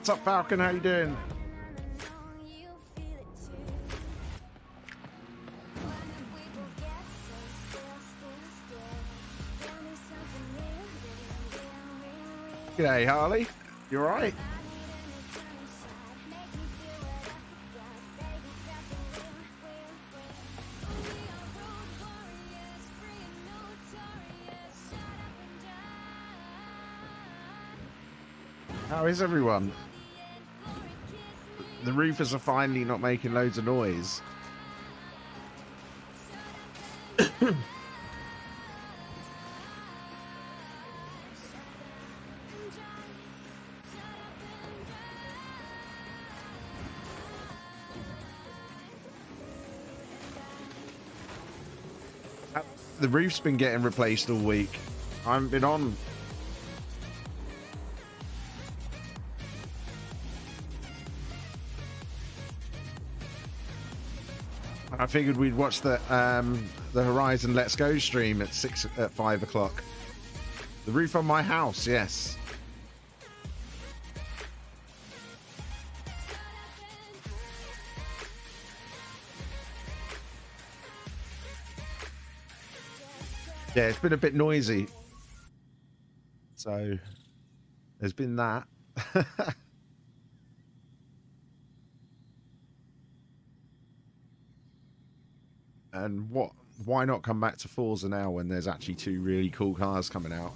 What's up, Falcon? How you doing? G'day, Harley. You alright? How is everyone? The roofers are finally not making loads of noise. The roof's been getting replaced all week. I haven't been on. I figured we'd watch the Horizon Let's Go stream at 5 o'clock. The roof on my house, yes. Yeah, it's been a bit noisy. So there's been that. And why not come back to Forza now when there's actually two really cool cars coming out?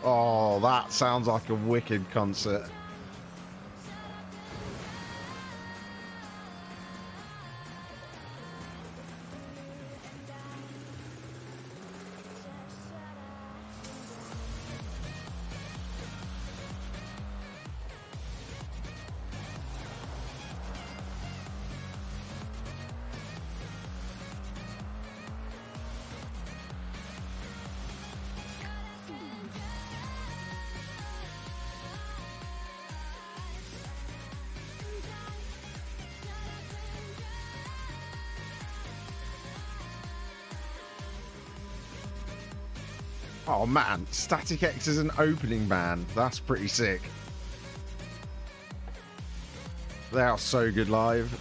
Oh, that sounds like a wicked concert. Oh man, Static X is an opening band. That's pretty sick. They are so good live.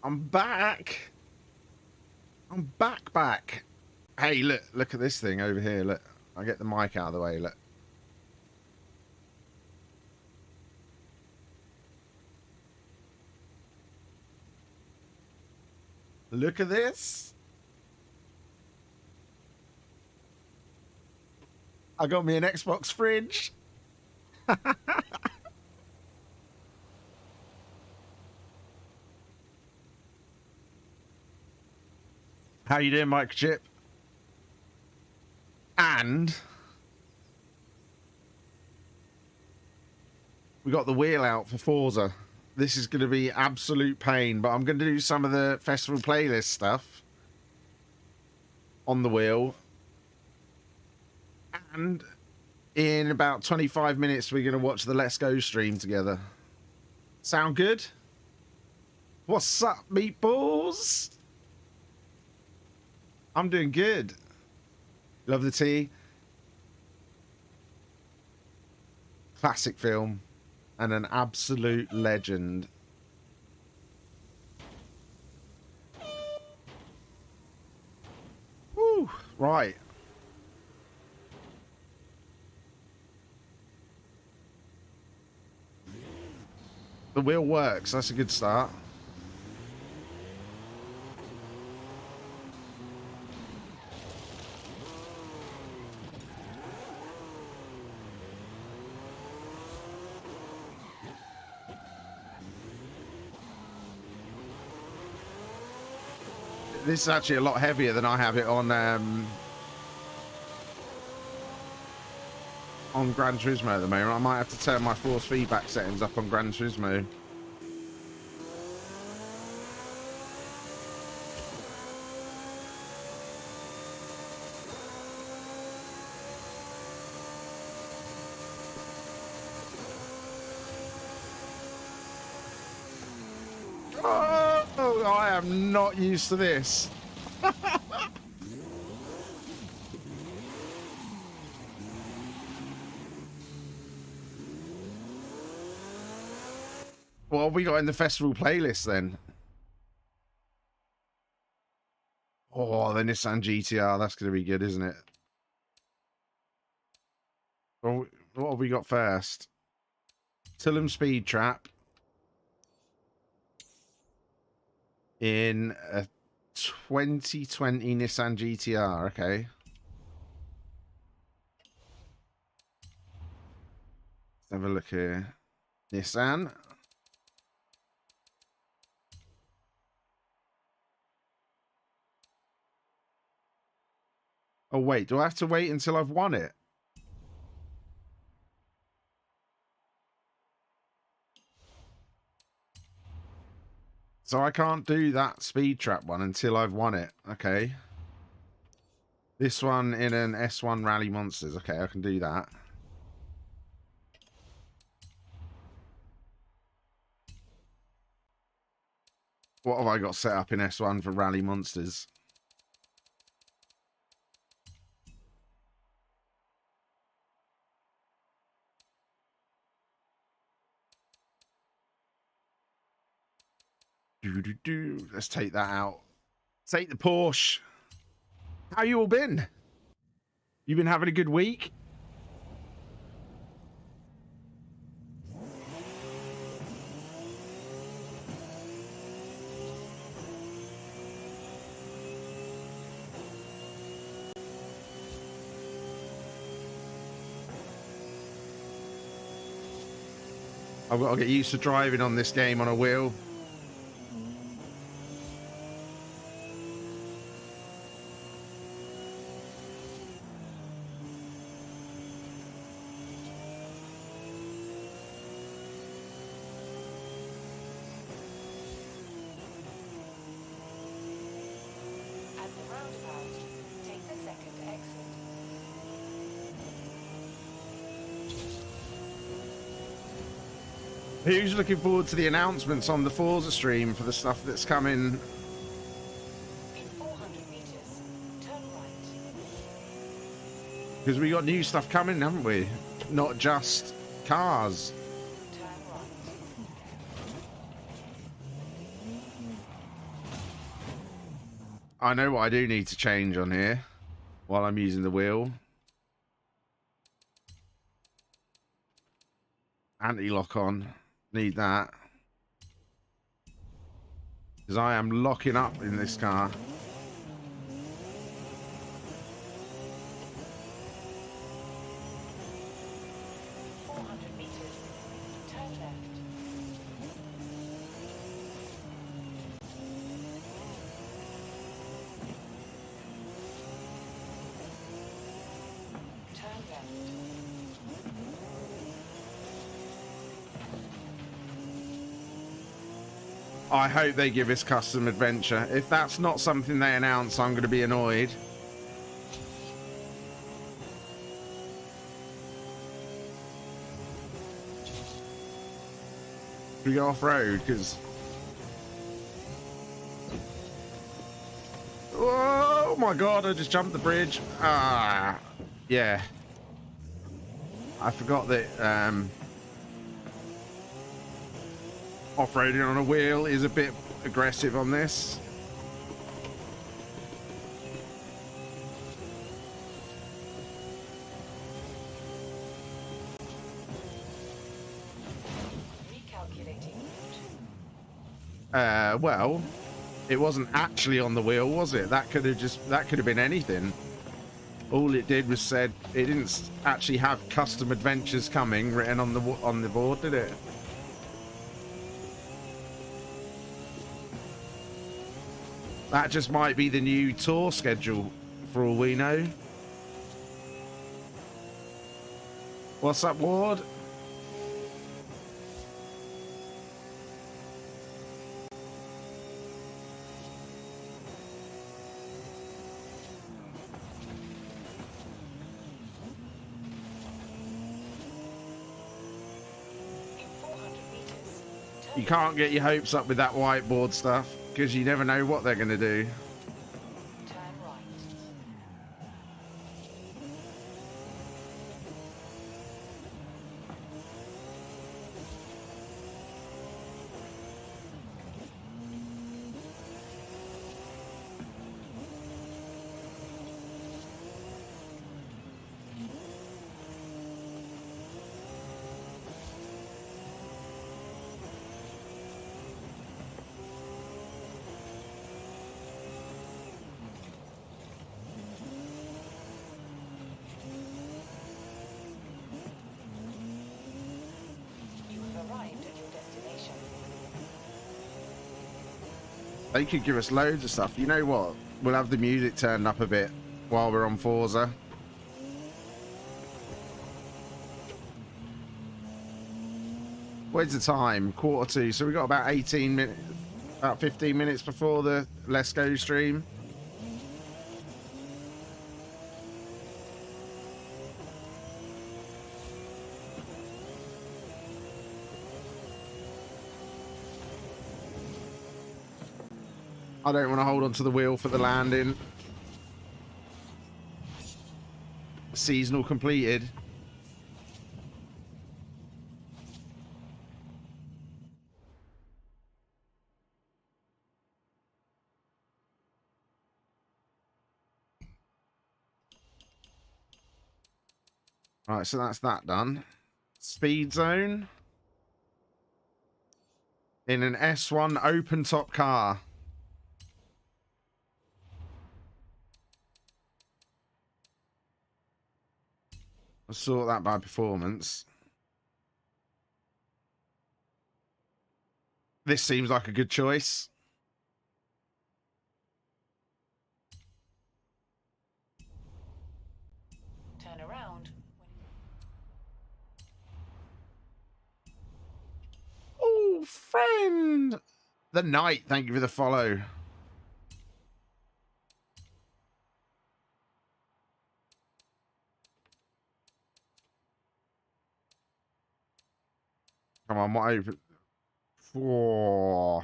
I'm back. I'm back. Hey, look at this thing over here. Look, I'll get the mic out of the way. Look. Look at this. I got me an Xbox fridge. How you doing, Microchip? And we got the wheel out for Forza. This is going to be absolute pain, but I'm going to do some of the festival playlist stuff on the wheel. And in about 25 minutes, we're going to watch the Let's Go stream together. Sound good? What's up, meatballs? I'm doing good. Love the tea. Classic film. And an absolute legend. Woo, right. The wheel works. That's a good start. This is actually a lot heavier than I have it on Gran Turismo at the moment. I might have to turn my force feedback settings up on Gran Turismo. Oh, I am not used to this. What have we got in the festival playlist then? Oh, the Nissan GTR. That's going to be good, isn't it? Well, what have we got first? Tillum Speed Trap. In a 2020 Nissan GTR. Okay. Let's have a look here. Nissan. Oh, wait. Do I have to wait until I've won it? So I can't do that speed trap one until I've won it. Okay. This one in an S1 Rally Monsters. Okay, I can do that. What have I got set up in S1 for Rally Monsters? Let's take that out. Take the Porsche. How you all been? You been having a good week? I've got to get used to driving on this game on a wheel. Who's looking forward to the announcements on the Forza stream for the stuff that's coming? In 400 meters, turn right. Because we got new stuff coming, haven't we? Not just cars. Turn right. I know what I do need to change on here. while I'm using the wheel. Anti-lock on. Need that. Because I am locking up in this car. 400 meters. Turn left. Turn left. I hope they give us custom adventure. If that's not something they announce, I'm going to be annoyed. Should we go off-road? Because... Oh my god, I just jumped the bridge. Ah, yeah. I forgot that off-roading on a wheel is a bit aggressive on this. Recalculating route. Well, it wasn't actually on the wheel, was it? That could have been anything. All it did was said it didn't actually have custom adventures coming written on the board, did it? That just might be the new tour schedule, for all we know. What's up, Ward? In 400 meters. You can't get your hopes up with that whiteboard stuff, because you never know what they're going to do. Turn right. You have arrived at your destination. They could give us loads of stuff. You know what? We'll have the music turned up a bit while we're on Forza. Where's the time? 1:45. So we got about 18 minutes, about 15 minutes before the Let's Go stream. I don't want to hold onto the wheel for the landing. Seasonal completed. Right, so that's that done. Speed zone. In an S1 open top car. I'll sort that by performance. This seems like a good choice. Turn around. Oh, friend. The Knight, thank you for the follow. Come on, what open? Four.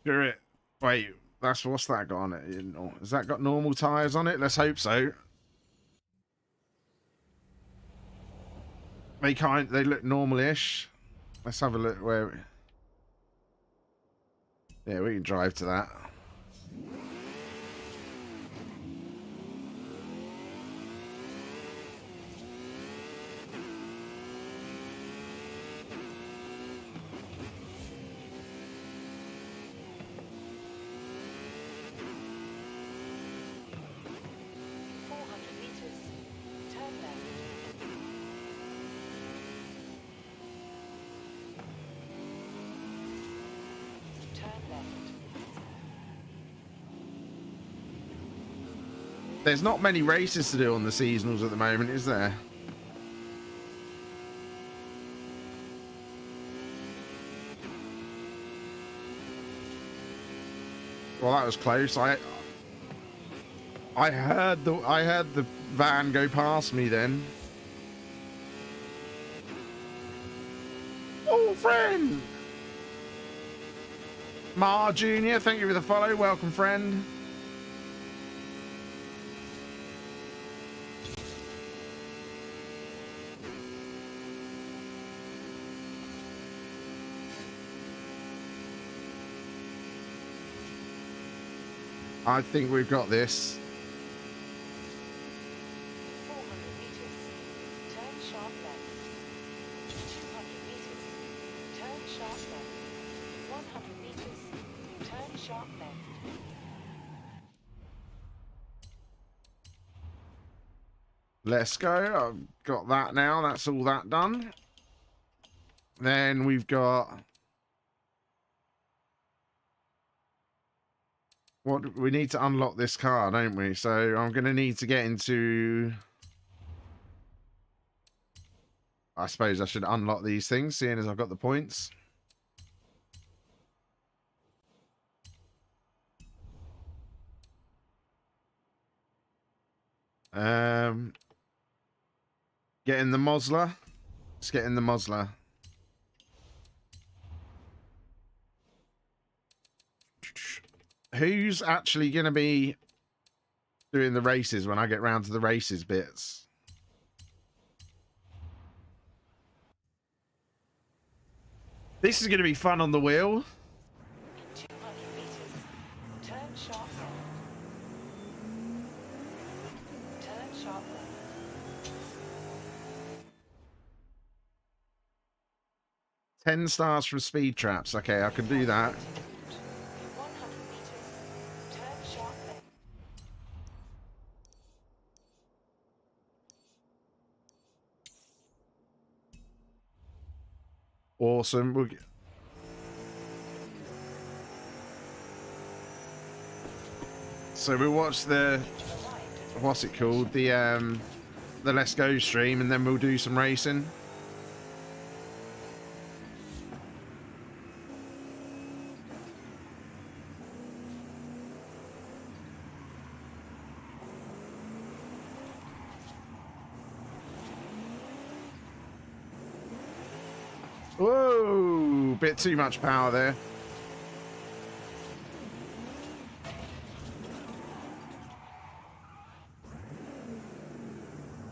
Screw it. Wait, what's that got on it? Has that got normal tires on it? Let's hope so. They look normal-ish. Let's have a look where... Yeah, we can drive to that. There's not many races to do on the seasonals at the moment, is there? Well, that was close. I heard the van go past me then. Oh, friend! Mar Jr., thank you for the follow. Welcome, friend. I think we've got this. 400 meters. Turn sharp left. 200 meters. Turn sharp left. 100 meters. Turn sharp left. Let's go. I've got that now. That's all that done. Then we've got... What we need to unlock this car, don't we? So I'm going to need to get into... I suppose I should unlock these things, seeing as I've got the points. Get in the Mosler. Let's get in the Mosler. Who's actually going to be doing the races when I get round to the races bits? This is going to be fun on the wheel. 200 meters. Turn sharp left. Turn sharp left. 10 stars from speed traps. Okay, I can do that. 100 meters. Turn sharp left. Awesome. So we'll watch the... What's it called? The Let's Go stream, and then we'll do some racing. Whoa, bit too much power there.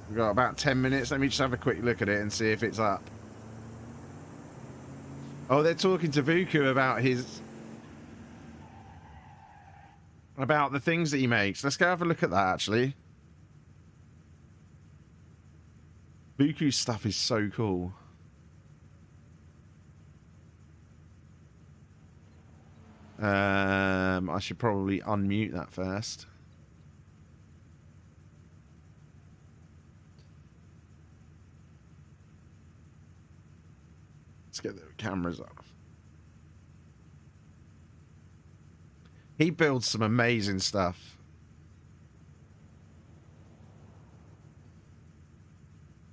We've got about 10 minutes. Let me just have a quick look at it and see if it's up. Oh, they're talking to Vuku about his... about the things that he makes. Let's go have a look at that, actually. Vuku's stuff is so cool. I should probably unmute that first. Let's get the cameras off. He builds some amazing stuff.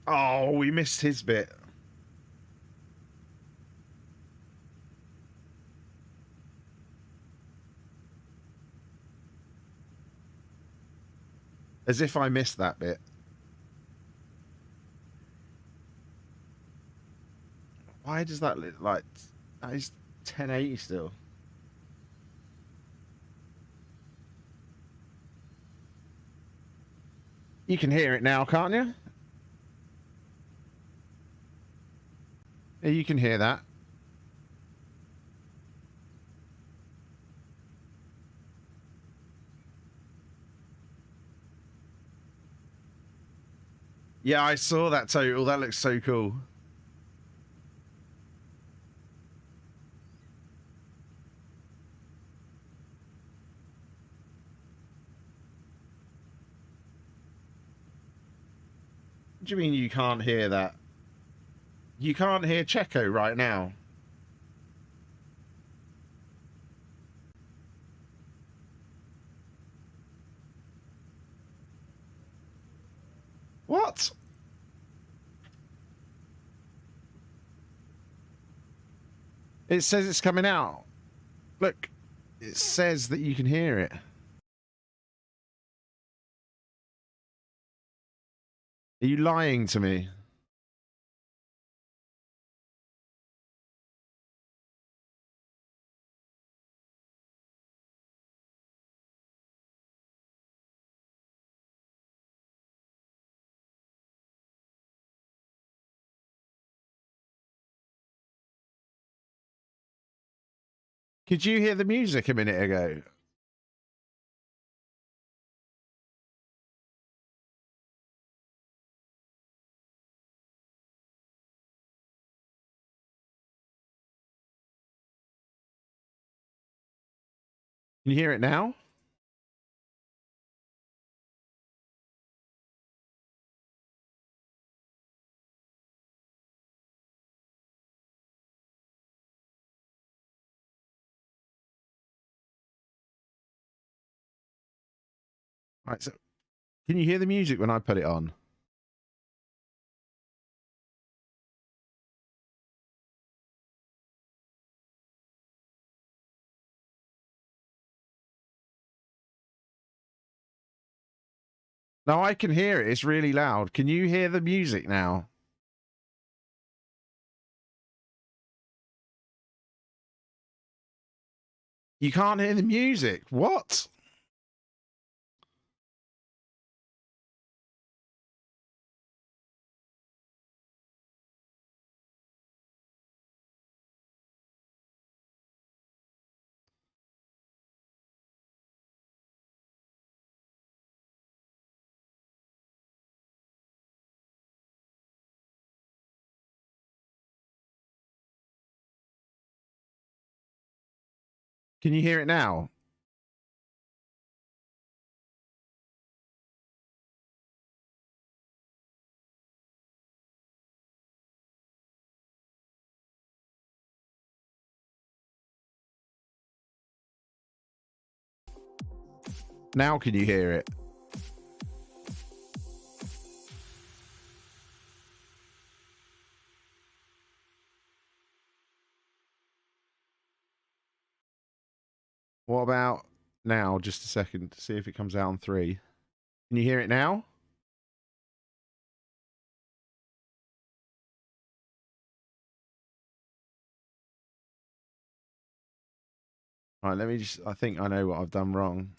Oh, we missed his bit. As if I missed that bit. Why does that look like... That is 1080 still. You can hear it now, can't you? Yeah, you can hear that. Yeah, I saw that total. That looks so cool. What do you mean you can't hear that? You can't hear Checo right now. What? It says it's coming out. Look, it says that you can hear it. Are you lying to me? Could you hear the music a minute ago? Can you hear it now? Right, so can you hear the music when I put it on? No, I can hear it. It's really loud. Can you hear the music now? You can't hear the music. What? Can you hear it now? Now can you hear it? What about now? Just a second to see if it comes out on 3. Can you hear it now? All right, let me just... I think I know what I've done wrong.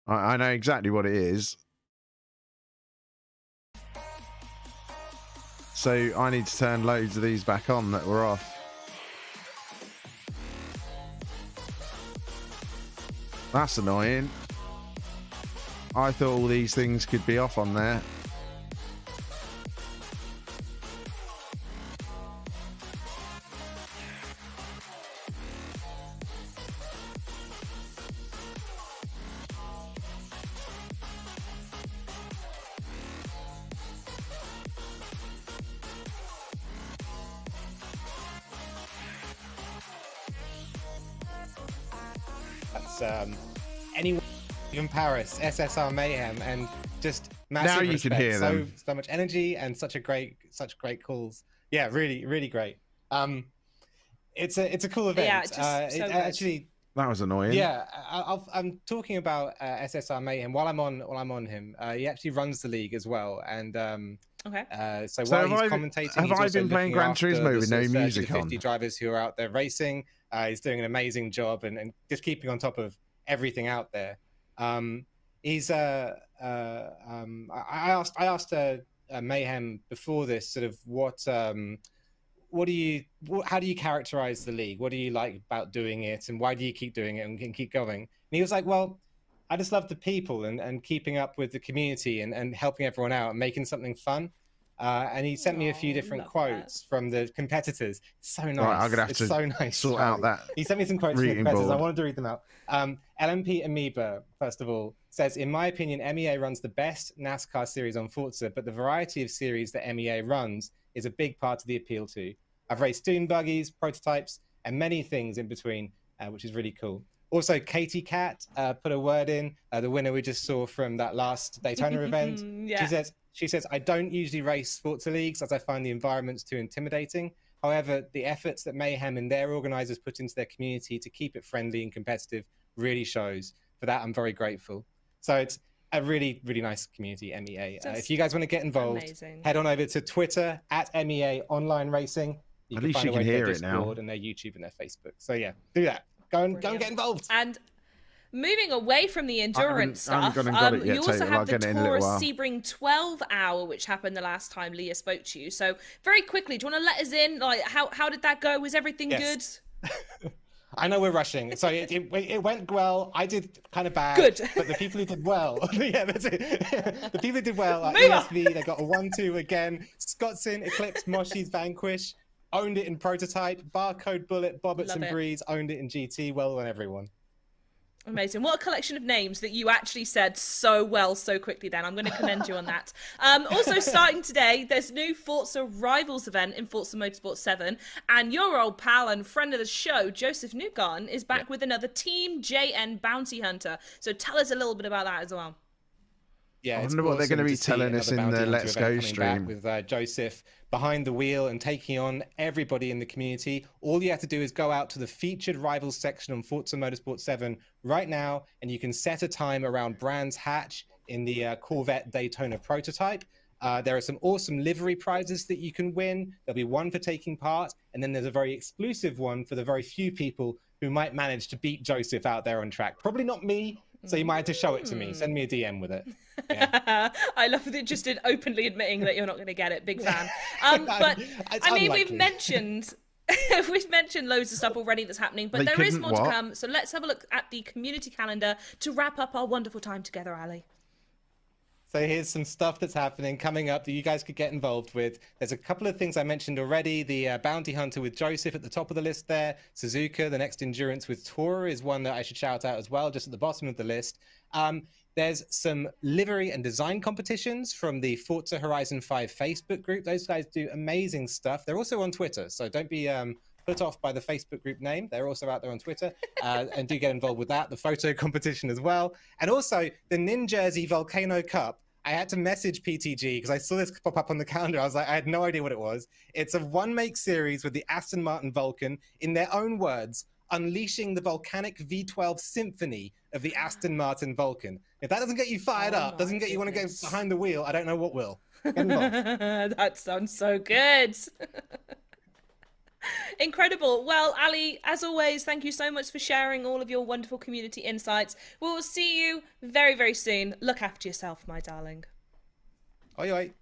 I know exactly what it is. So I need to turn loads of these back on that were off. That's annoying. I thought all these things could be off on there. Anyone in Paris, SSR Mayhem, and just massive Now you respect. can hear them. So much energy and such great calls. Yeah, really great. It's a cool event. Yeah, just so good. actually That was annoying. Yeah, I'm talking about SSR Mayhem while I'm on him. He actually runs the league as well, and Okay. so So while have he's I- commentating, have he's I also been playing looking Gran after Turismo the with sort no of 30 music to 50 on? drivers who are out there racing. He's doing an amazing job and just keeping on top of everything out there. He's I asked Mayhem before this sort of how do you characterize the league? What do you like about doing it, and why do you keep doing it and keep going? And he was like, well, I just love the people and keeping up with the community and helping everyone out and making something fun. And he sent me a few different love quotes from the competitors. It's so nice. Right, I'm gonna have it's to so nice. sort out that He sent me some quotes from the reading competitors. board. I wanted to read them out. LMP Amoeba, first of all, says, in my opinion, MEA runs the best NASCAR series on Forza, but the variety of series that MEA runs is a big part of the appeal too. I've raced dune buggies, prototypes, and many things in between, which is really cool. Also, Katie Cat put a word in, the winner we just saw from that last Daytona event. Yeah. She says, I don't usually race Forza leagues as I find the environments too intimidating. However, the efforts that Mayhem and their organizers put into their community to keep it friendly and competitive really shows. For that, I'm very grateful. So it's a really, really nice community, MEA. If you guys want to get involved, head on over to Twitter at MEA Online Racing. At least you can hear it now. And their YouTube and their Facebook. So yeah, do that. Go and get involved. And moving away from the endurance stuff, you also have the Taurus Sebring 12 hour, which happened the last time Leah spoke to you. So very quickly, do you want to let us in? Like, how did that go? Was everything good? I know we're rushing, so it went well. I did kind of bad, good, but the people who did well, yeah, that's it. The people who did well, like ESV, they got a 1-2 again. Scottson, Eclipse, Moshi's Vanquish, owned it in prototype. Barcode Bullet, Bobbits and Breeze owned it in GT. Well done, everyone. Amazing. What a collection of names that you actually said so well so quickly, Dan. I'm going to commend you on that. Also, starting today, there's new Forza Rivals event in Forza Motorsport 7. And your old pal and friend of the show, Joseph Newgarden, is back with another Team JN Bounty Hunter. So tell us a little bit about that as well. Yeah, I wonder what they're going to be telling us in the Let's Go stream. With Joseph behind the wheel and taking on everybody in the community. All you have to do is go out to the featured rivals section on Forza Motorsport 7 right now, and you can set a time around Brands Hatch in the Corvette Daytona prototype. There are some awesome livery prizes that you can win. There'll be one for taking part, and then there's a very exclusive one for the very few people who might manage to beat Joseph out there on track. Probably not me. So you might have to show it to me. Send me a DM with it. Yeah. I love it, just in openly admitting that you're not going to get it. Big fan. But I mean, we've mentioned loads of stuff already that's happening, but there is more to come. So let's have a look at the community calendar to wrap up our wonderful time together, Ali. So here's some stuff that's happening coming up that you guys could get involved with. There's a couple of things I mentioned already. The Bounty Hunter with Joseph at the top of the list there. Suzuka, the next Endurance with Tora is one that I should shout out as well, just at the bottom of the list. There's some livery and design competitions from the Forza Horizon 5 Facebook group. Those guys do amazing stuff. They're also on Twitter, so don't be put off by the Facebook group name. They're also out there on Twitter, and do get involved with that. The photo competition as well. And also the Nin Jersey Volcano Cup. I had to message PTG because I saw this pop up on the calendar. I was like, I had no idea what it was. It's a one-make series with the Aston Martin Vulcan, in their own words, unleashing the volcanic V12 symphony of the Aston Martin Vulcan. If that doesn't get you fired up, doesn't get you want to go behind the wheel, I don't know what will. That sounds so good. Incredible. Well, Ali, as always, thank you so much for sharing all of your wonderful community insights. We will see you very, very soon. Look after yourself, my darling. Oi, oi.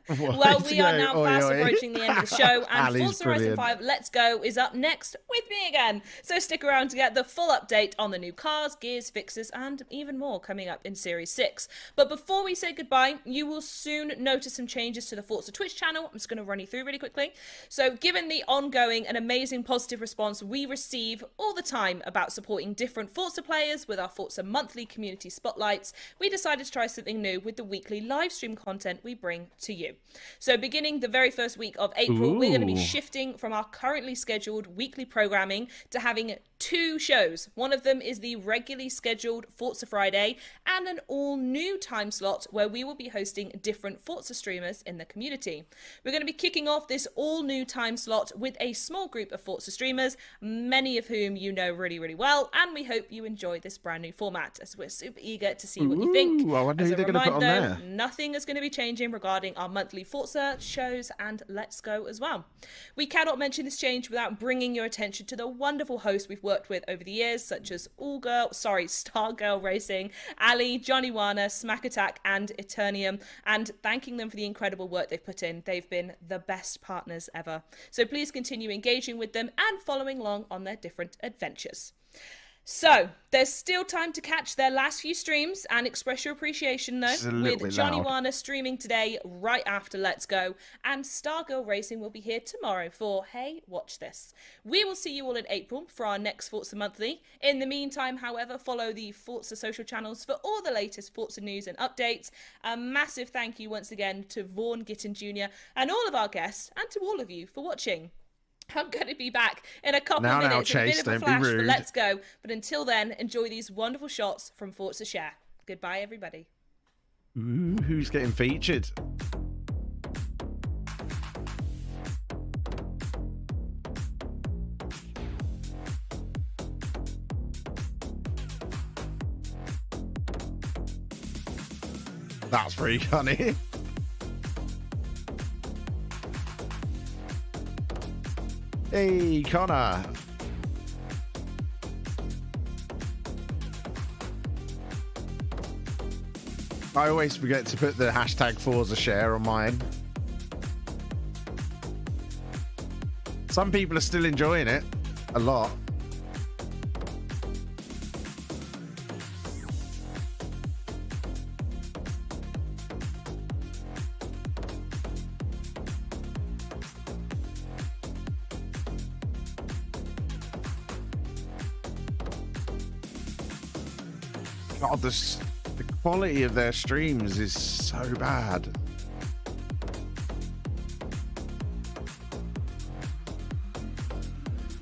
Well, we are now fast approaching the end of the show, and Forza Horizon 5 Let's Go is up next with me again. So stick around to get the full update on the new cars, gears, fixes, and even more coming up in Series 6. But before we say goodbye, you will soon notice some changes to the Forza Twitch channel. I'm just going to run you through really quickly. So given the ongoing and amazing positive response we receive all the time about supporting different Forza players with our Forza monthly community spotlights, we decided to try something new with the weekly live stream content we bring to you. So beginning the very first week of April, we're going to be Ooh. shifting from our currently scheduled weekly programming to having 2 shows. One of them is the regularly scheduled Forza Friday and an all new time slot where we will be hosting different Forza streamers in the community. We're going to be kicking off this all new time slot with a small group of Forza streamers, many of whom you know really, really well, and we hope you enjoy this brand new format as we're super eager to see what you think. I wonder As who a they're going to put reminder, on though, there. nothing is going to be changing regarding our monthly Forza shows and Let's Go as well. We cannot mention this change without bringing your attention to the wonderful hosts we've worked with over the years, such as Stargirl Racing, Ali, Johnny Warner, Smack Attack, and Eternium, and thanking them for the incredible work they've put in. They've been the best partners ever. So please continue engaging with them and following along on their different adventures. So, there's still time to catch their last few streams and express your appreciation, though, with Johnny Warner streaming today right after Let's Go, and Stargirl Racing will be here tomorrow for Hey, Watch This. We will see you all in April for our next Forza Monthly. In the meantime, however, follow the Forza social channels for all the latest Forza news and updates. A massive thank you once again to Vaughan Gittin Jr. and all of our guests, and to all of you for watching. I'm going to be back in a couple of minutes. Chase, a bit of a flash for Let's Go. But until then, enjoy these wonderful shots from Forza Share. Goodbye, everybody. Ooh, who's getting featured? That's pretty funny. Hey, Connor. I always forget to put the hashtag Forza Share on mine. Some people are still enjoying it a lot. God, the quality of their streams is so bad.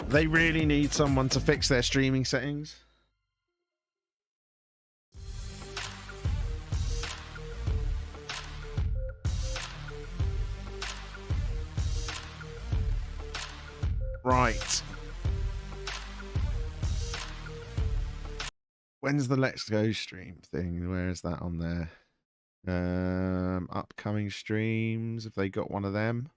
They really need someone to fix their streaming settings. Right. When's the Let's Go stream thing? Where is that on there? Upcoming streams. Have they got one of them?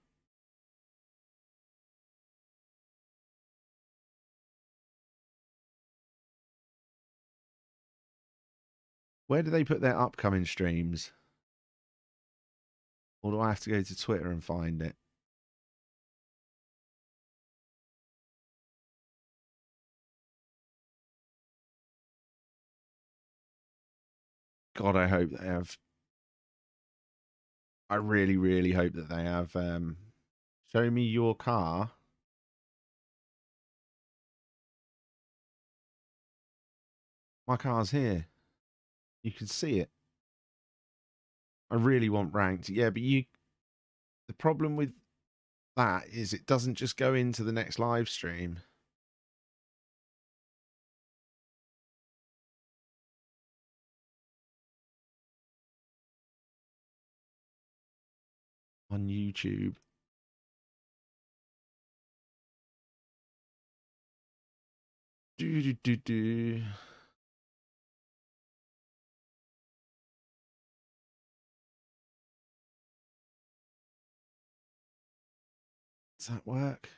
Where do they put their upcoming streams? Or do I have to go to Twitter and find it? God, I hope they have. I really, really hope that they have. Show me your car. My car's here. You can see it. I really want ranked. Yeah, but the problem with that is it doesn't just go into the next live stream. On YouTube. Do. Does that work?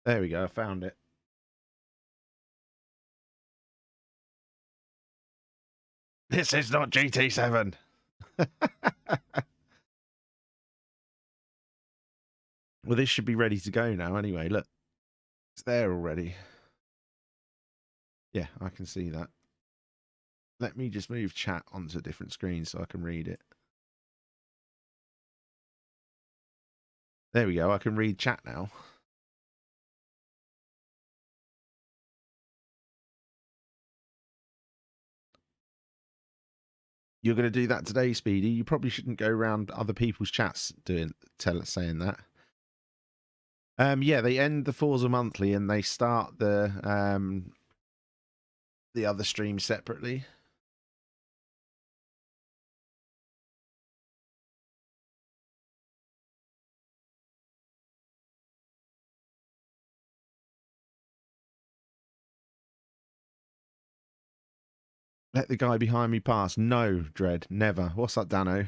There we go. I found it. This is not GT7. Well, this should be ready to go now anyway. Look, it's there already. Yeah, I can see that. Let me just move chat onto a different screen so I can read it. There we go. I can read chat now. You're going to do that today, Speedy? You probably shouldn't go around other people's chats saying that. Yeah, they end the Forza Monthly and they start the other stream separately. Let the guy behind me pass. No, Dread, never. What's up, Dano?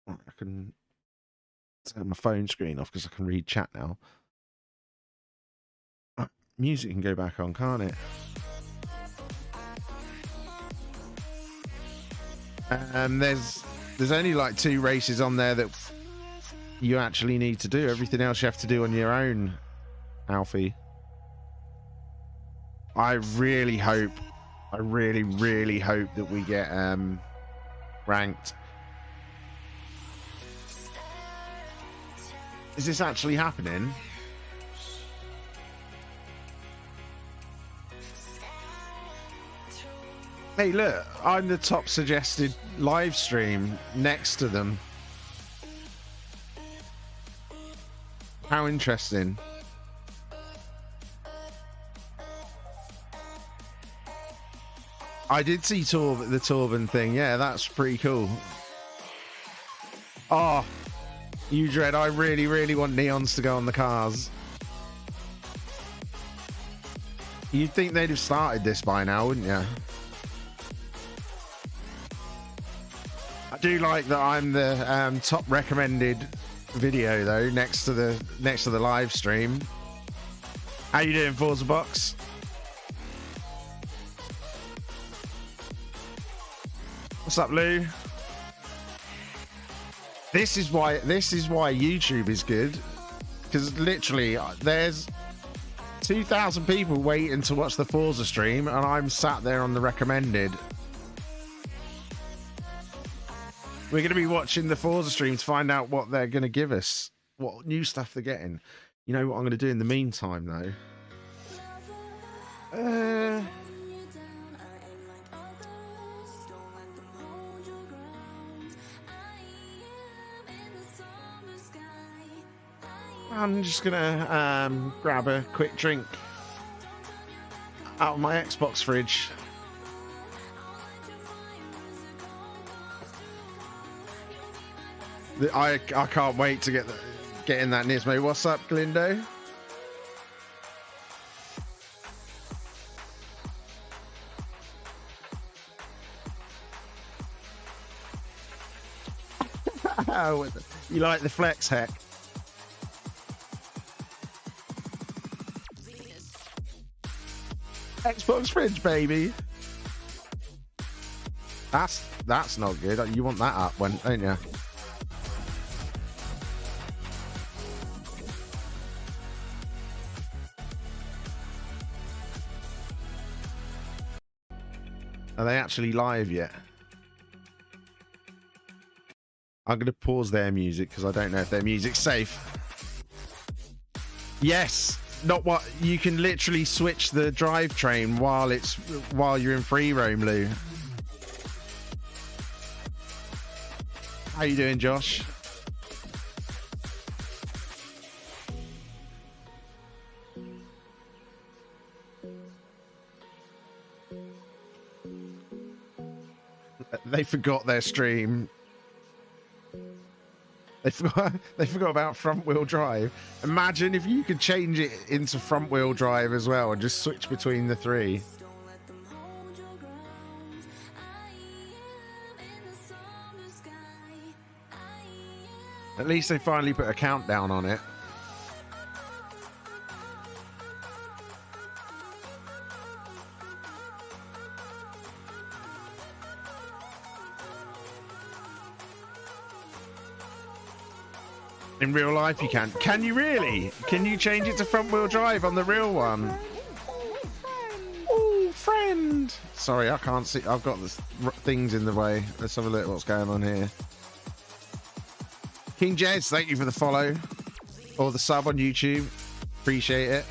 I can turn my phone screen off because I can read chat now. Music can go back on, can't it? There's only like 2 races on there that you actually need to do. Everything else you have to do on your own, Alfie. I really hope, I really hope that we get ranked. Is this actually happening? Hey, look, I'm the top suggested live stream next to them. How interesting. I did see the Torben thing. Yeah, that's pretty cool. Oh, you Dread, I really want neons to go on the cars. You'd think they'd have started this by now, wouldn't you? I do like that I'm the top recommended video though next to the live stream. How you doing, Forza Box? What's up, Lou? This is why YouTube is good, because literally there's 2,000 people waiting to watch the Forza stream and I'm sat there on the recommended. We're going to be watching the Forza stream to find out what they're going to give us, what new stuff they're getting. You know what I'm going to do in the meantime, though? I'm just going to grab a quick drink out of my Xbox fridge. I can't wait to get in that Nismo. What's up, Glindo? You like the flex hack? Xbox fridge, baby. That's not good. You want that up, don't you? Are they actually live yet? I'm going to pause their music because I don't know if their music's safe. Yes, not what you can literally switch the drivetrain while you're in free roam, Lou. How you doing, Josh? They forgot their stream. They forgot about front wheel drive. Imagine if you could change it into front wheel drive as well and just switch between the 3. At least they finally put a countdown on it. In real life you can. Can you really? Can you change it to front wheel drive on the real one? Oh, friend. Sorry, I can't see. I've got the things in the way. Let's have a look at what's going on here. King Jez, thank you for the follow. Or the sub on YouTube. Appreciate it.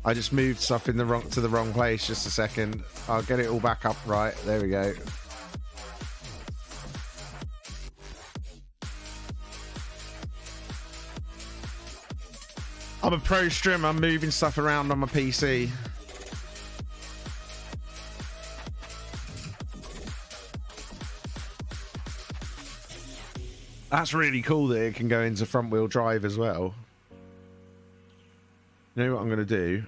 I just moved stuff to the wrong place. Just a second. I'll get it all back up right. There we go. I'm a pro streamer. I'm moving stuff around on my PC. That's really cool that it can go into front wheel drive as well. You know what I'm going to do?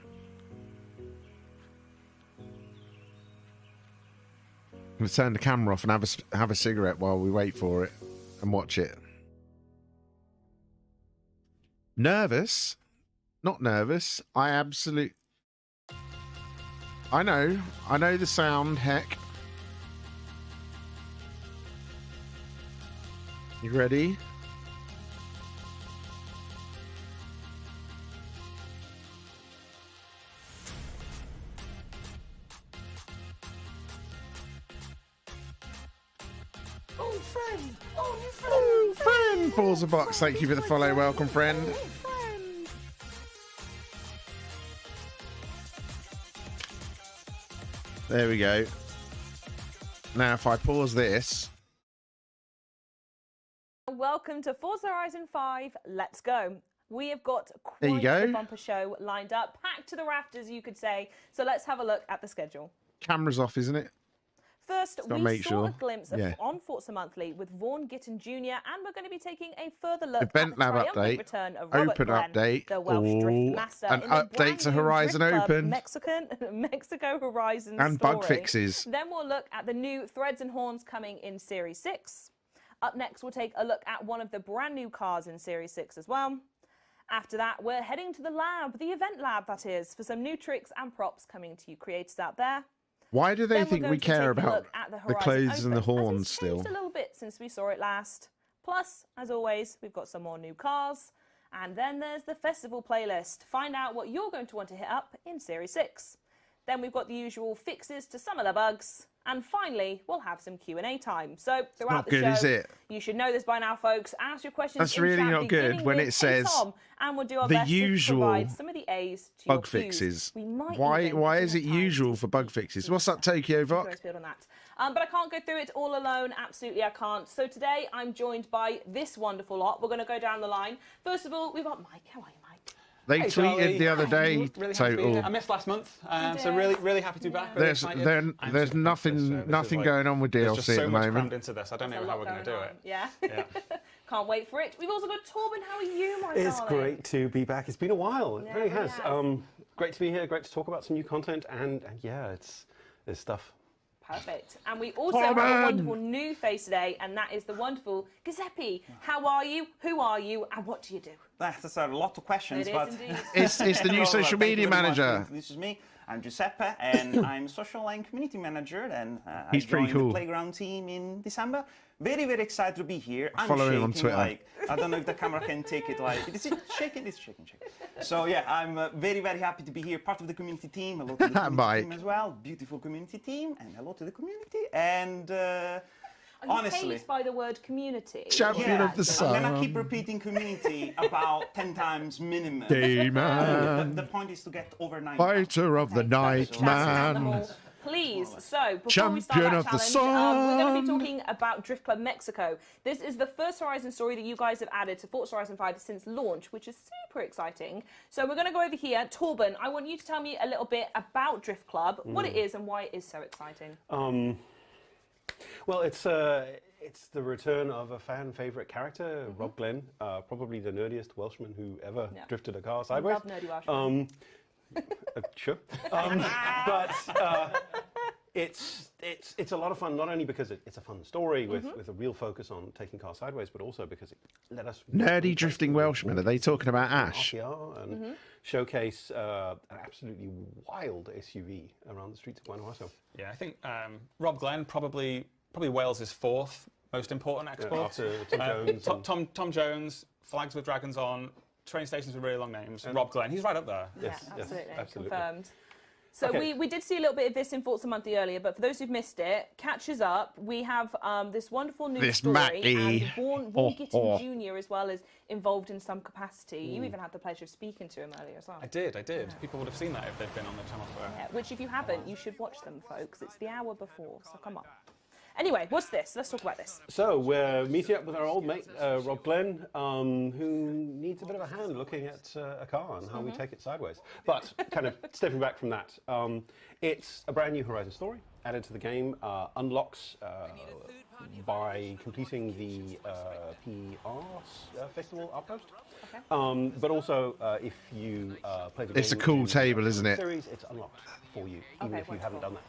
I'm going to turn the camera off and have a cigarette while we wait for it and watch it. Nervous? Not nervous. I know the sound, heck. You ready? Oh, friend! Oh, new friend! Oh, friend! Forza Box, thank you for the follow. Welcome, friend. There we go. Now, if I pause this... Welcome to Forza Horizon 5. Let's go. We have got There you quite go. the bumper show lined up, packed to the rafters, you could say. So let's have a look at the schedule. Camera's off, isn't it? First, Gotta we make saw sure. a glimpse of Yeah. on Forza Monthly with Vaughan Gitton Jr., and we're going to be taking a further look Event at the Lab triumphant update, return of Robert Open Glenn, update, the Welsh Drift Master, an in the update brand to new Horizon Drift Club Open, Mexico Horizon and story. bug fixes. Then we'll look at the new Threads and Horns coming in Series 6. Up next, we'll take a look at one of the brand new cars in Series 6 as well. After that, we're heading to the lab, the event lab that is, for some new tricks and props coming to you creators out there. Why do they Then we're think going we to care take a about look at the Horizon clothes and the Open, as horns it's still? changed a little bit since we saw it last. Plus, as always, we've got some more new cars. And then there's the festival playlist. Find out what you're going to want to hit up in Series 6. Then we've got the usual fixes to some of the bugs. And finally, we'll have some Q&A time. So throughout not the good, show, is it? you should know this by now, folks. Ask your questions That's in really chat, not good beginning when with, it says "Hey, Tom," and we'll do our the best usual to provide some of the A's to your bug Qs. fixes. We might Why even, why if we is have it time, usual for bug fixes? What's up, Tokyo Voc? Field on that. But I can't go through it all alone. Absolutely, I can't. So today I'm joined by this wonderful lot. We're going to go down the line. First of all, we've got Mike. How are you, Mike? They Hey, tweeted Charlie. the other day, Really happy to be here. I Total. missed last month, so did. really happy to be back. Really There's excited. there, I'm there's super pumped for this, nothing this is like- going on with there's DLC just at so the much moment. crammed into this. I don't There's know a how lot we're going to do going it. on. Yeah. Yeah. Can't wait for it. We've also got Torben. How are you, my It's darling? great to be back. It's been a while. It Yeah, really it really has. has. Great to be here. Great to talk about some new content. And yeah, there's stuff. Perfect. And we also have a Torben! wonderful new face today, and that is the wonderful Giuseppe. How are you? Who are you? And what do you do? That's a lot of questions, It is but indeed. It's the new Well, social thank you media very much for manager. This is me. I'm Giuseppe, and I'm social and community manager. And He's I pretty joined cool. the Playground team in December. Very excited to be here. I'm Follow him shaking, on Twitter. Like, I don't know if the camera can take it. Like, is it shaking? It's shaking. So yeah, I'm very happy to be here. Part of the community team. Hello to the community Mike. team as well. Beautiful community team, and hello to the community. And Are you honestly. paged by the word community? Champion of the I'm gonna sun. keep repeating community about 10 times minimum. Dayman. The point is to get over 9. Fighter of the night, Chance around them man. all. Please, so before we Champion start that of the challenge, we're going to be sun. talking about Drift Club Mexico. This is the first Horizon story that you guys have added to Forza Horizon 5 since launch, which is super exciting. So we're going to go over here. Torben, I want you to tell me a little bit about Drift Club, what it is and why it is so exciting. Well, it's the return of a fan favorite character, Rob Glenn, probably the nerdiest Welshman who ever Yeah. drifted a car I sideways. love nerdy Welsh. Sure. But it's a lot of fun, not only because it's a fun story with a real focus on taking cars sideways, but also because it let us Nerdy drifting Welshman. Are they talking about Ash? RPR and showcase an absolutely wild SUV around the streets of Guanajuato. Yeah, I think Rob Glenn probably Wales' fourth most important export. After Tom Jones. and- Tom Jones, flags with dragons on, train stations with really long names. Rob Glenn, he's right up there. Yes, Yeah, yes, absolutely. absolutely. Confirmed. So Okay. we did see a little bit of this in Forza Monthly earlier, but for those who've missed it, catch us up. We have this wonderful news This story, Mackie. and Vaughan Gittin Jr. as well is involved in some capacity. You even had the pleasure of speaking to him earlier as well. I did. People would have seen that if they've been on the channel for. Yeah, which if you haven't, you should watch them, folks. It's the hour before, so come on. Anyway, what's this? Let's talk about this. So we're meeting up with our old mate, Rob Glenn, who needs a bit of a hand looking at a car and how we take it sideways. But kind of stepping back from that, it's a brand new Horizon story added to the game, unlocks by completing the PR Festival Outpost. Okay. But also, if you play the game... It's a cool table, isn't it? Series, it's unlocked for you, even Okay, if you haven't wonderful. done that.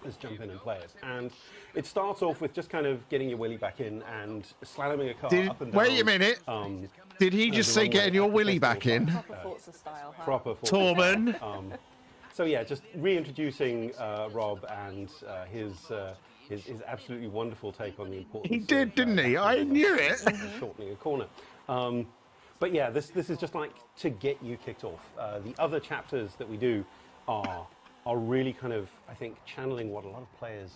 Let's jump in and play it. And it starts off with just kind of getting your willy back in and slamming a car up and down. Wait a minute. Did he just say getting your willy back in? Proper Forza style, huh? Proper Forza Torben. style. So yeah, just reintroducing Rob and his absolutely wonderful take on the importance. He did, didn't he? I knew it. Shortening a corner. But yeah, this is just like to get you kicked off. The other chapters that we do are really kind of, I think, channeling what a lot of players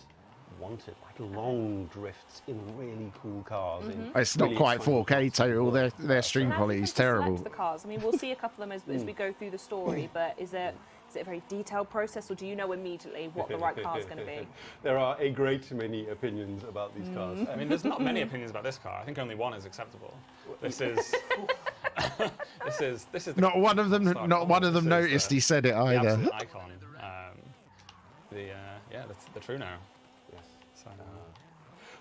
wanted, like long drifts in really cool cars. It's not really quite exciting 4K total. Their stream How do quality you is tend to select terrible. the cars? I mean, we'll see a couple of them as we go through the story, but is it a very detailed process, or do you know immediately what the right car is going to be? There are a great many opinions about these cars. I mean, there's not many opinions about this car. I think only one is acceptable. This is. this is. Not one of them. Not one of them This is noticed he said it the either. absolute icon. The true now. Yes. So,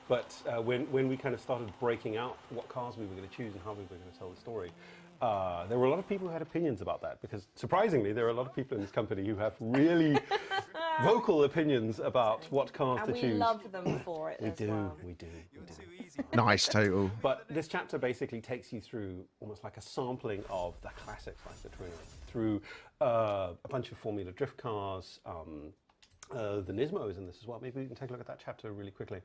But when we kind of started breaking out what cars we were going to choose and how we were going to tell the story, there were a lot of people who had opinions about that, because surprisingly there are a lot of people in this company who have really vocal opinions about what cars And to we choose. love them for it We as do, well. we do. Nice total. But this chapter basically takes you through almost like a sampling of the classics like the Torino, through a bunch of Formula Drift cars. The Nismo is in this as well. Maybe we can take a look at that chapter really quickly.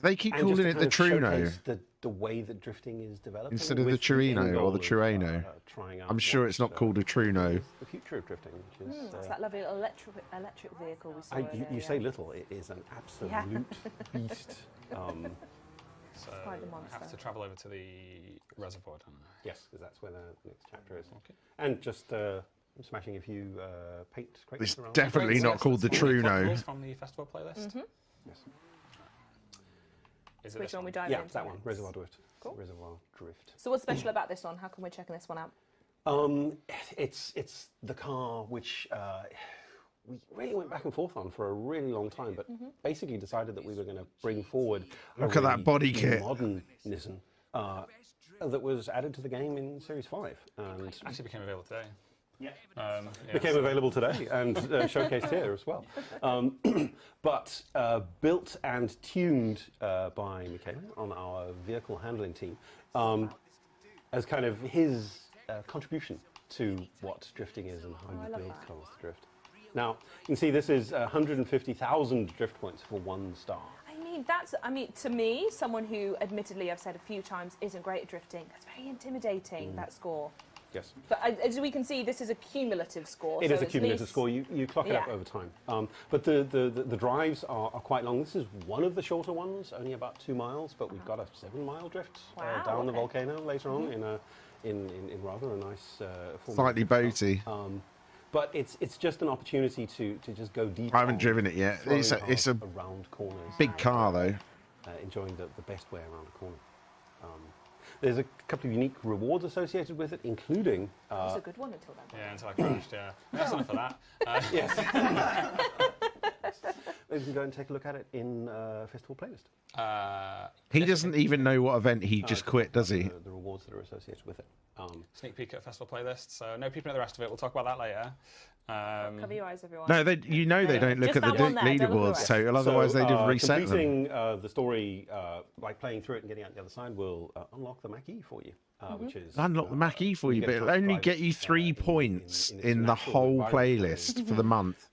They keep And calling just to it kind the of Truno showcase the way that drifting is developing instead of the with Truino end or goal the of, Trueno. trying out I'm sure it's not what, called a Truno. the future of drifting, which is It's that lovely little electric vehicle we saw earlier, you yeah. say little, it is an absolute beast. so Quite the I have monster. to travel over to the reservoir, don't I? Yes, because that's where the next chapter is. Okay. And just smashing a few paint crates It's around. definitely not called the Truno. Collectibles from the festival playlist. Yes. Is it Which this one we one? dive Yeah, into that one, next? Reservoir Drift. Cool. Reservoir Drift. So what's special about this one? How come we're checking this one out? It's the car which we really went back and forth on for a really long time, but basically decided that we were going to bring forward Look at that body kit. modern Nissan that was added to the game in Series 5 and Actually became available today. Yeah. became available today and showcased here as well. But built and tuned by Michaela on our vehicle handling team as kind of his contribution to what drifting is and how I you love build that. cars to drift. Now, you can see this is 150,000 drift points for 1 star. I mean, to me, someone who, admittedly, I've said a few times, isn't great at drifting, that's very intimidating, that score. Yes. But as we can see, this is a cumulative score. It so is a it's cumulative least- score. You clock it up Yeah. over time. But the drives are quite long. This is one of the shorter ones, only about 2 miles. But we've got a 7-mile drift Wow, down the okay. volcano later on in rather a nice Slightly boaty. But it's just an opportunity to just go deep. I haven't on driven it yet. throwing It's a cars around corners. big and, car though. enjoying the best way around a corner. There's a couple of unique rewards associated with it, including It was a good one until then. Yeah, until I crashed, yeah. That's enough of that. you can go and take a look at it in Festival Playlist. He doesn't even know what event he just quit, does he? The rewards that are associated with it. Sneak peek at festival playlist. So no peeping at the rest of it. We'll talk about that later. Cover your eyes, everyone. No, they don't look Just at the that one there, don't look at the leaderboards rest. total. Otherwise, they'd have reset them. Completing the story, like playing through it and getting out the other side, will unlock the Mackie for you, which is Unlock the Mackie for you, get but a it'll chance to only drive get you it, 3 in points its in the natural whole environment. playlist for the month.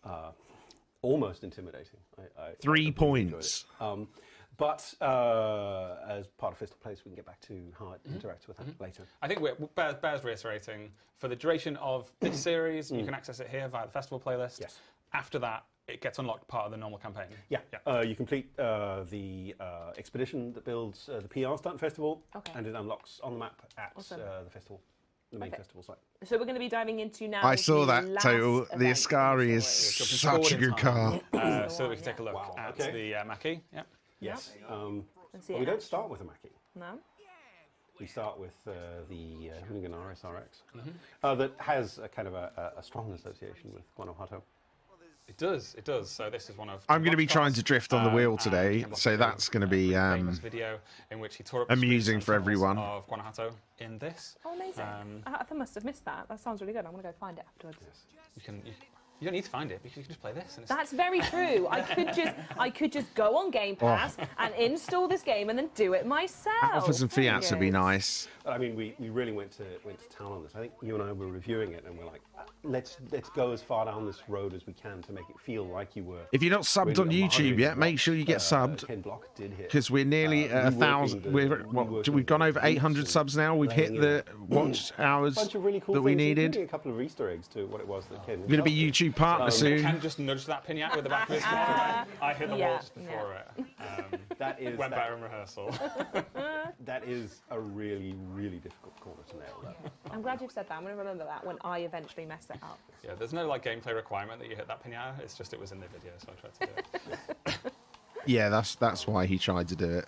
Almost intimidating. I 3 completely enjoyed points. it. But as part of Festival Place, we can get back to how it interacts with that later. I think bears reiterating, for the duration of this series, you can access it here via the festival playlist. Yes. After that, it gets unlocked part of the normal campaign. Yeah. You complete the expedition that builds the PR Stunt Festival, and it unlocks on the map at the festival, the main festival site. So we're going to be diving into now. I saw that last total. The event Ascari of is the story. such a good car. So that we can take a look Wow, at okay. the Mackie. Yeah. Yes. Let's see Well, it we don't actually. start with a Mackie. No. We start with the Hoonigan RSRX that has a kind of a strong association with Guanajuato. It does. So this is one of. I'm going to be trying to drift on the wheel and today, Ken so Block's that's going to be famous video in which he tore up the amusing streets for and tunnels everyone. of Guanajuato in this. Oh, amazing. I must have missed that. That sounds really good. I'm going to go find it afterwards. You don't need to find it because you can just play this. And it's That's very true. I could just go on Game Pass and install this game and then do it myself. Alphas and Very Fiats would be good. nice. I mean, we really went to town on this. I think you and I were reviewing it, and we're like, let's go as far down this road as we can to make it feel like you were. If you're not subbed on really YouTube yet, homogeneous make sure you get subbed. Ken Block did hit Because we're nearly at reworking 1,000. the We've gone over groups 800 and subs now. We've hit laying the in watch hours bunch of really cool that we things, needed. including a couple of Easter eggs to what it was that Ken. We're going to be YouTube partner soon. Ken just nudged that pinata with the back of his hand. I hit the wall just before it. That is Went better in rehearsal. that is a really, really difficult corner to nail. That. I'm glad you've said that. I'm going to remember that when I eventually mess it up. Yeah, there's no like gameplay requirement that you hit that pinata. It's just it was in the video, so I tried to do it. Yeah, that's why he tried to do it.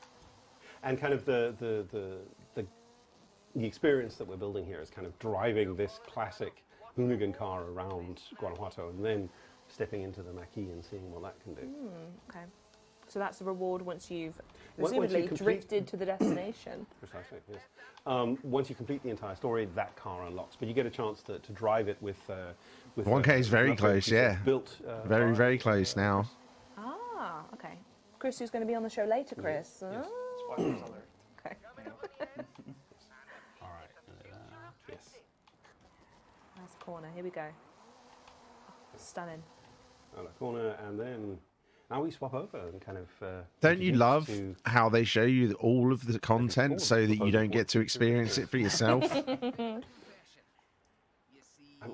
And kind of the experience that we're building here is kind of driving this classic Hoonigan car around Guanajuato and then stepping into the Mackie and seeing what that can do. Okay. So that's the reward once you've Once you presumably complete- drifted to the destination. Precisely, yes. Once you complete the entire story, that car unlocks, but you get a chance to drive it with 1K is very an upgrade close, piece yeah. Built Very, by- very close now. Ah, okay. Chris, who's going to be on the show later, Chris? Yes. Oh, Spoilers alert. okay. All right. Yes. Nice corner. Here we go. Stunning. On a corner, and then now we swap over and kind of. Don't you introduce love to- how they show you all of the content so that you don't get to experience it for yourself? I'm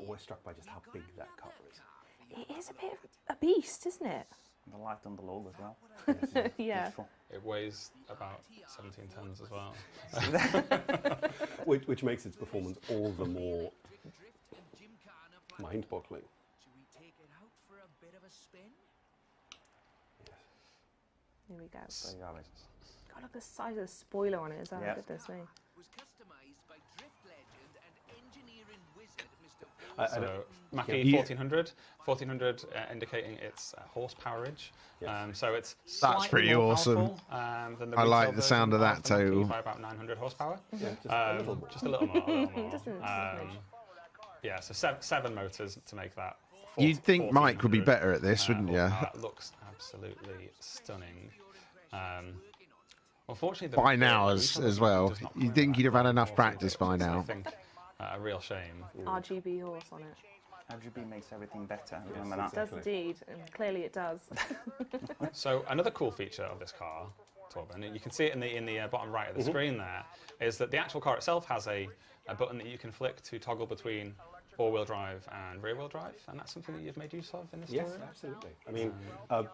always struck by just how big that car is. It is a bit of a beast, isn't it? The light on the logo as well. Yeah. Beautiful. It weighs about 17 tons as well. Which makes its performance all the more mind-boggling. Here we go. There you have it. God, look at the size of the spoiler on it as well. Yeah. Goodness me. So Mackie Yeah. 1400, 1400 indicating its horsepowerage. Yes. So it's That's slightly pretty more awesome. powerful, than the I like retail the sound of version that the Mackie total. by about 900 horsepower. Yeah, just a little more. Just a little more. A little more. Just a smidge. Yeah, so seven motors to make that. You'd think Mike would be 1400 better at this, wouldn't you? horsepower. Looks absolutely stunning. Unfortunately, By now the as retail well. does not You'd quite think have he'd have had that enough 14, practice by which is, now. I think a real shame. RGB horse on it. RGB makes everything better. Yes, Remember that. It does indeed, and clearly it does. So another cool feature of this car, Torben, and you can see it in the bottom right of the screen there, is that the actual car itself has a button that you can flick to toggle between all-wheel drive and rear-wheel drive, and that's something that you've made use of in this Yes, story? absolutely. I mean,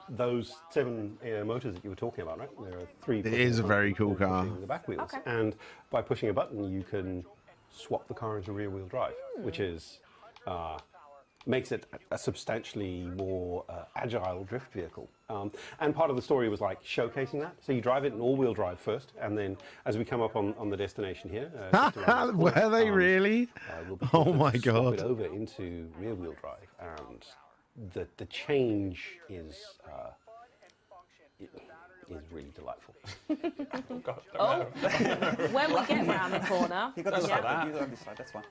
those 7 motors that you were talking about, right? There are 3. It is a very cool car. pushing The back wheels, Okay. and by pushing a button, you can swap the car into rear-wheel drive, which is makes it a substantially more agile drift vehicle. And part of the story was like showcasing that. So you drive it in all-wheel drive first, and then as we come up on the destination here, just around this corner, Were they really? we'll be Oh able to my swap God. it over into rear-wheel drive, and the change is really delightful. God, Oh, when we get round the corner, You got this Don't side. like that. You got this side. That's fine.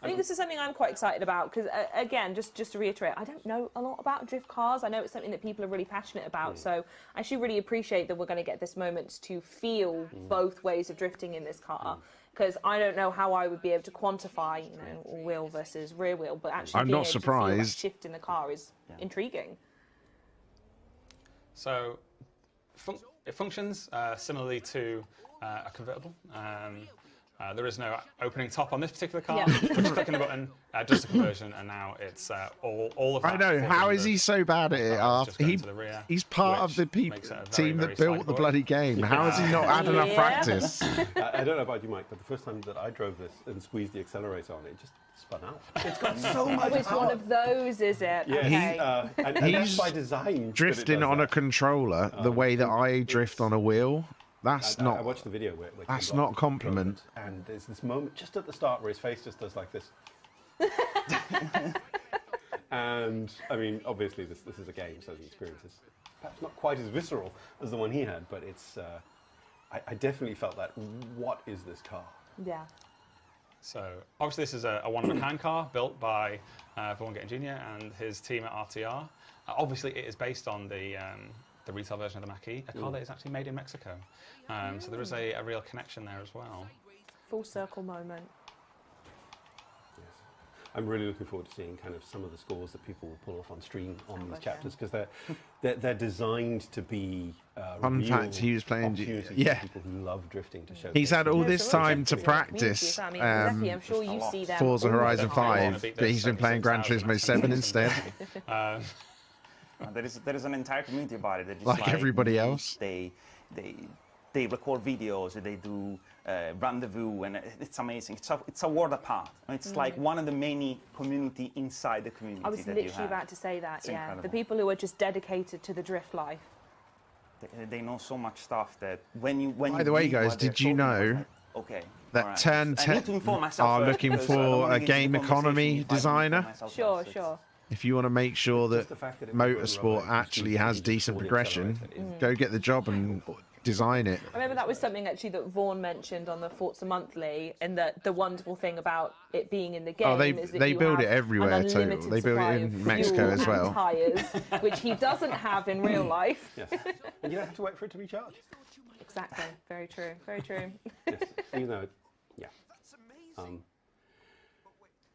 I think this is something I'm quite excited about because, again, just to reiterate, I don't know a lot about drift cars. I know it's something that people are really passionate about. So I actually really appreciate that we're going to get this moment to feel both ways of drifting in this car. Because I don't know how I would be able to quantify, wheel versus rear wheel, but actually I'm being not able to feel that surprised. shift in the car is intriguing. So it functions similarly to a convertible. There is no opening top on this particular car. Yeah. Just clicking a button, does the conversion, and now it's all of that. I know. How is he so bad at it? Just going to the rear, He's part of the makes it a very, team very that built slight the board. bloody game. How has he not had enough Yeah. practice? I don't know about you, Mike, but the first time that I drove this and squeezed the accelerator on it just spun out. It's got so much Oh, it's one of those, is it? Yeah, Okay. and He's that's by design. Drifting on a controller the way that I drift on a wheel. That's I not. watched the video where That's Kim not Block compliment. drove it, and there's this moment just at the start where his face just does like this. And I mean, obviously this is a game, so the experience is perhaps not quite as visceral as the one he had, but it's. I definitely felt that. What is this car? Yeah. So obviously this is a one-of-a-kind car built by Vaughan Getting Jr. and his team at RTR. Obviously it is based on the retail version of the Mach-E, a car that is actually made in Mexico. So there is a real connection there as well. Full circle moment. Yes. I'm really looking forward to seeing kind of some of the scores that people will pull off on stream on these chapters, because they're designed to be Fun real fact, he was playing- opportunities yeah. for people who love drifting to show. He's had all this so time to much practice I mean, exactly. I'm sure you see them. Forza all the Horizon time. 5, but he's been playing Gran Turismo 7 instead. There is an entire community about it. That just Like everybody else. They record videos. They do rendezvous, and it's amazing. It's a world apart. It's like one of the many community inside the community. I was that you literally have. about to say that, It's yeah. incredible. The people who are just dedicated to the drift life. They know so much stuff that when By the way, guys, did you know okay, that alright. Turn I need 10 to inform myself are first, looking because I don't for wanna a get into game the economy conversation if I don't designer? inform myself Sure, first. sure. If you want to make sure that Just the fact that it was run motorsport rubber, actually it's has just decent all the progression, accelerator. go get the job and design it. I remember that was something actually that Vaughan mentioned on the Forza Monthly, and that the wonderful thing about it being in the game Oh, they- is that they you build have it everywhere, an totally. unlimited They build it supply in of Mexico fuel as and well. tyres, which he doesn't have in real life. Yes, and you don't have to wait for it to recharge. Exactly. Very true. Very true. Yes, even though, yeah.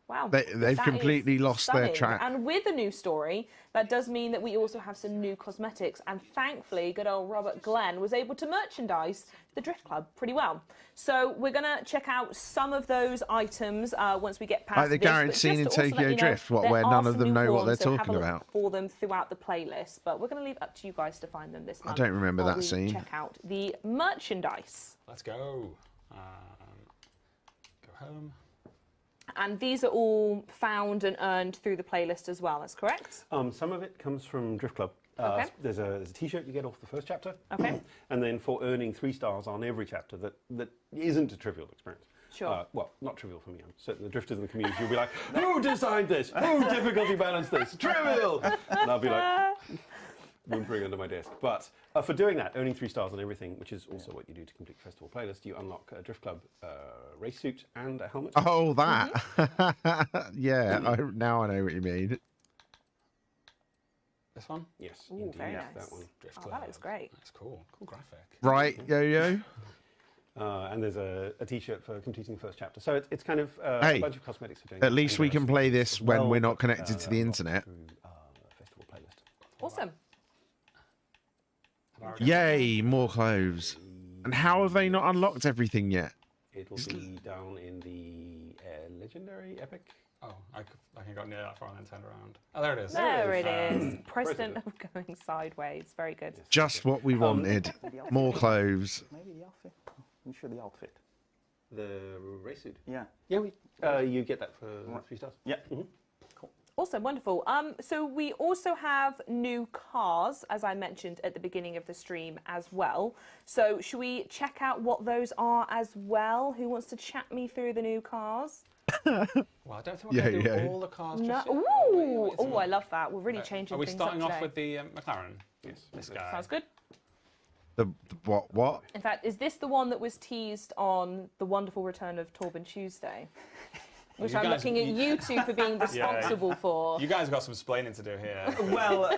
Wow. They've that is completely lost their stunning. track. And with the new story, that does mean that we also have some new cosmetics. And thankfully, good old Robert Glenn was able to merchandise the Drift Club pretty well. So we're going to check out some of those items once we get past Like the this. garage But scene just in to also Tokyo let you know, Drift, what, there where are none of some them new know what ones, they're so have talking a look about. for them throughout the playlist. But we're going to leave it up to you guys to find them this month. don't remember while that we scene. Check out the merchandise. Let's go. Go home. And these are all found and earned through the playlist as well, that's correct? Some of it comes from Drift Club. Okay. There's a T-shirt you get off the first chapter. Okay. And then for earning 3 stars on every chapter, that isn't a trivial experience. Sure. Well, not trivial for me. I'm certain the drifters in the community will be like, who designed this? Who difficulty balanced this? Trivial! And I'll be like, whimpering under my desk. But for doing that, earning 3 stars on everything, which is also what you do to complete the festival playlist, you unlock a Drift Club race suit and a helmet. Oh, that. Yeah, now I know what you mean. This one? Yes, Ooh, indeed. very Yeah, nice. that one. Drift Oh, Club. that looks great. That's cool. Cool graphic. Right, Yo-Yo? And there's a T-shirt for completing the first chapter. So it's kind of Hey, a bunch of cosmetics for doing At that. least And we there are can some play others this as when well we're not that, connected to the unlocked internet. through, festival playlist. Awesome. Yay, more clothes. And how have they not unlocked everything yet? It'll be down in the legendary epic. Oh, I can go near that far and then turn around. Oh, there it is. There it is. is. President of going sideways. Very good. Just what we wanted. More clothes. Maybe the outfit. I'm sure the outfit. The race suit. Yeah. Yeah, you get that for 3 stars. Yeah. Awesome, wonderful. So we also have new cars, as I mentioned at the beginning of the stream as well. So should we check out what those are as well? Who wants to chat me through the new cars? Well, I don't think we're going to do all the cars. No. Just yet. Ooh, Wait, I love that. We're really changing Are we things starting up off today. with the McLaren? Yes. This guy. Sounds good. The what? In fact, is this the one that was teased on the wonderful return of Torben Tuesday? Which You I'm guys- looking at you two for being responsible for. You guys got some explaining to do here. Well,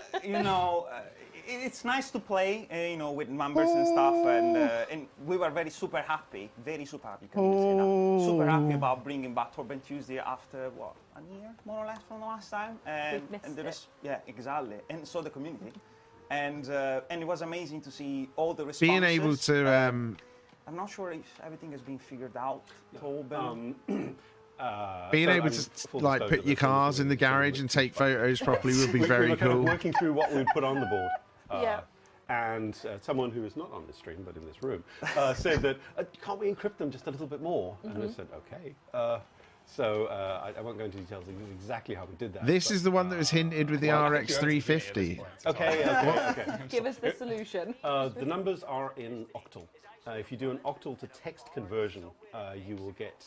it's nice to play, with numbers and stuff, and we were super happy, you can say that. Super happy about bringing back Torben Tuesday after what, a year more or less from the last time, and We've missed there is, yeah, exactly, and so the community, and it was amazing to see all the responses. Being able to I'm not sure if everything has been figured out, Torben. being So, able I mean, to full like disclosure, put your this is cars in the garage and take photos properly would be very We're kind of cool. working through what we'd put on the board. Yeah. And someone who is not on this stream but in this room said that, can't we encrypt them just a little bit more? And I said, okay. So I won't go into details of exactly how we did that. This but- is the one that was hinted with the RX 350. Okay. Give us the solution. The numbers are in octal. If you do an octal to text conversion, you will get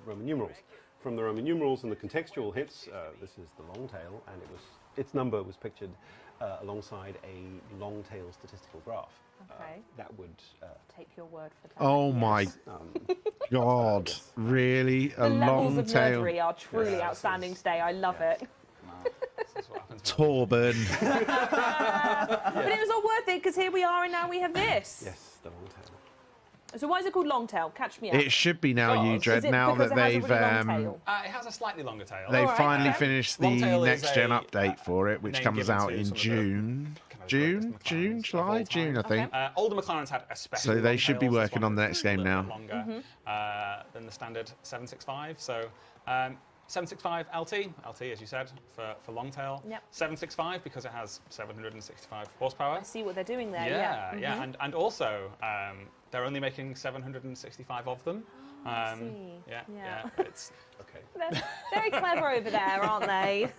Roman numerals. From the Roman numerals and the contextual hits, this is the long tail, and its number was pictured alongside a long tail statistical graph. Okay. That would Take your word for that. Oh my God! Really, a The levels long of tail. nerdery are truly outstanding today. I love it. This is what happens. Torben. But it was all worth it because here we are and now we have this. yes, the long tail. So why is it called long tail? Catch me up. It should be now, Because- you Is dread. it Now because that it has a they've really long tail? It has a slightly longer tail. they've Alright, finally okay. finished Long the tail is next gen a, update for it, which name comes given out to in some of the June. kind of June, greatest June, McLarens July, of all June, I time. think. All the McLarens had especially So they long should be tails. This working one on the is next a game little now. bit longer than the standard 765. So 765 LT, as you said, for long tail. Yep. 765 because it has 765 horsepower. I see what they're doing there. Yeah, Yeah. and also they're only making 765 of them. see. Yeah. It's Okay. They're very clever over there, aren't they?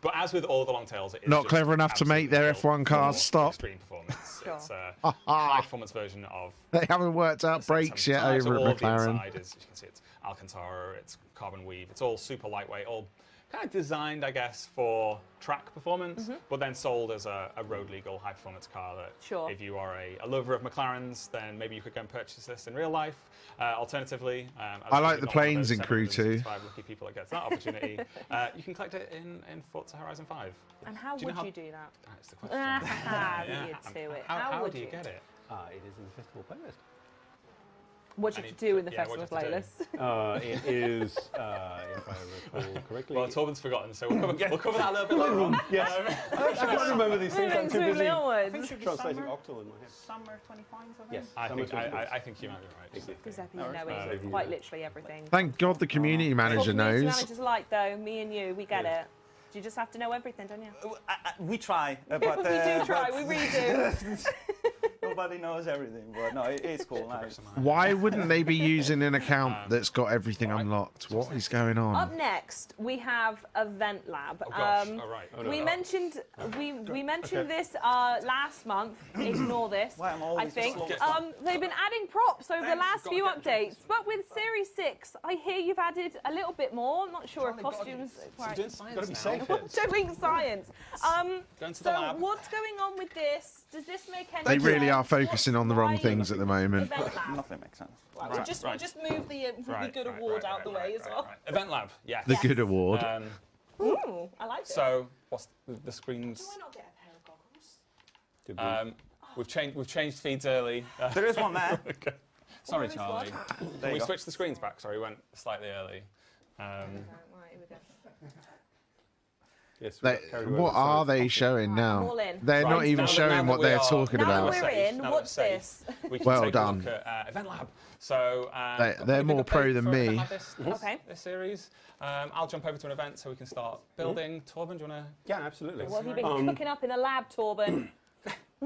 but as with all the long tails, it is Not just clever enough to make their absolutely F1 cars for stop. Extreme performance. Sure. It's a high performance version of. They haven't worked out brakes yet 775, so over all at of the McLaren. inside is, as you can see, it's Alcantara, it's carbon weave, it's all super lightweight, all kind of designed, I guess, for track performance, but then sold as a road legal high performance car that Sure. if you are a lover of McLarens, then maybe you could go and purchase this in real life. Alternatively, as I like you're the not one of planes those in Crew 2. 765 lucky people that gets that opportunity, you can collect it in Forza Horizon 5. And how Do you know would how- you do that? That's the question. You do it. How would do you get it? It is in the festival playlist. What do you have to do in the festival what do you have to playlist? It is, if I recall correctly. Well, Torben's forgotten, so we'll cover that a little bit later on. Yes. I can't remember these things. I'm too Moving busy onwards. translating octal in my head. Summer 25, I think. Yes. I summer think 25. I think you might be right. Giuseppe, you know quite literally everything. Thank God the community What manager community knows. managers like, though, me and you, we get it. You just have to know everything, don't you? We try, but We do try, we really do. nobody knows everything. But no, it's cool. Nice. Why wouldn't they be using an account that's got everything unlocked? What is going Up on? next, we have Event Lab. Oh gosh, all right. We mentioned this last month. Ignore this. Why I'm I always think slow. they've been adding props over the Thanks, last you've few got to get updates, but with Series 6, I hear you've added a little bit more. I'm not sure if costumes. Doing Gotta science be now. safe here. Doing science. Going to the So lab. what's going on with this? Does this make any They really sense? are focusing on the wrong Why things at the moment. Event Lab. Nothing makes sense. Well, we'll just move the really good award out the way as well. Event Lab, yes. The good award. Ooh, I like it. So, what's the screens? Do I not get a pair of goggles? Did we- We've changed feeds early. There is one there. Okay. Sorry, this Charlie. one? Can we you go. switch the screens back? Sorry, we went slightly early. Right, here we go. Yes, we They, got carried away what with some are of they showing I'm now? all in. They're not Right, even now showing that what we they're are- talking now that about. we're in, Now that what's we're safe, this? We can Well take done. A look at Event Lab. So They're got a more big pro update than for me. Event Lab this Okay. series. I'll jump over to an event so we can start building. Torben, do you want to? Yeah, absolutely. What have you been cooking up in the lab, Torben?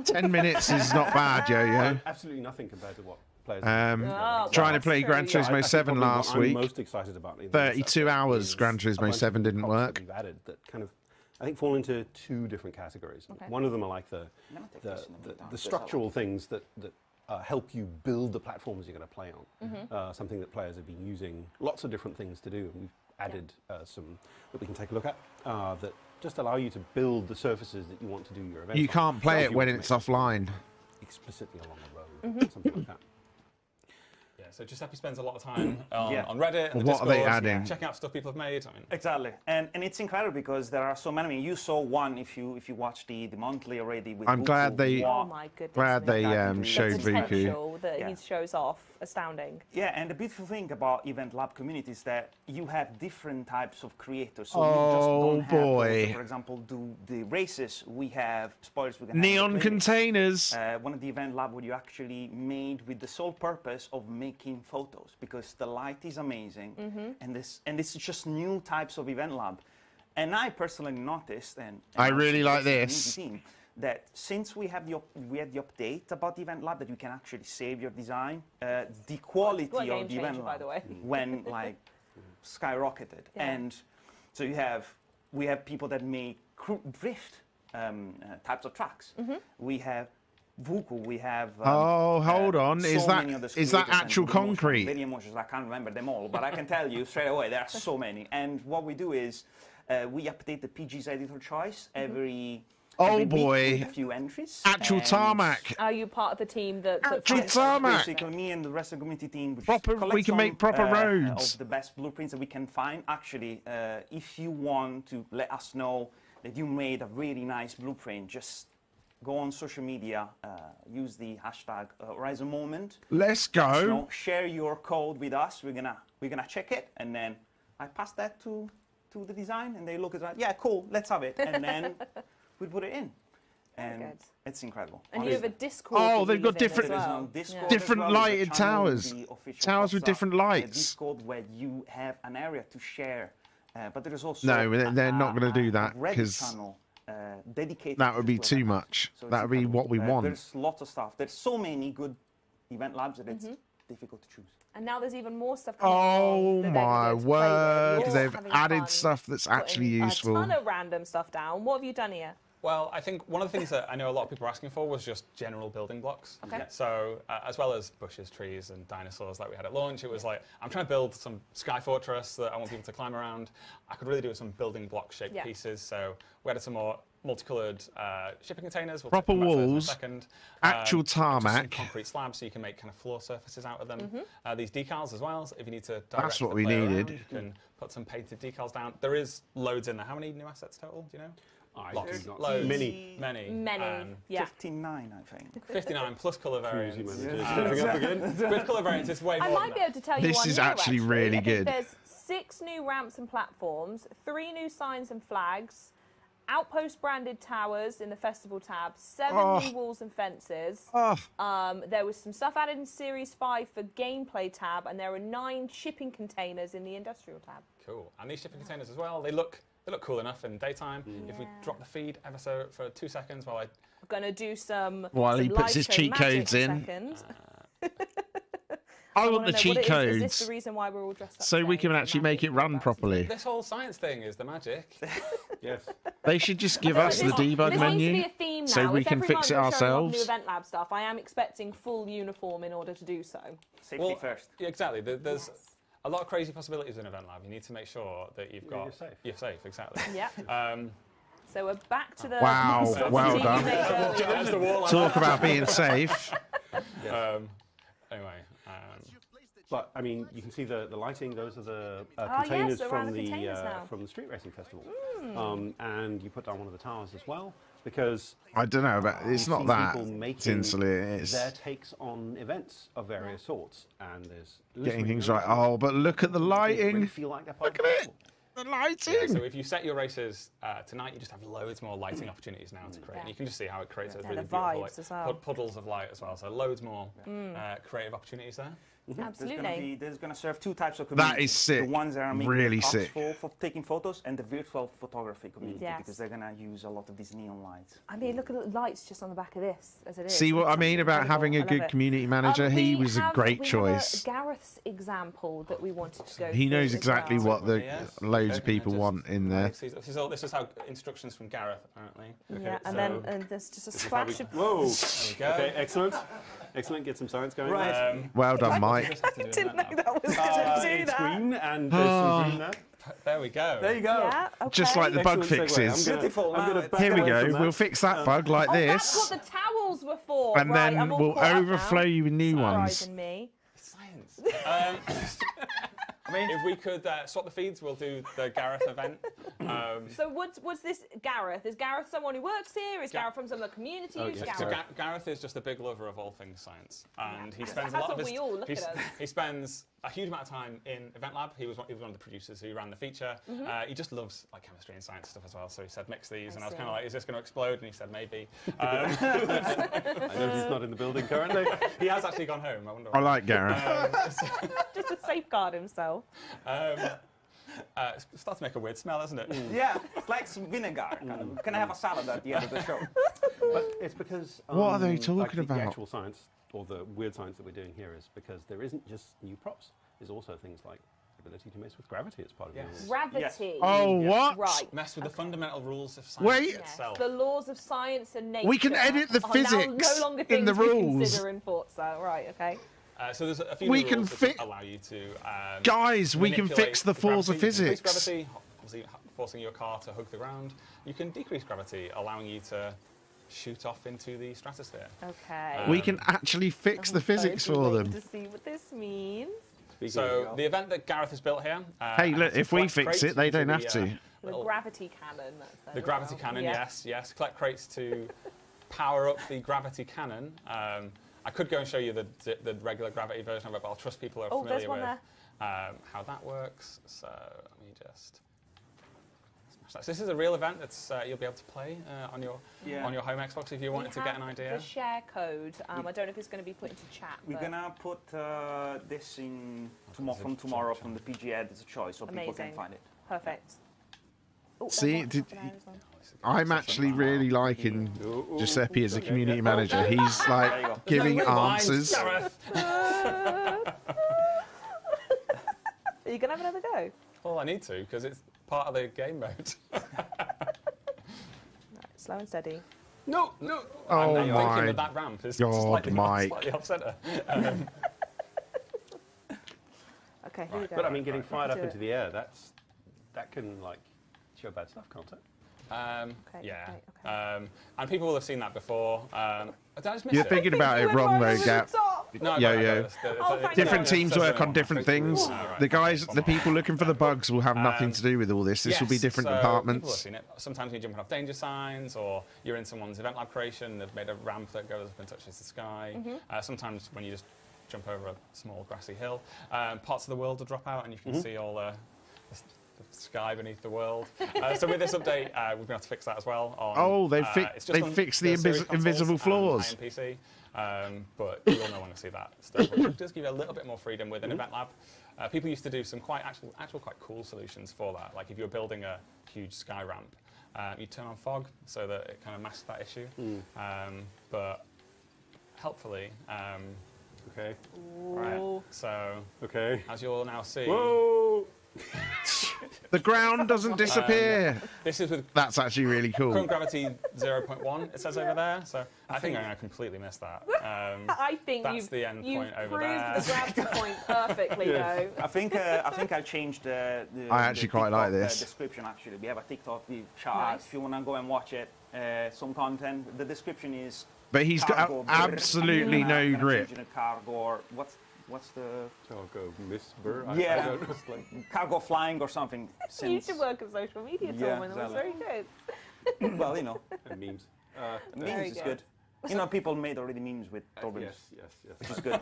10 minutes is not bad, yo-yo. Absolutely nothing compared to what players. Oh, Trying to that's play true, Gran yeah. Turismo I think 7 probably what last I'm week. most excited about in 32 this hours is Gran a Turismo bunch of 7 didn't props that work. We've added that kind of, I think, fall into two different categories. Okay. One of them are like the structural things that help you build the platforms you're going to play on. Something that players have been using lots of different things to do. And we've added some that we can take a look at that just allow you to build the surfaces that you want to do your events You on. can't play Tells it you when what to it's make offline. explicitly along the road, something like that. Yeah, So Giuseppe spends a lot of time Yeah. on Reddit and the What are they Discord, adding? checking out stuff people have made. I mean, Exactly, and it's incredible because there are so many. I mean, you saw one if you watch the monthly already. With I'm glad Vuku, they- Oh what- my goodness. Glad they Exactly. showed the Vuku. potential that Yeah. he shows off, astounding. Yeah, and the beautiful thing about Event Lab community is that you have different types of creators. So Oh, you just don't have boy. those that, for example, do the races. We have spoilers. We can have Neon the playlist. containers. One of the Event Lab where you actually made with the sole purpose of making photos because the light is amazing, and this is just new types of Event Lab. And I personally noticed, and I also really like the this. community team, that since we had the update about the Event Lab that you can actually save your design, the quality What a game of the Event changer, by Lab the way. when like skyrocketed. Yeah. And so we have people that make drift types of tracks. We have Vuku, we have. Oh, hold on. so Is that- many other is that creators and actual the emotions, concrete? Very emotions. I can't remember them all, but I can tell you straight away there are so many. And what we do is we update the PG's editor choice every. Oh, every week boy. with a few entries. Actual and tarmac. Are you part of the team that Actual finds- tarmac. Basically, me and the rest of the community team, which Proper- we collects can make some, proper roads. of the best blueprints that we can find. Actually, if you want to let us know that you made a really nice blueprint, just go on social media, use the hashtag Horizon Moment. Let's You go. know, share your code with us. We're gonna check it, and then I pass that to the design, and they look at it. Yeah, cool. Let's have it, and then we put it in, and good. it's incredible. And you have a Discord. Oh, that they've you got live in as different- There is well. no Discord Yeah. as Different well. There's a lighted channel with towers. the official Towers with Forza, different lights. Discord where you have an area to share, but there is also No, they're not gonna do a that, Reddit 'cause channel, dedicated that would be to too event much. labs. So That it's would be incredible. what we want. There's lots of stuff. There's so many good event labs that it's difficult to choose. And now there's even more stuff coming Oh along that they're my gonna be able to play with. word! You're They've having added fun stuff that's actually putting useful. A ton of random stuff down. What have you done here? well, I think one of the things that I know a lot of people were asking for was just general building blocks. Okay. So, as well as bushes, trees, and dinosaurs like we had at launch, it was like, I'm trying to build some sky fortress that I want people to climb around. I could really do with some building block shaped Yeah. pieces. So we added some more multicolored shipping containers. We'll Proper come back to those in a walls, second. actual Just some tarmac. concrete slabs so you can make kind of floor surfaces out of them. These decals as well, so if you need to direct what the we player needed. around, you can put some painted decals down. There is loads in there. How many new assets total, do you know? Lots. Not Loads. many. Many. Many. Yeah. 59, I think. 59 plus colour variants. Managers stepping up again. With colour variants, it's way more I than might be that. able to tell you This one is new, actually really I think good. There's 6 new ramps and platforms, 3 new signs and flags, outpost branded towers in the festival tab, 7 Oh. new walls and fences. Oh, There was some stuff added in Series 5 for gameplay tab, and there are 9 shipping containers in the industrial tab. Cool. And these shipping containers as well, they look cool enough in daytime. If we drop the feed ever so for 2 seconds while I... I'm going to do some While some he puts live his show cheat magic codes in a in. second. I want wanna the know cheat what it is. Is this codes the reason why we're all dressed up so we today? can Is the actually make magic it run about properly. This whole science thing is the magic. Yes. They should just give us the This debug needs to menu be a theme now. so we If can every fix it month you're showing off ourselves. New event lab stuff. I am expecting full uniform in order to do so. Safety first. Yeah, exactly. There's a lot of crazy possibilities in Event Lab. You need to make sure that you've got... you're safe. You're safe, exactly. Yeah. So we're back to the Wow, sort of well routine done. we made earlier. There's the wall. Talk about being safe. Anyway, But I mean, you can see the lighting. Those are the yes, containers around from the the containers now. from the street racing festival. And you put down one of the towers as well because I don't know, but it's you've not seen that people making tinsel. It's their takes on events of various sorts, and there's getting literally things no right. reason Oh, but look at the they really lighting. feel like they're part Look of at the it. festival. The yeah, so lighting. if you set your races tonight, you just have loads more lighting opportunities now to create. Yeah. You can just see how it creates those Yeah, really the beautiful vibes as well. puddles of light as well. So loads more creative opportunities there. Absolutely. There's going to serve 2 types of That community. is sick. The ones that are making Really the props sick. for taking photos, and the virtual photography community Yes. because they're going to use a lot of these neon lights. I mean, look at the lights just on the back of this, as it is. See what I It's mean about incredible. having a I love good it. community manager? He We was a have- great we choice. have a Gareth's example that we wanted to go He through knows as exactly well. what the Yes. loads Okay, of people just- want in there. This is how instructions from Gareth, apparently. Yeah, and then there's just a splash of... Whoa. There we go. Okay, excellent. Excellent. Get some science going. Right. Well done, Mike. I didn't know that was going to do It's that. green and there's some green there. There we go. There you go. Yeah, okay. Just like the bug Excellent segue. fixes. Beautiful. I'm gonna Now back Here we away go. from that. We'll fix that bug like Oh, this, that's what the towels were for. and Right, then I'm all we'll caught up overflow now. you with new ones. Surprising me. Science. I mean, if we could swap the feeds, we'll do the Gareth event. So what's this Gareth? Is Gareth someone who works here? Is Gareth from some of the community? Who's yes. Gareth? So Gareth is just a big lover of all things science, and he How spends a lot of don't his. we all? Look at us. He spends a huge amount of time in Event Lab. He was one of the producers who ran the feature. He just loves like chemistry and science stuff as well. So he said mix these, and I was kind of like, is this going to explode? And he said maybe. I know he's not in the building currently. He has actually gone home. I wonder. I like Gareth. Just to safeguard himself. It's starting to make a weird smell, isn't it? Yeah, it's like some vinegar. Kind of. Can I have a salad at the end of the show? But it's because What are they like, talking about? The actual science, or the weird science that we're doing here, is because there isn't just new props. There's also things like the ability to mess with gravity as part of Yes. it. Gravity. Oh, what? Right. Mess with the fundamental rules of science Wait. itself. The laws of science and nature. We can edit the are physics now no longer in the things we rules. consider in Forza. Right. Okay. So there's a few We new can rules that fit- allow you to. Guys, we can manipulate fix the Forza gravity. You can increase physics. gravity, obviously forcing your car to hug the ground. You can decrease gravity, allowing you to shoot off into the stratosphere. Okay. We can actually fix the physics for them. To see what this means. Speaking So of, the event that Gareth has built here. Hey, look, has if we collect fix crates it, they into don't the, have to. The little- gravity cannon. That's The gravity cannon, Yeah. yes. Collect crates to power up the gravity cannon. I could go and show you the regular gravity version of it, but I'll trust people who are Oh, there's familiar one with how that works. So let me just smash that. So this is a real event that's you'll be able to play on your home Xbox if you wanted to get an idea. The share code. I don't know if it's going to be put into chat. We're but gonna put this in from tomorrow from the PG Edit's choice, so people can Amazing. find it. Perfect. Oh, See, that's did- half an hour as well. I'm actually really liking Giuseppe as a community manager. He's like giving answers. Gareth. Are you going to have another go? Well, I need to because it's part of the game mode. Right, slow and steady. No. Oh I'm thinking my that ramp is God, slightly Mike. off centre. Okay, here we go. but I mean, getting fired up Do into it. the air, that can like show bad stuff, can't it? Yeah. okay. And people will have seen that before. Did I just miss You're it? thinking about it wrong though, Gap. No, Yo. thank Different you. teams work on different things. The people looking for the bugs will have nothing to do with all this. This will be different People have departments. seen it. Sometimes you're jumping off danger signs, or you're in someone's event lab creation. They've made a ramp that goes up and touches the sky. Sometimes when you just jump over a small grassy hill, parts of the world will drop out, and you can see all the sky beneath the world. So with this update, we've been able to fix that as well. Oh, they it's just on fixed the series consoles invisible and flaws. high-end PC. But you'll know when to see that stuff. Which does give you a little bit more freedom with an event lab. People used to do some quite cool solutions for that. Like if you were building a huge sky ramp, you turn on fog so that it kind of masks that issue. But helpfully, Okay. right. So Okay. as you'll now see, Whoa! The ground doesn't disappear. this is with That's actually really current cool. gravity 0.1. It says over there. So I think I'm going to completely miss that. I think That's you've, the end you've point over proved there. the gravity point perfectly, though. I think I'll change the I actually the quite like TikTok, this. description. Actually, we have a TikTok chat. Nice. If you wanna go and watch it, some content. The description is. But he's got cargo, absolutely no gonna grip. change in a cargo. Or what's the Oh, go Miss Burr. Yeah. I don't know, it's like, cargo flying or something? You Since, should work in social media, Yeah, Tormund. That was very exactly. good. well, you know, and memes. memes is good. good. You know, people made already memes with Torben, Yes. which is good.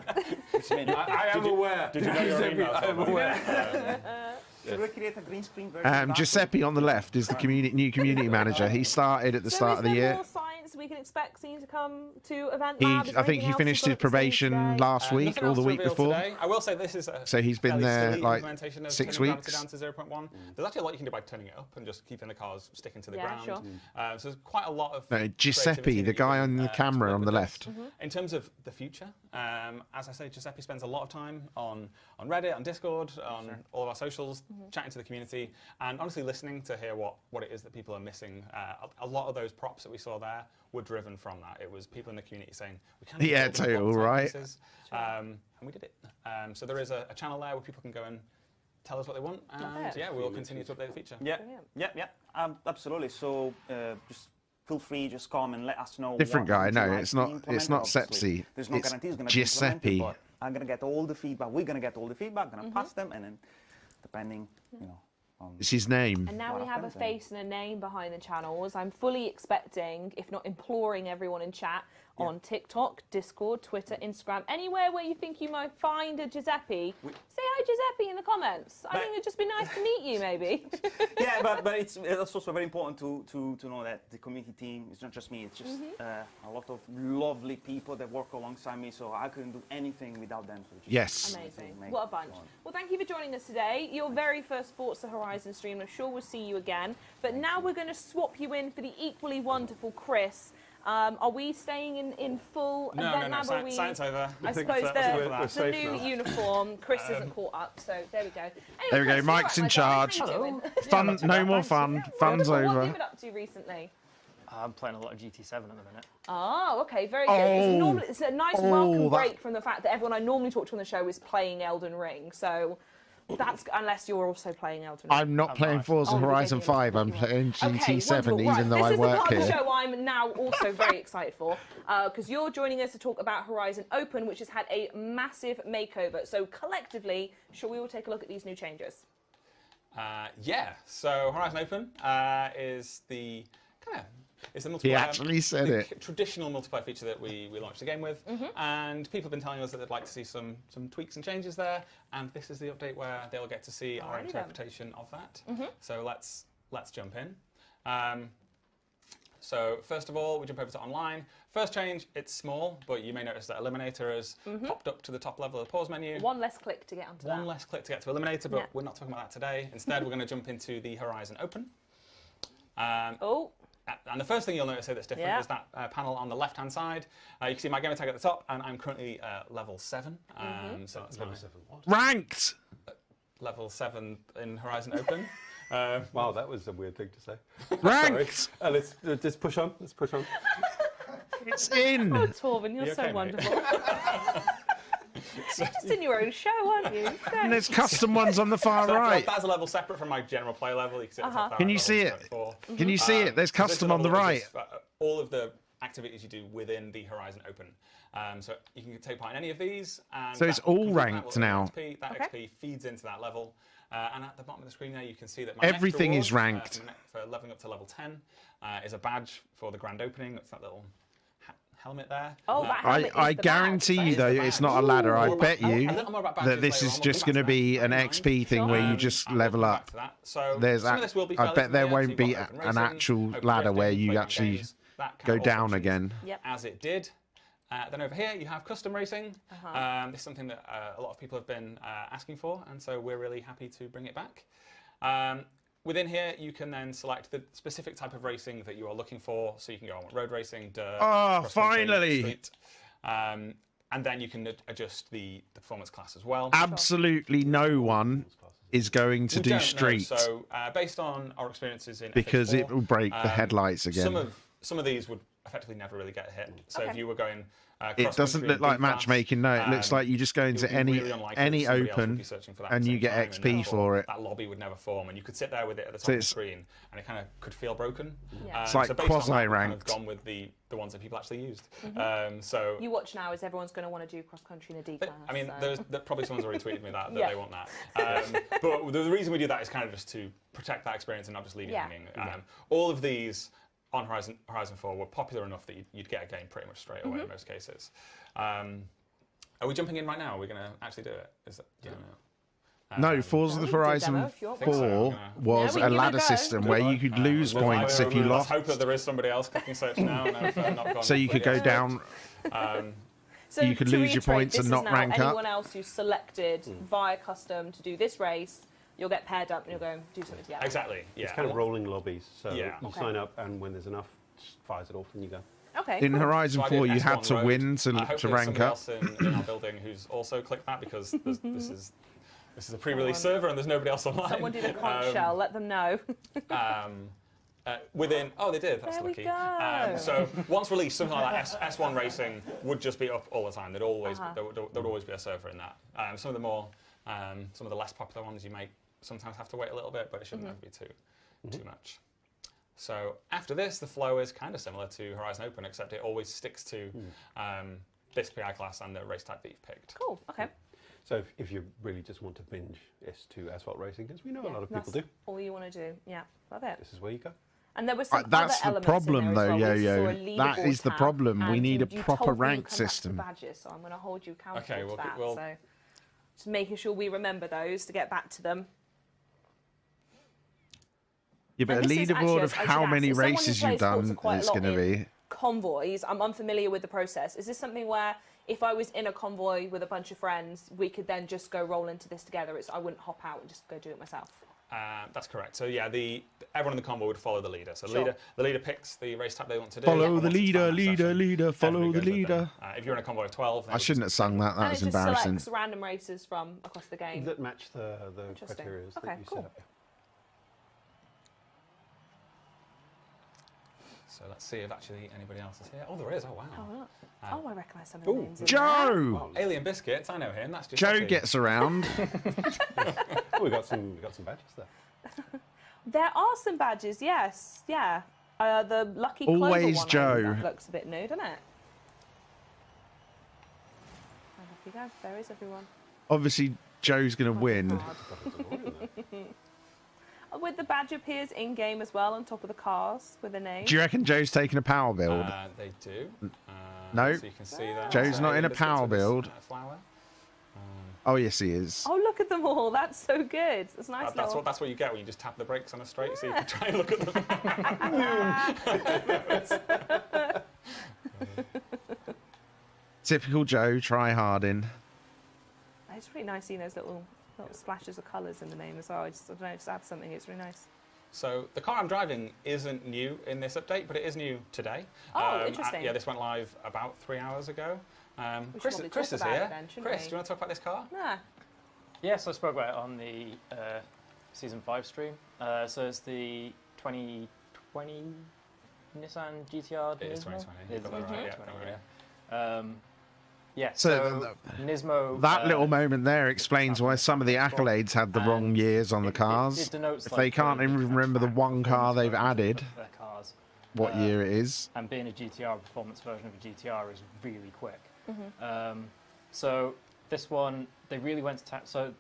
Which means, I am aware. Did you know your email? I am aware. should we create a green screen version? of that? Giuseppe on the left is the new community manager. He started at the start of the So is there year. more science we can expect soon to come to Event He, Lab? Is there I think anything he else finished you've his got up to say probation today? last week Nothing or else the to week reveal before. today. I will say this is a So he's been fairly there, silly like, implementation of 6 turning gravity weeks. down to 0.1. There's actually a lot you can do by turning it up and just keeping the cars sticking to the Yeah, ground. sure. So there's quite a lot of No, Giuseppe, creativity the that you guy can, on the exploit camera on with the this. left. In terms of the future, as I say, Giuseppe spends a lot of time on Reddit, on Discord, on all of our socials, chatting to the community, and honestly listening to hear what it is that people are missing. A lot of those props that we saw there were driven from that. It was people in the community saying, we can't Yeah, build them total, prototype right. pieces. And we did it. So there is a channel there where people can go and tell us what they want, and Okay. we'll continue to update the feature. Yeah, Brilliant. yeah, absolutely. So just feel free, just come and let us know. Different what guy. would No, you like it's to not. implement. It's not Obviously, Sepsi. There's no It's guarantee it's going to be implemented, Giuseppe. but I'm gonna get all the feedback. We're gonna get all the feedback. Gonna pass them, and then depending, It's his name. And now What we have a happens then? face and a name behind the channels. I'm fully expecting, if not imploring everyone in chat on TikTok, Discord, Twitter, Instagram, anywhere where you think you might find a Giuseppe, say hi Giuseppe in the comments. I think it'd just be nice to meet you, maybe. Yeah, but it's also very important to know that the community team is not just me. It's just a lot of lovely people that work alongside me. So I couldn't do anything without them. So just Yes. Amazing. What a bunch. Well, thank you for joining us today. Your very first Forza Horizon stream. I'm sure we'll see you again. But now we're going to swap you in for the equally wonderful Chris. Are we staying in full event lab? Are we... Science over. I think suppose we're the safe new now. uniform. Chris isn't caught up, so there we go. Anyway, There we go, Chris, Mike's you're in right, my darling. charge. How you doing? Fun, no more fun. Fun's What have you over. been up to recently? I'm playing a lot of GT7 at the minute. Oh, okay, very good. It's a nice welcome that- break from the fact that everyone I normally talk to on the show is playing Elden Ring. So that's unless you're also playing Elden Ring. I'm not playing Forza Oh, Horizon okay, 5. I'm okay. playing GT7, wonderful. even Right, though I this work is the part of the here. show I'm now also very excited for, because you're joining us to talk about Horizon Open, which has had a massive makeover. So collectively, shall we all take a look at these new changes? Yeah, so Horizon Open is the kind of it's the multiplayer. He actually said the it. Traditional multiplayer feature that we launched the game with, and people have been telling us that they'd like to see some tweaks and changes there, and this is the update where they'll get to see our Alrighty then. interpretation of that. So let's jump in. So first of all, we jump over to online. First change, it's small, but you may notice that Eliminator has popped up to the top level of the pause menu. One less click to get onto that. One less click to get to Eliminator, but Yeah. we're not talking about that today. Instead, we're going to jump into the Horizon Open. Oh, And the first thing you'll notice here that's different Yeah. is that panel on the left-hand side. You can see my gamer tag at the top, and I'm currently level 7. So that's Level my 7. What? Ranked! level 7 in Horizon Open. Wow, that was a weird thing to say. Ranked! Let's just push on. Let's push on. It's in! Torvin, you're You so okay, mate? wonderful. You're just in your own show, aren't you? And there's custom ones on the far right. That's a level separate from my general play level. You can see at the top there, Can you I'm see level it? 34. Can you see it? There's So this custom on the level right. is all of the activities you do within the Horizon Open. So you can take part in any of these. And So it's that all comes with that ranked little now. XP. That Okay. XP feeds into that level. And at the bottom of the screen there, you can see that my Everything next is reward, ranked. for leveling up to level 10 is a badge for the grand opening. It's that little helmet there. Oh, that helmet is I the guarantee badge. you, is though, the it's badge. not a ladder. I More bet about- you a little more about that badges this later is on. We'll just come going to back to be that. an XP thing where you just We'll level come up. back to that. So There's some of this will be I fairly bet there familiar. So won't you've be got open an racing, actual open ladder where drifting, you playing actually games. That go kind of down also again. Yep. as it did. Then over here you have custom racing. This is something that a lot of people have been asking for, and so we're really happy to bring it back. Within here, you can then select the specific type of racing that you are looking for. So you can go on road racing, dirt, Oh, cross-country, finally! street. And then you can adjust the performance class as well. Absolutely no one is going to We do don't know. street So based on our experiences in because FX4, it will break the headlights again. Some of these would effectively never really get a hit. So if Okay. you were going, It doesn't look like matchmaking. No, it looks like you just go into any Somebody else open would be searching for that at and the you same get time, and XP therefore for it. That lobby would never form, and you could sit there with it at the top So of the it's- screen, and it kind of could feel broken. Yeah. It's like so based on that, we've kind of quasi-ranked. gone with the ones that people actually used. So You watch now as everyone's going to want to do cross country in a D class. I mean, so. probably someone's already tweeted me that Yeah. they want that. But the reason we do that is kind of just to protect that experience and not just leave it Yeah. hanging. All of these on Horizon 4 were popular enough that you'd get a game pretty much straight away in most cases. Are we jumping in right now? Are we going to actually do it? Is that, do you know? No, Forza we the can do a Horizon demo if you want. 4 Yeah, was we a can give it a ladder go. system where you could lose points if you Let's lost. hope that there is somebody else clicking search now. And I've, not gone So you could go yet. down. So you could to lose your reiterate, points this and not is now rank up. anyone else who's selected via custom to do this race, you'll get paired up and you'll go and do something together. Exactly. Yeah. It's kind of rolling lobbies. So Yeah. you Okay. sign up, and when there's enough, just fires it off, and you go. Okay. In cool. Horizon So I 4, did you had S1 to road. win to Hopefully rank somebody up. else in our building who's also clicked that because this is a pre-release server and there's nobody else online. Someone did a conch shell. Let them know. Within they did. That's There we lucky. go. So once released, something like that, S1 Racing would just be up all the time. There'd always there would always be a server in that. Some of the more some of the less popular ones you might sometimes have to wait a little bit, but it shouldn't ever be too much. So after this, the flow is kind of similar to Horizon Open, except it always sticks to this PI class and the race type that you've picked. Cool. Okay. So if you really just want to binge S2 asphalt racing, because we know a lot of people That's do, all you want to do. Yeah, love it. this is where you go. And there was some That's other the elements in problem, there as though, well. We Yo-Yo. saw a That leaderboard is the tab, problem. We and need a you proper told me rank to come back to system. the badges, so I'm going to hold you accountable Okay, to that. we'll- So just making sure we remember those to get back to them. Yeah, but And a this is actually, leaderboard of I should how ask, many as someone who races plays you've Forza done quite a is lot going to in be. Convoys, I'm unfamiliar with the process. Is this something where if I was in a convoy with a bunch of friends, we could then just go roll into this together? I wouldn't hop out and just go do it myself. That's correct. So yeah, everyone in the convoy would follow the leader. So Sure. the leader picks the race type they want to do. Follow and the once it's leader, time that leader, session, leader, follow everybody the goes with them. leader. If you're in a convoy of 12, then I it shouldn't have sung that. That and was it just embarrassing. selects random races from across the game. That match the Interesting. criteria Okay, that you cool. set up. So let's see if actually anybody else is here. Oh, there is. Oh, wow. Oh, look. I recognise some of the names. in there. Joe! Alien Biscuits, I know him. That's just Joe Jackie. gets around. Oh, we got some badges there. There are some badges, yes. Yeah. The Lucky Clover Always one Joe. that looks a bit new, doesn't it? And off you go. There is everyone. Obviously, Joe's going to win. With the badge appears in-game as well on top of the cars with a name. Do you reckon Joe's taking a power build? They do. No. So you can see that. Joe's not in a Biscuits power with this, build. flower. Oh, yes, he is. Oh, look at them all. That's so good. It's nice. That's what you get when you just tap the brakes on a straight, so you can try and look at them. Typical Joe, try harding. It's really nice seeing those little splashes of colours in the name as well. I don't know, just add something. It's really nice. So the car I'm driving isn't new in this update, but it is new today. Oh, interesting. Yeah, this went live about 3 hours ago. We should Chris probably is talk about here. it then, shouldn't Chris, we? do you want to talk about this car? Yeah. Yes, I spoke about it on the Season 5 stream. So it's the 2020 Nissan GTR. It is Nismo? 2020. It is Got that right, 2020, yeah. Yeah, So Nismo... That little moment there explains why some of the accolades had the wrong years on the cars. It denotes, If like, they can't the even different remember the track one car performance they've versions added, of their cars. what year it is. And being a GTR, performance version of a GTR is really quick. So this one, they really went to so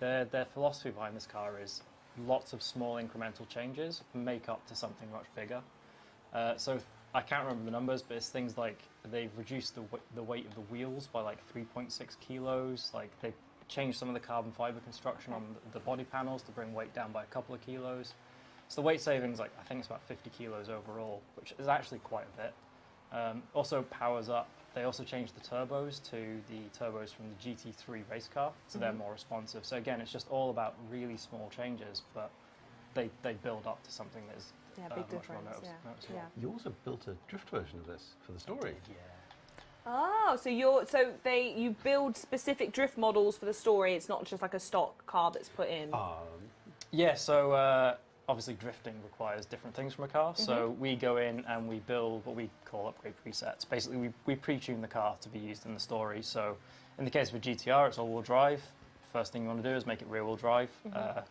their philosophy behind this car is lots of small incremental changes make up to something much bigger. So I can't remember the numbers, but it's things like they've reduced the weight of the wheels by like 3.6 kilos. Like they've changed some of the carbon fiber construction on the body panels to bring weight down by a couple of kilos. So the weight savings, like I think it's about 50 kilos overall, which is actually quite a bit. Also powers up. They also changed the turbos to the turbos from the GT3 race car, so they're more responsive. So again, it's just all about really small changes, but they build up to something that is Big much more difference. noticeable. Yeah. You also built a drift version of this for the story. Yeah. Oh, so you build specific drift models for the story. It's not just like a stock car that's put in. Yeah, so obviously drifting requires different things from a car. So we go in and we build what we call upgrade presets. Basically, we pre-tune the car to be used in the story. So in the case of a GTR, it's all-wheel drive. First thing you want to do is make it rear-wheel drive.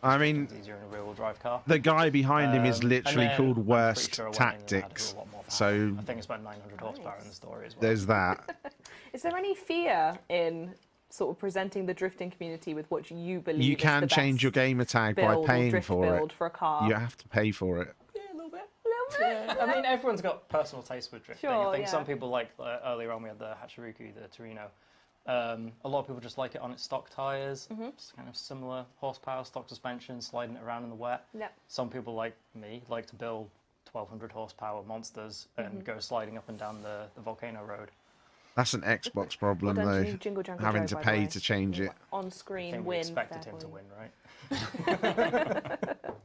I mean, it's easier in a rear-wheel drive car. the guy behind him is And literally then called I'm Worst pretty sure I went in and added Tactics. a lot more power. So I think it's about 900 horsepower in the story as well. there's that. Is there any fear in sort of presenting the drifting community with what you believe You is can the change best your gamer tag by build or paying drift for build it. for a car? You have to pay for it. Yeah, a little bit. Yeah, I mean, everyone's got personal taste with drifting. Sure, I think yeah. some people like, earlier on we had the Hachiruku, the Torino. A lot of people just like it on its stock tyres, just kind of similar horsepower, stock suspension, sliding it around in the wet. Yep. Some people like me like to build 1200 horsepower monsters and go sliding up and down the volcano road. That's an Xbox problem, Well done, though. Jingle Jangle Having Joe, to by the pay way. to change it. On I screen think we win. expected there him to for you. win, right?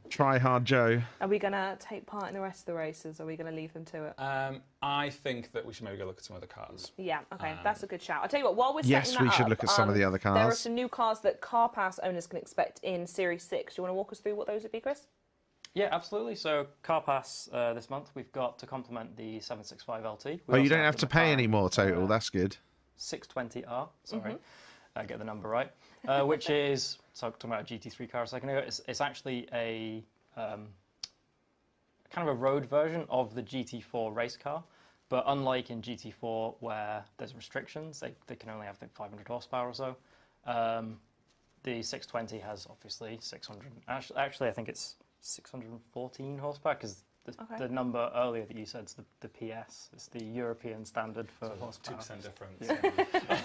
Try hard, Joe. Are we going to take part in the rest of the races, or are we going to leave them to it? I think that we should maybe go look at some other cars. Yeah, okay, that's a good shout. I'll tell you what, while we're Yes, setting we that should up, look at some of the other There are cars. some new cars that Car Pass owners can expect in Series 6. Do you want to walk us through what those would be, Chris? Yeah, absolutely. So Car Pass this month, we've got to complement the 765 LT. We Oh, you also don't have the to pay McLaren, any more total. That's good. 620R, sorry, I get the number right, which is, so talking about a GT3 car a second ago, it's actually a kind of a road version of the GT4 race car, But unlike in GT4, where there's restrictions, they can only have like 500 horsepower or so. The 620 has obviously 600. Actually, I think it's 614 horsepower because the number earlier that you said is the PS. It's the European standard for horsepower. 2% difference.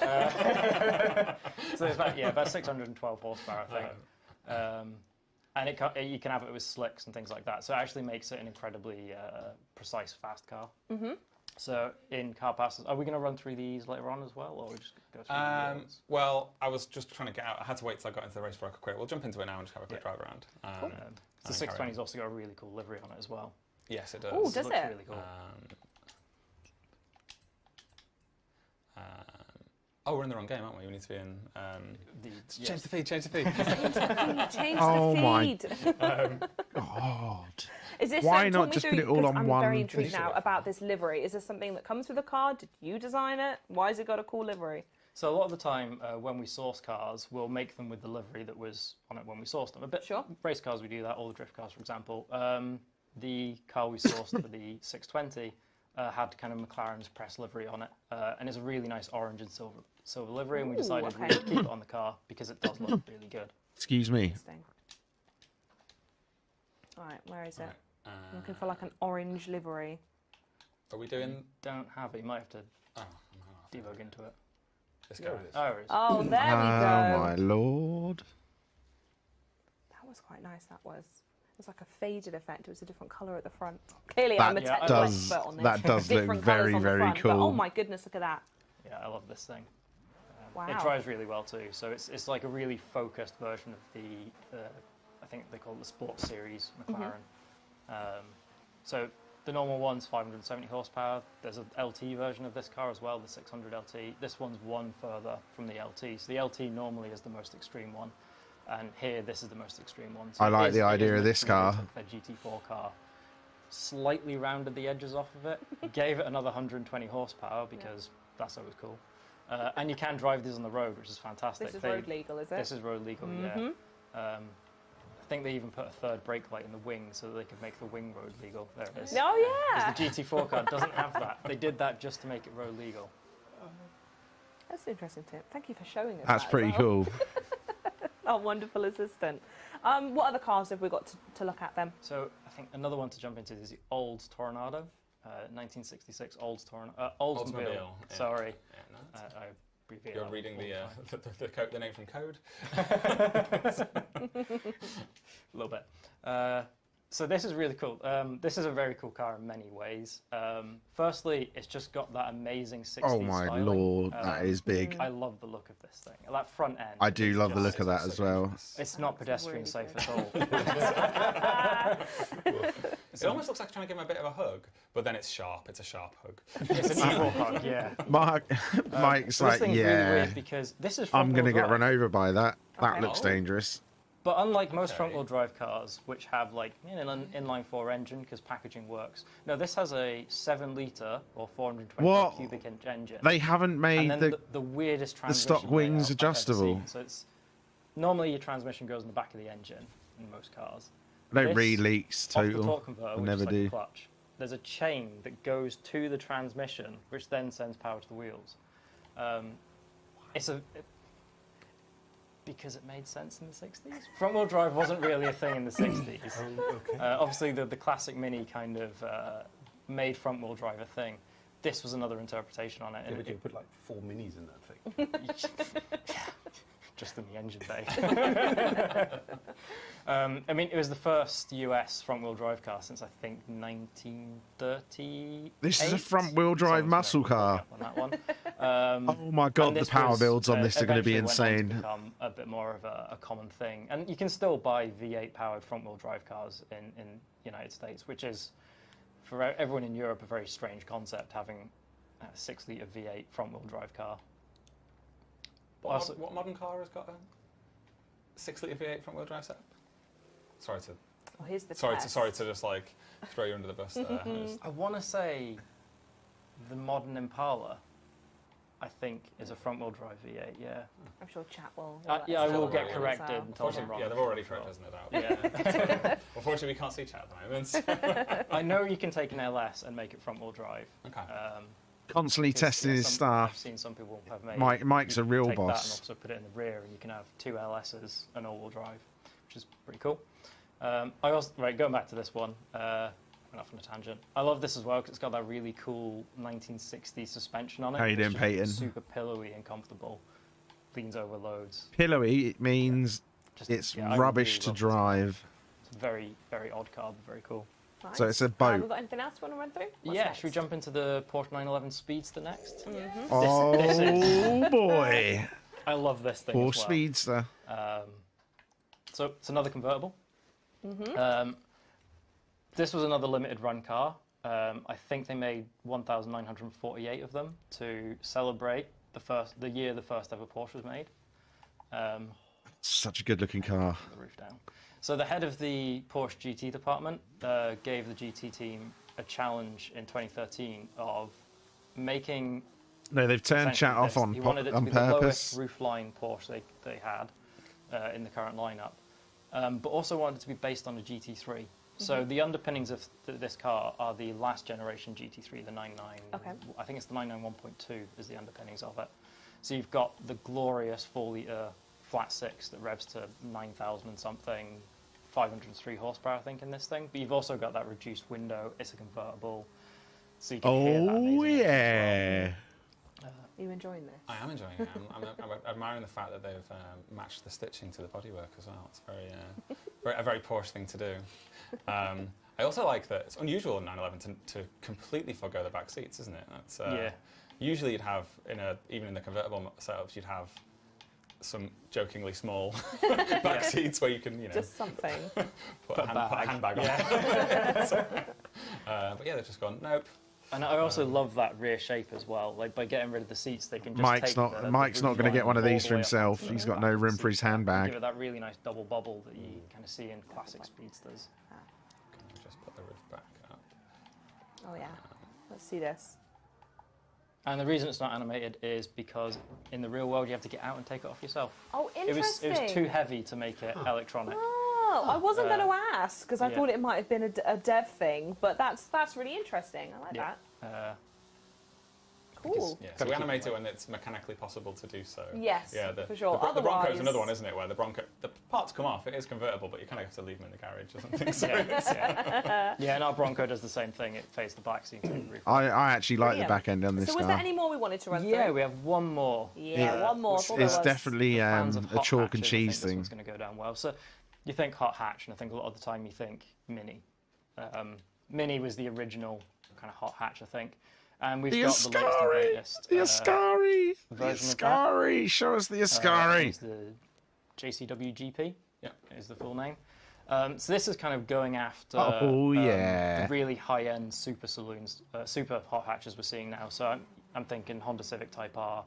Yeah. So it's about 612 horsepower, I think. And you can have it with slicks and things like that. So it actually makes it an incredibly precise, fast car. Mm-hmm. So in car passes, are we going to run through these later on as well, or we just go through the Well, I was just trying to get out. I had to wait till I got into the race before I could quit. We'll jump into it now and just have a quick drive around. Cool. The 620's also got a really cool livery on it as well. Yes, it does. Oh, does Looks it? really cool. We're in the wrong game, aren't we? We need to be in... Change the feed. Change Oh the my feed. God. Is this Why talk not me just through, put it all 'cause on I'm one very intrigued thing? now about this livery. Is this something that comes with the car? Did you design it? Why has it got a cool livery? So a lot of the time, when we source cars, we'll make them with the livery that was on it when we sourced them. Sure. Race cars, we do that. All the drift cars, for example. The car we sourced for the 620 had kind of McLaren's press livery on it, and it's a really nice orange and silver livery. And we decided we would keep it on the car because it does look really good. Excuse me. Interesting. All right, where is it? I'm looking for like an orange livery. Are we doing... Don't have it. You might have to Oh, debug into it. let's go. Oh, it is. Oh, there we Oh go. my lord. That was quite nice. That was. It was like a faded effect. It was a different colour at the front. Clearly, That I'm a Yeah, technical does- expert on this. that does look Different very, colours on the very front, but cool. oh my goodness, look at that. Yeah, I love this thing. Wow. It drives really well too. So it's like a really focused version of the I think they call it the Sports Series McLaren. So the normal one's 570 horsepower. There's an LT version of this car as well, the 600 LT. This one's one further from the LT. So the LT normally is the most extreme one, and here this is the most extreme one. So I like the idea of this car. The GT4 car slightly rounded the edges off of it, gave it another 120 horsepower because that's always cool. And you can drive these on the road, which is fantastic. This is road legal, is it? This is road legal, yeah. I think they even put a third brake light in the wing so that they could make the wing road legal. There it is. Oh yeah. Because the GT4 car doesn't have that. They did that just to make it road legal. That's an interesting tip. Thank you for showing us. That's that as pretty well. cool. Our wonderful assistant. What other cars have we got to look at then? So I think another one to jump into is the Olds Tornado, 1966 Oldsmobile. Oldsmobile, yeah. Sorry, Yeah, no, I abbreviate you're that reading all the, time. the name from Code. A little bit. So this is really cool. This is a very cool car in many ways. Firstly, it's just got that amazing 60s Oh my styling. lord, that is big. I love the look of this thing. That front end. I do is love the just- look of that as well. It's not pedestrian really safe good. at all. It almost looks like trying to give him a bit of a hug, but then it's sharp. It's a sharp hug. It's an evil hug, yeah. Mike's So like, this thing's really yeah, weird because this is I'm front-wheel going to get drive. run over by that. That Okay. looks dangerous. But unlike most Okay. front-wheel drive cars, which have like an inline-4 engine because packaging works, no, this has a 7-litre or 425 What? cubic inch engine. They haven't and made then the weirdest transmission stock wings layout I've ever adjustable. seen. So it's normally your transmission goes in the back of the engine in most cars. no This, leaks Off the total. torque converter, I which never is like do. a clutch, there's a chain that goes to the transmission, which then sends power to the wheels. Because it made sense in the 60s. Front-wheel drive wasn't really a thing in the 60s. Obviously, the classic Mini kind of made front-wheel drive a thing. This was another interpretation on it. Yeah, and but you it- put like 4 minis in that thing. just in the engine bay. I mean, it was the first US front-wheel drive car since I think 1930. This is a front-wheel drive muscle car. On that one. Oh my god, the power builds on this are going to be insane. Become a bit more of a common thing, and you can still buy V8 powered front-wheel drive cars in United States, which is for everyone in Europe a very strange concept, having a 6-litre V8 front-wheel drive car. What modern car has got a 6-litre V8 front-wheel drive setup? Sorry to Well, here's the sorry to just like throw you under the bus there. I want to say the modern Impala. I think is a front-wheel drive V8. Yeah. I'm sure chat will. Yeah, I will will get corrected and told I'm wrong. Yeah, they've already corrected us, no doubt. Yeah. Unfortunately, we can't see chat at the moment. I know you can take an LS and make it front-wheel drive. Okay. Constantly testing his I've stuff. seen some people have made. Mike's you a real take that and boss. also put it in the rear, and you can have 2 LSs and all-wheel drive, which is pretty cool. I also going back to this one. Went off on a tangent. I love this as well because it's got that really cool 1960s suspension on it. How you doing, which is Peyton? Super pillowy and comfortable. Leans over loads. Pillowy, it means it's yeah, I rubbish really to love this. drive. It's a very, very odd car, but very cool. Nice. So it's a Have boat. we got anything else you want to run through? What's Yeah, next? should we jump into the Porsche 911 Speedster next? Oh This is- boy. I love this thing Porsche as well. Speedster. So it's another convertible. This was another limited run car. I think they made 1,948 of them to celebrate the year the first ever Porsche was made. Such a good looking car. The roof down. So the head of the Porsche GT department gave the GT team a challenge in 2013 of making. No, they've turned essentially chat off this. on He wanted it to be purpose. the lowest roofline Porsche they had in the current lineup, but also wanted it to be based on a GT3. So the underpinnings of this car are the last generation GT3, the 99. Okay. I think it's the 99 1.2 is the underpinnings of it. So you've got the glorious 4-litre flat six that revs to 9,000 and something, 503 horsepower, I think, in this thing. But you've also got that reduced window. It's a convertible, so you can hear that Oh amazing engine as well. yeah. Are you enjoying this? I am enjoying it. I'm admiring the fact that they've matched the stitching to the bodywork as well. It's a very Porsche thing to do. I also like that it's unusual in 911 to completely forgo the back seats, isn't it? That's, Yeah. Usually you'd have, even in the convertible setups, you'd have some jokingly small back seats where you can, Just something. put a handbag on. Yeah. But yeah, they've just gone, nope. And I also love that rear shape as well. Like by getting rid of the seats, they can just Mike's take not the Mike's not roof going to line get one of all these the for way up himself. onto He's the got no back room seat. for his handbag. Give it that really nice double bubble that you kind of see in classic speedsters. Just put the roof back up. Oh yeah. Let's see this. And the reason it's not animated is because in the real world you have to get out and take it off yourself. Oh, It interesting. was too heavy to make it electronic. Oh, I wasn't going to ask because I yeah. thought it might have been a dev thing, but that's really interesting. I like Yeah. that. Cool. Yeah, so we animate it when it's mechanically possible to do so. Yes, yeah, for sure. The Bronco's Otherwise- another one, isn't it? Where the parts come off. It is convertible, but you kind of have to leave them in the garage or something. So Yeah, and our Bronco does the same thing. It fades the back so you can take the roof. I actually like the Brilliant. back end on this So was there car. any more we wanted to run Yeah, through? we have one more. Yeah, one more. I thought It's there was. definitely Fans of a hot chalk hatches, and I cheese think this thing. one's going to go down well. So you think hot hatch, and I think a lot of the time you think Mini. Mini was the original kind of hot hatch, I think. And we've The got the latest and Ascari! greatest. The Ascari! The version of that. Ascari! Show us the Ascari! It's the JCWGP. Yeah. Is the full name. So this is kind of going after Oh, yeah. the really high-end super saloons, super hot hatches we're seeing now. So I'm thinking Honda Civic Type R,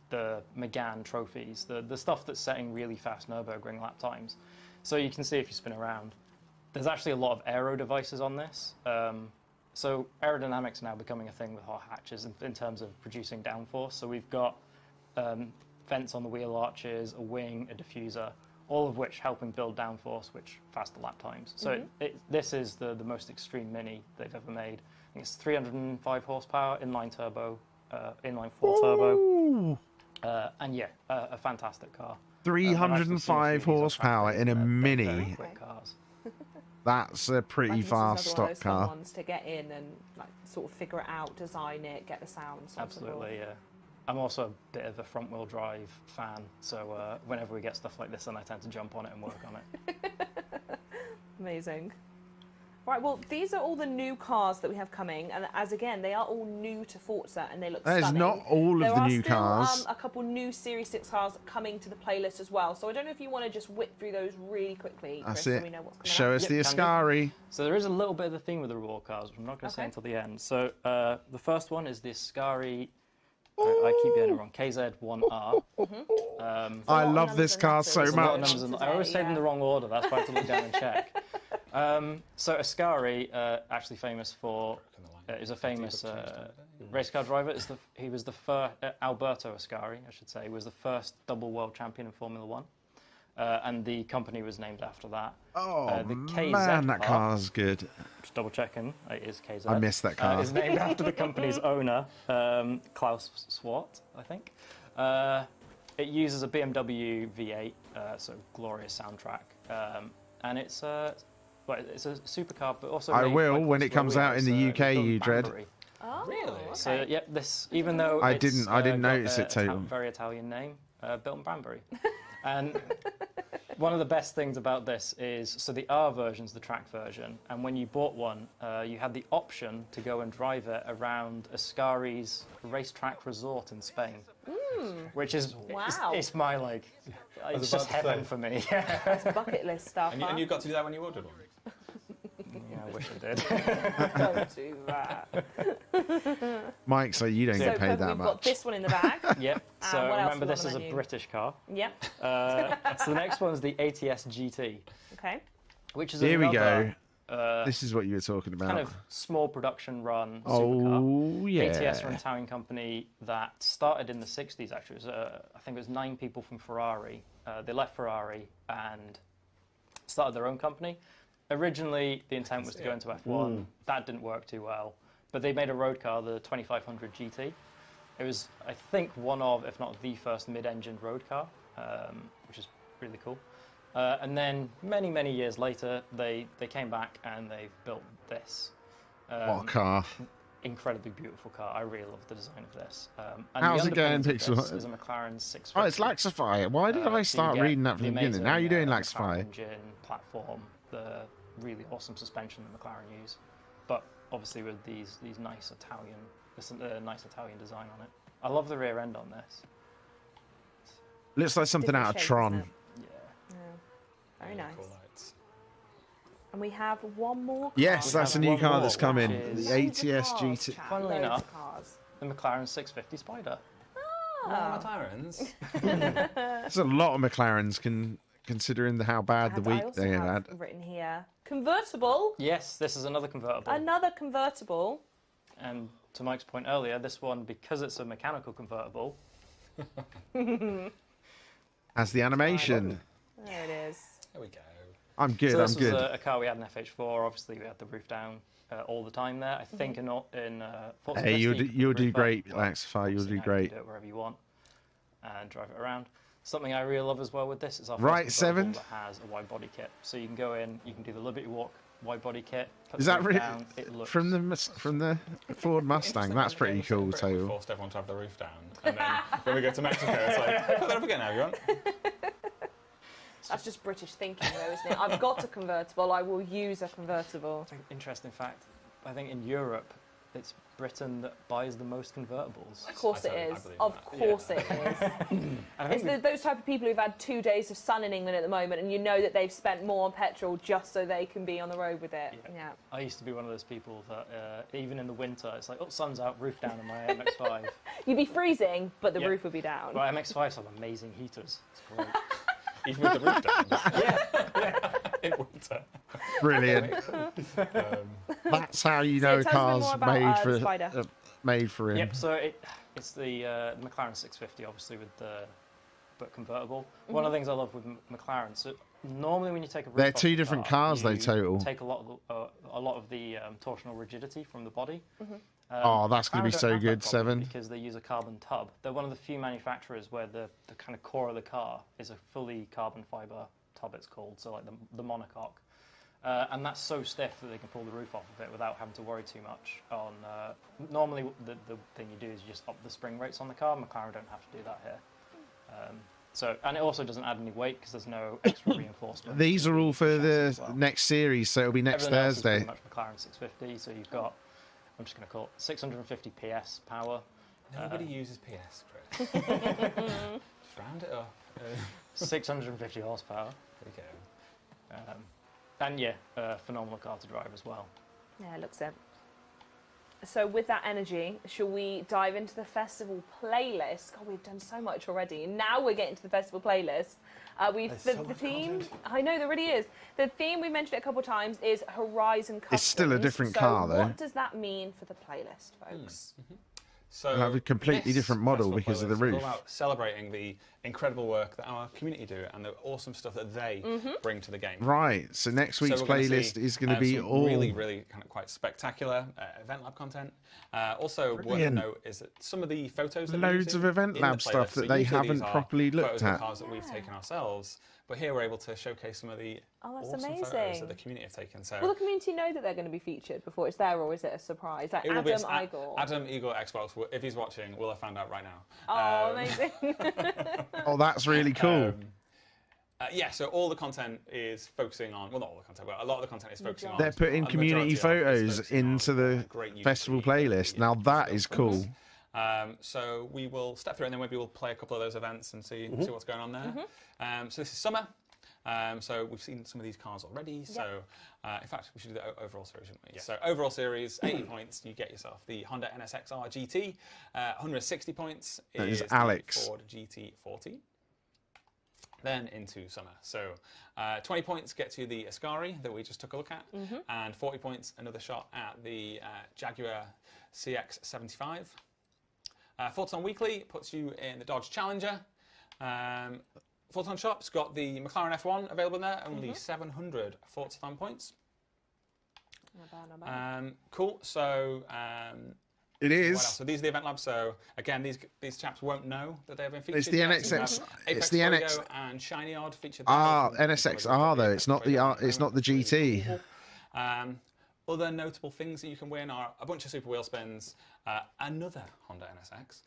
the Megane trophies, the stuff that's setting really fast Nürburgring lap times. So you can see if you spin around, there's actually a lot of aero devices on this. So aerodynamics are now becoming a thing with hot hatches in terms of producing downforce. So we've got vents on the wheel arches, a wing, a diffuser, all of which helping build downforce, which faster lap times. So this is the most extreme Mini they've ever made. I think it's 305 horsepower, inline turbo, inline 4 turbo, Ooh, and yeah, a fantastic car. 305 horsepower in a Very Mini. quick cars. That's a pretty Like, this is fast another one of stock those fun car. ones to get in and like sort of figure it out, design it, get the sound. sensible. Absolutely, yeah. I'm also a bit of a front-wheel drive fan, so whenever we get stuff like this, then I tend to jump on it and work on it. Amazing. Right, well, these are all the new cars that we have coming, and as again, they are all new to Forza, and they look That is stunning. not all of the new There are cars. still a couple new Series 6 cars coming to the playlist as well, so I don't know if you want to just whip through those really quickly, Chris, That's so it. we know what's coming Show up. us Yep, the can do. Ascari. So there is a little bit of a theme with the reward cars, which I'm not going to say Okay. until the end. So the first one is the Ascari, I keep getting it wrong, KZ1R. I lot of love this numbers and car letters. so There's a lot of much. numbers I always say them in the wrong order, that's why I have to look down and check. So Ascari, actually famous for, is a famous race car driver. He was the first, Alberto Ascari, I should say, was the first double world champion in Formula One. And the company was named after that. Oh, the KZ man, that part, car's good. just double checking, it is KZ. I missed that car. Is named after the company's owner, Klaus Swart, I think. It uses a BMW V8, so glorious soundtrack. And it's a supercar, but also I made will quite when it close comes to out in the UK, built in you dread. Banbury. Oh, Really? okay. So yeah, this even though I it's, didn't got notice it, a Tatum. very Italian name, built in Banbury. And one of the best things about this is, so the R version's the track version, and when you bought one, you had the option to go and drive it around Ascari's racetrack resort in Spain, which is Wow. it's my it's just about to heaven say. for me. That's bucket list stuff. And you got to do that when you ordered one? Yeah, I wish I did. Don't do that. Mike, so you don't So get paid we've that got much. this one in the bag. Yep. So what else remember, was this on is the a menu? British car. Yep. So the next one's the ATS GT, Okay. which is Here we another, go. This is what you were talking about. kind of small production run supercar. Oh, yeah. ATS are an Italian company that started in the 60s, actually. It was, I think it was 9 people from Ferrari. They left Ferrari and started their own company. Originally, the intent was to go into F1. That didn't work too well. But they made a road car, the 2500 GT. It was, I think, one of, if not the first mid-engine road car, which is really cool. And then many, many years later, they came back and they've built this. What a car. Incredibly beautiful car. I really love the design of this. And How's the it going, underpinnings of Pixel? this is a McLaren 650. Oh, it's Laxify. Why did I So you start get reading that from the beginning? amazing, How are you doing, McLaren Laxify? engine, platform, the really awesome suspension that McLaren use, but obviously with these nice Italian design on it. I love the rear end on this. Looks like something Different out of shapes, Tron. isn't it? Yeah. Yeah. Very nice. Cool lights. And we have one more car. Yes, We that's a have new one car more, that's which coming. is- The Loads of ATS cars, GT. chat, Funnily loads of enough, cars. The McLaren 650 Spider. Ah. McLarens. There's a lot of McLarens considering how bad the And I week also they have had. written here convertible. Yes, this is another convertible. Another convertible. And to Mike's point earlier, this one, because it's a mechanical convertible, As the animation. There it is. There we go. I'm good, so I'm this good. was a car we had in FH4. Obviously, we had the roof down all the time there. I think in Forza Hey, you'll Horizon, do, you'll do roof up, great, but Laxify. You'll obviously do now you great. can do it wherever you want and drive it around. Something I really love as well with this is our Right, first Seven? convertible that has a wide body kit. So you can go in, you can do the Liberty Walk wide body kit. Put Is the that roof really down, it looks from the Ford Mustang? That's pretty cool, We too. forced everyone to have the roof down. And then when we go to Mexico, it's like, put that up again now, everyone. That's just British thinking, though, isn't it? I've got a convertible. I will use a convertible. interesting fact. I think in Europe, it's Britain that buys the most convertibles. Of course I it totally- I is. believe Of that. course it is. And I It's think those type of people who've had 2 days of sun in England at the moment, and you know that they've spent more on petrol just so they can be on the road with it. Yeah. I used to be one of those people that even in the winter, it's like, oh, sun's out, roof down on my MX-5. You'd be freezing, but the Yeah. roof would be down. Well, MX-5s have amazing heaters. It's great. Even with the roof down. In winter. Brilliant. That's how you know a tell us a bit car's more about, the Spider. made for him. Yep, so it's the McLaren 650, obviously, with the convertible. One of the things I love with McLaren, so normally when you take a roof They're off two the different car, cars, though, you total. take a lot of the torsional rigidity from the body. Oh, that's gonna be McLaren don't so have that good, problem Seven. Because they use a carbon tub. They're one of the few manufacturers where the kind of core of the car is a fully carbon fiber tub, it's called, so like the monocoque. And that's so stiff that they can pull the roof off of it without having to worry too much on... normally, the thing you do is you just up the spring rates on the car. McLaren don't have to do that here. And it also doesn't add any weight because there's no extra reinforcement. These are all for Chassis the as well. next series, so it'll be next Everything else is Thursday. pretty much McLaren 650, so you've got, I'm just going to call it 650 PS power. Nobody uses PS, Chris. Just round it up. 650 horsepower. There we go. And yeah, phenomenal car to drive as well. Yeah, it looks it. So with that energy, shall we dive into the festival playlist? God, we've done so much already. Now we're getting to the festival playlist. The theme. I know there really is. The theme, we mentioned it a couple of times, is Horizon Customs. It's still a different so car, though. What does that mean for the playlist, folks? So It'll have a completely this different model festival because of the playlist is roof. all about celebrating the incredible work that our community do and the awesome stuff that they bring to the game. Right. So next week's So we're gonna playlist see, is going to be some all really kind of quite spectacular Event Lab content. Also, worth to Brilliant. note is that some of the photos that Loads of Event Lab stuff that they haven't properly looked photos of at. cars that we've taken ourselves, but here we're able to showcase some of the that's awesome photos amazing. that the community have taken. So Will the community know that they're going to be featured before it's there, or is it a surprise? Like it will be Igor. Adam Igor Xbox, if he's watching, will have found out right now. Oh, amazing. Oh, that's really cool. Yeah, so all the content is focusing on, well, not all the content, but a lot of the content is focusing on. They're putting the community majority of it is photos focusing on, into the great user festival fee, playlist. Now that is cool. So we will step through it and then maybe we'll play a couple of those events and see what's going on there. So this is summer. So we've seen some of these cars already. So in fact, we should do the overall series, shouldn't we? Yeah. So overall series, 80 points, you get yourself the Honda NSXR GT. 160 points is the Alex. Ford GT40. Then into summer. So 20 points get to the Ascari that we just took a look at, and 40 points another shot at the Jaguar CX-75. Forza Weekly puts you in the Dodge Challenger. Forza Shop's got the McLaren F1 available in there, only 700 Forza fan points. Not bad. Cool. So It what is. else? So these are the event labs. So again, these chaps won't know that they've been featured. It's the yet. NXX. So It's Apex the Fuego NX. and Shiny Odd featured. there. NSXR though. It's not the it's not the GT. Other notable things that you can win are a bunch of super wheel spins, another Honda NSX,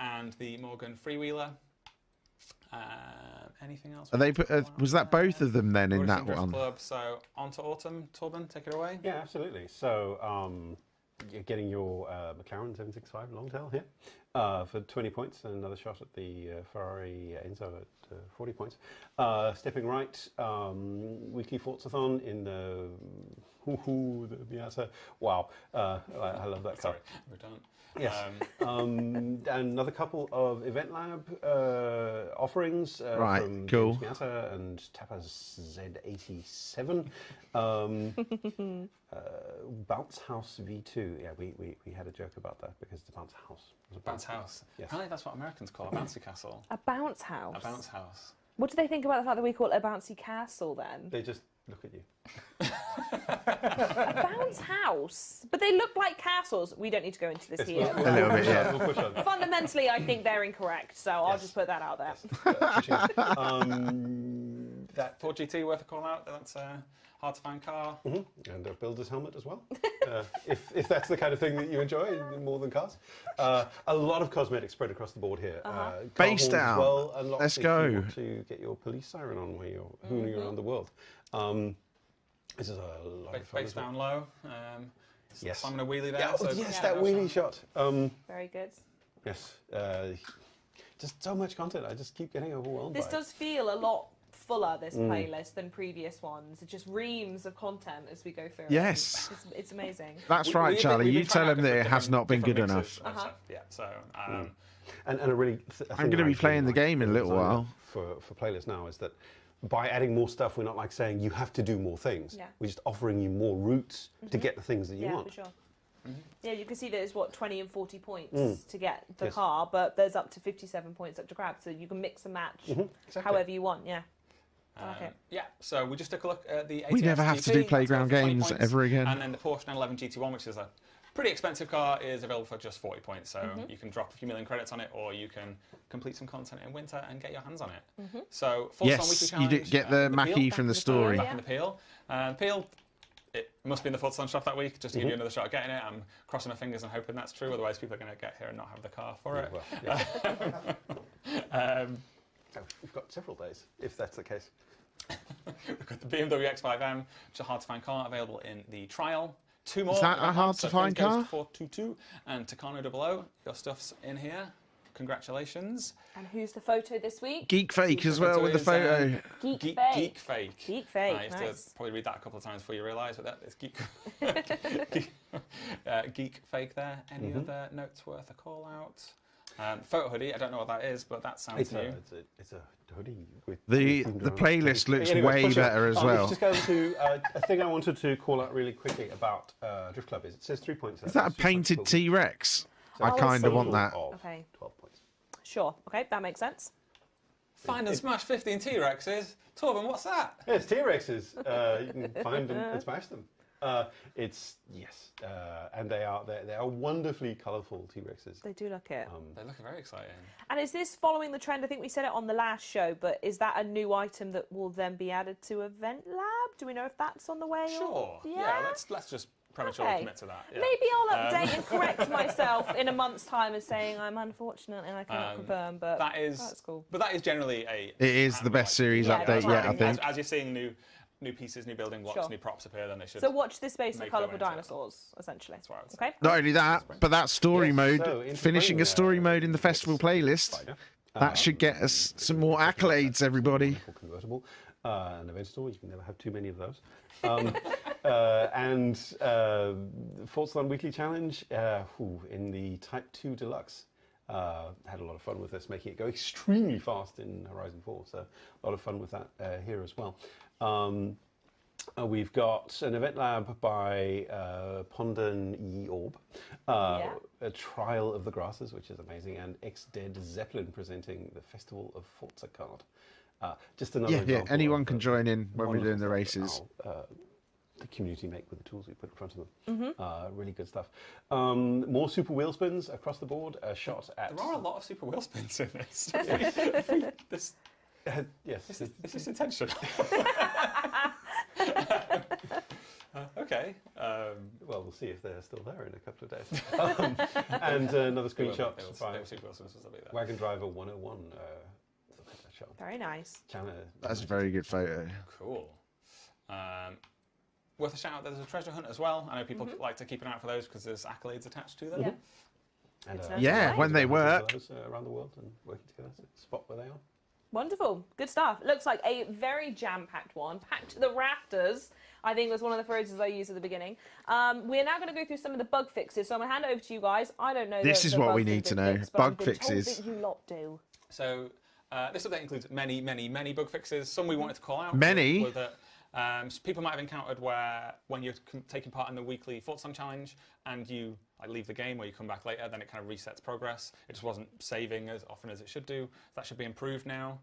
and the Morgan freewheeler. Anything else? Are they put? Was that both of them then in that Drift one? Club. So on to autumn. Torben, take it away. Yeah, absolutely. So you're getting your McLaren 765 Longtail here for 20 points, and another shot at the Ferrari Enzo at 40 points. Stepping right, weekly Forzathon in the Miata. Wow, I love that car. Sorry, we're done. Yes. And another couple of Event Lab offerings Right, from cool. James Miata and Tapas Z87. Bounce House V2. Yeah, we had a joke about that because it's a bounce house. It's a Bounce house. Yes. Apparently that's what Americans call a bouncy castle. A bounce house. A bounce house. What do they think about the fact that we call it a bouncy castle then? They just look at you. A bounce house? But they look like castles. We don't need to go into this here. A little bit, yeah. We'll push on. Fundamentally, I think they're incorrect, so I'll just put that out there. That Ford GT worth a call out. That's a hard to find car. and a builder's helmet as well, if that's the kind of thing that you enjoy more than cars. A lot of cosmetics spread across the board here. Car Based horns as out. well, unlocked Let's if go. you want to get your police siren on when you're hooning around the world. This is a lot of fun. Base as well. down low. Yes. Slamming a wheelie there. Yeah, so yes, that wheelie shot. Very good. Yes. Just so much content. I just keep getting overwhelmed This by does feel a lot fuller, this playlist, than previous ones. It just reams of content as we go through it. Yes. It's amazing. That's right, Charlie. We've You been tell trying him that it different- has not been good different enough. mixes of stuff. Yeah. So. And a really. I'm going to be playing the game in a little while. For playlists now is that by adding more stuff, we're not like saying you have to do more things. Yeah. We're just offering you more routes to get the things that you Yeah, want. for sure. Yeah, you can see there's 20 and 40 points to get the Yes. car, but there's up to 57 points up to grab, so you can mix and match Exactly. however you want. Yeah. Okay. Yeah, so we just took a look at the ATS We never have to do GT, playground that's 20 games points, ever again. And then the Porsche 911 GT1, which is a pretty expensive car, is available for just 40 points. So you can drop a few million credits on it, or you can complete some content in winter and get your hands on it. So, Forza on Weekly Yes, you Challenge, did get the Mackie Peel, from the Peel, story. back in the Peel. Peel, it must be in the Forza shop that week, just to give you another shot at getting it. I'm crossing my fingers and hoping that's true, otherwise people are going to get here and not have the car for it. Well, yeah. So we've got several days, if that's the case. We've got the BMW X5M, which is a hard to find car, available in the trial. Two more. Is that a hard to find car? 422 and Takano 00. Your stuff's in here. congratulations. And who's the photo this week? Geek Fake as well with the photo. Geek Fake. Geek Fake. Geek Fake, You have nice. to probably read that a couple of times before you realise what that is. Geek, Geek Fake there. Any other notes worth a call out? Photo hoodie, I don't know what that is, but that sounds new. It's a hoodie with The playlist looks way better as well. Just going to a thing I wanted to call out really quickly about Drift Club is it says 3 points. Is that a painted T-Rex? I kind of want that. Okay. 12 points. Sure. Okay, that makes sense. Find and smash 15 T-Rexes. Torben, what's that? Yeah, it's T-Rexes. You can find and smash them. And they are wonderfully colourful T-Rexes. They do look it. They look very exciting. And is this following the trend? I think we said it on the last show, but is that a new item that will then be added to Event Lab? Do we know if that's on the way? Sure. Or... Yeah. Let's just prematurely commit to that. Yeah. Maybe I'll update and correct myself in a month's time as saying I'm unfortunate and I cannot confirm, but that's cool. But that is generally It is the best series update yet, I think. As you're seeing new pieces, new building blocks, new props appear, then they should. So watch this space for colourful dinosaurs, essentially. That's right. Okay. Not only that, but that story mode, finishing a story mode in the festival playlist, that should get us some more accolades, everybody. Convertible, an event store, you can never have too many of those. And Forza Weekly Challenge in the Type 2 Deluxe. Had a lot of fun with this, making it go extremely fast in Horizon 4, so a lot of fun with that here as well. We've got an event lab by Pondon Ye Orb, a Trial of the Grasses, which is amazing, and Ex-Dead Zeppelin presenting the Festival of Forza card. Just another example anyone can join in when we're doing the races. The community make with the tools we put in front of them. Really good stuff. More super wheel spins across the board. A shot at. There are a lot of super wheel spins in this. Yes. Is this intentional? Okay. Well, we'll see if they're still there in a couple of days. And another screenshot by Wagon Driver 101. Shot. Very nice. That's a very good photo. Cool. Worth a shout out, there's a treasure hunt as well. I know people like to keep an eye out for those because there's accolades attached to them. Yeah. And, when they work. Around the world and working together to spot where they are. Wonderful. Good stuff. Looks like a very jam-packed one. Packed to the rafters, I think was one of the phrases I used at the beginning. We're now going to go through some of the bug fixes. So I'm going to hand it over to you guys. I don't know. This is what we need to know. Bug fixes. That you lot do. So this update includes many, many, many bug fixes. Some we wanted to call out. Many? Were that, people might have encountered where when you're taking part in the weekly Forza challenge and you leave the game or you come back later, then it kind of resets progress. It just wasn't saving as often as it should do. That should be improved now.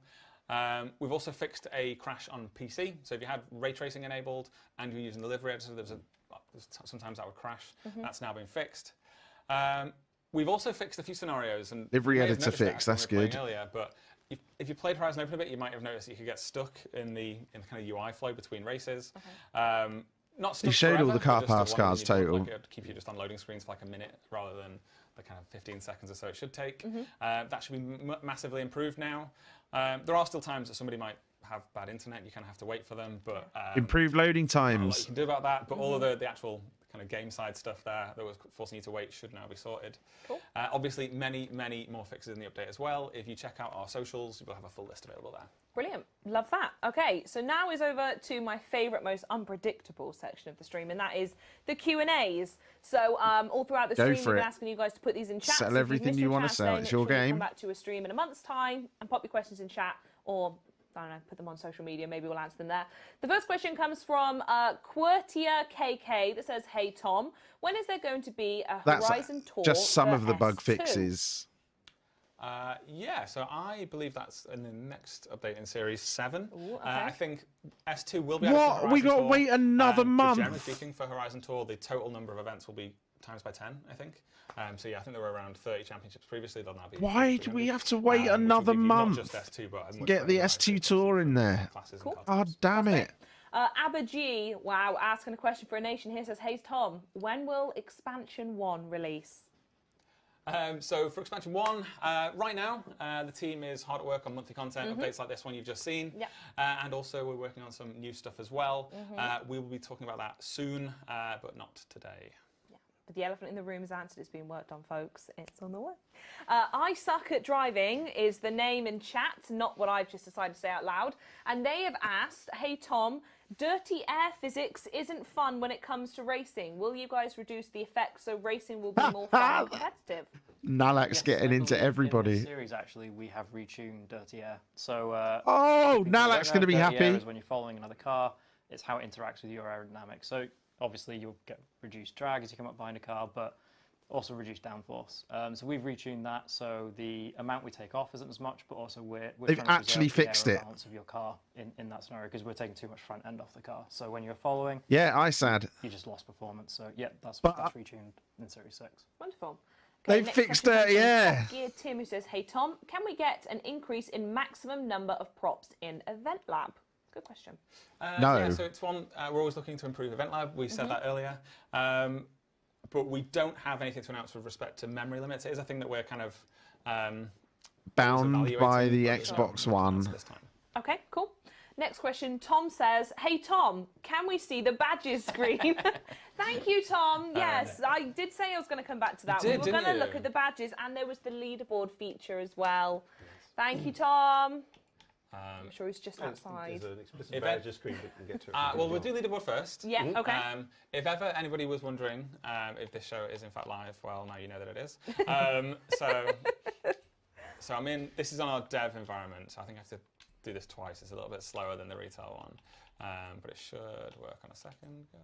We've also fixed a crash on PC. So if you had ray tracing enabled and you're using the livery editor, sometimes that would crash. That's now been fixed. We've also fixed a few scenarios. And livery editor fixed, that's good. Earlier, but if you played Horizon Open a bit, you might have noticed that you could get stuck in the kind of UI flow between races. Not stuck He showed forever, all the car but pass just cars total. It would keep you just on loading screens for like a minute rather than the kind of 15 seconds or so it should take. That should be massively improved now. There are still times that somebody might have bad internet. You kind of have to wait for them, but improved loading I don't know what times. you can do about that. But all of the actual kind of game side stuff there that was forcing you to wait should now be sorted. Cool. Obviously, many more fixes in the update as well. If you check out our socials, we'll have a full list available there. Brilliant. Love that. Okay, so now is over to my favourite, most unpredictable section of the stream, and that is the Q&As. So all throughout the stream, we've been asking you guys to put these in chat. Sell everything you want to sell. It's your game. Come back to a stream in a month's time and pop your questions in chat, or I don't know, put them on social media. Maybe we'll answer them there. The first question comes from Quertia KK that says, "Hey Tom, when is there going to be a Horizon tour?" Just some for of the bug S2? fixes. Yeah, so I believe that's in the next update in Series 7. Ooh, okay. I think S2 will be added to What? Horizon We got to Tour. wait another month? Generally speaking, for Horizon Tour, the total number of events will be times by 10, I think. So yeah, I think there were around 30 championships previously. They'll now be Why do we have to wait another month? Not just S2, but Get the S2 tour in there. Cool. Oh, damn it. Abba G, wow, asking a question for a nation here, says, "Hey Tom, when will Expansion 1 release?" So for Expansion 1, right now, the team is hard at work on monthly content, updates like this one you've just seen. Yep. And also we're working on some new stuff as well. We will be talking about that soon, but not today. But the elephant in the room is answered. It's being worked on, folks. It's on the way. I suck at driving is the name in chat, not what I've just decided to say out loud. And they have asked, hey, Tom, dirty air physics isn't fun when it comes to racing. Will you guys reduce the effects so racing will be more fun and competitive? Nalak's getting into everybody. In the series, actually, we have retuned dirty air. So, Nalak's going to be dirty air happy. is when you're following another car. It's how it interacts with your aerodynamics. So, obviously, you'll get reduced drag as you come up behind a car, but also reduced downforce. So we've retuned that, so the amount we take off isn't as much, but also we're They've trying to actually preserve the fixed it. balance of your car in that scenario because we're taking too much front end off the car. So when you're following, Yeah, ISAD. you just lost performance. So yeah, that's retuned in Series 6. Wonderful. They've next fixed question dirty comes from air. Top Gear Tim, who says, hey, Tom, can we get an increase in maximum number of props in Event Lab? Good question. No. Yeah, so it's one, we're always looking to improve Event Lab. We said that earlier. But we don't have anything to announce with respect to memory limits. It is a thing that we're kind of Bound by the evaluating, Xbox but One. this time. Okay, cool. Next question. Tom says, hey, Tom, can we see the badges screen? Thank you, Tom. Yes, I did say I was going to come back to that. You We did, were going to didn't look you? at the badges, and there was the leaderboard feature as well. Thank you, Tom. I'm sure he's just outside. There's an explicit Event- badge screen, but we can get to it. Well, we'll do leaderboard first. Yeah, okay. If ever anybody was wondering if this show is in fact live, well, now you know that it is. So I'm in. This is on our dev environment. So I think I have to do this twice. It's a little bit slower than the retail one, but it should work on a second go.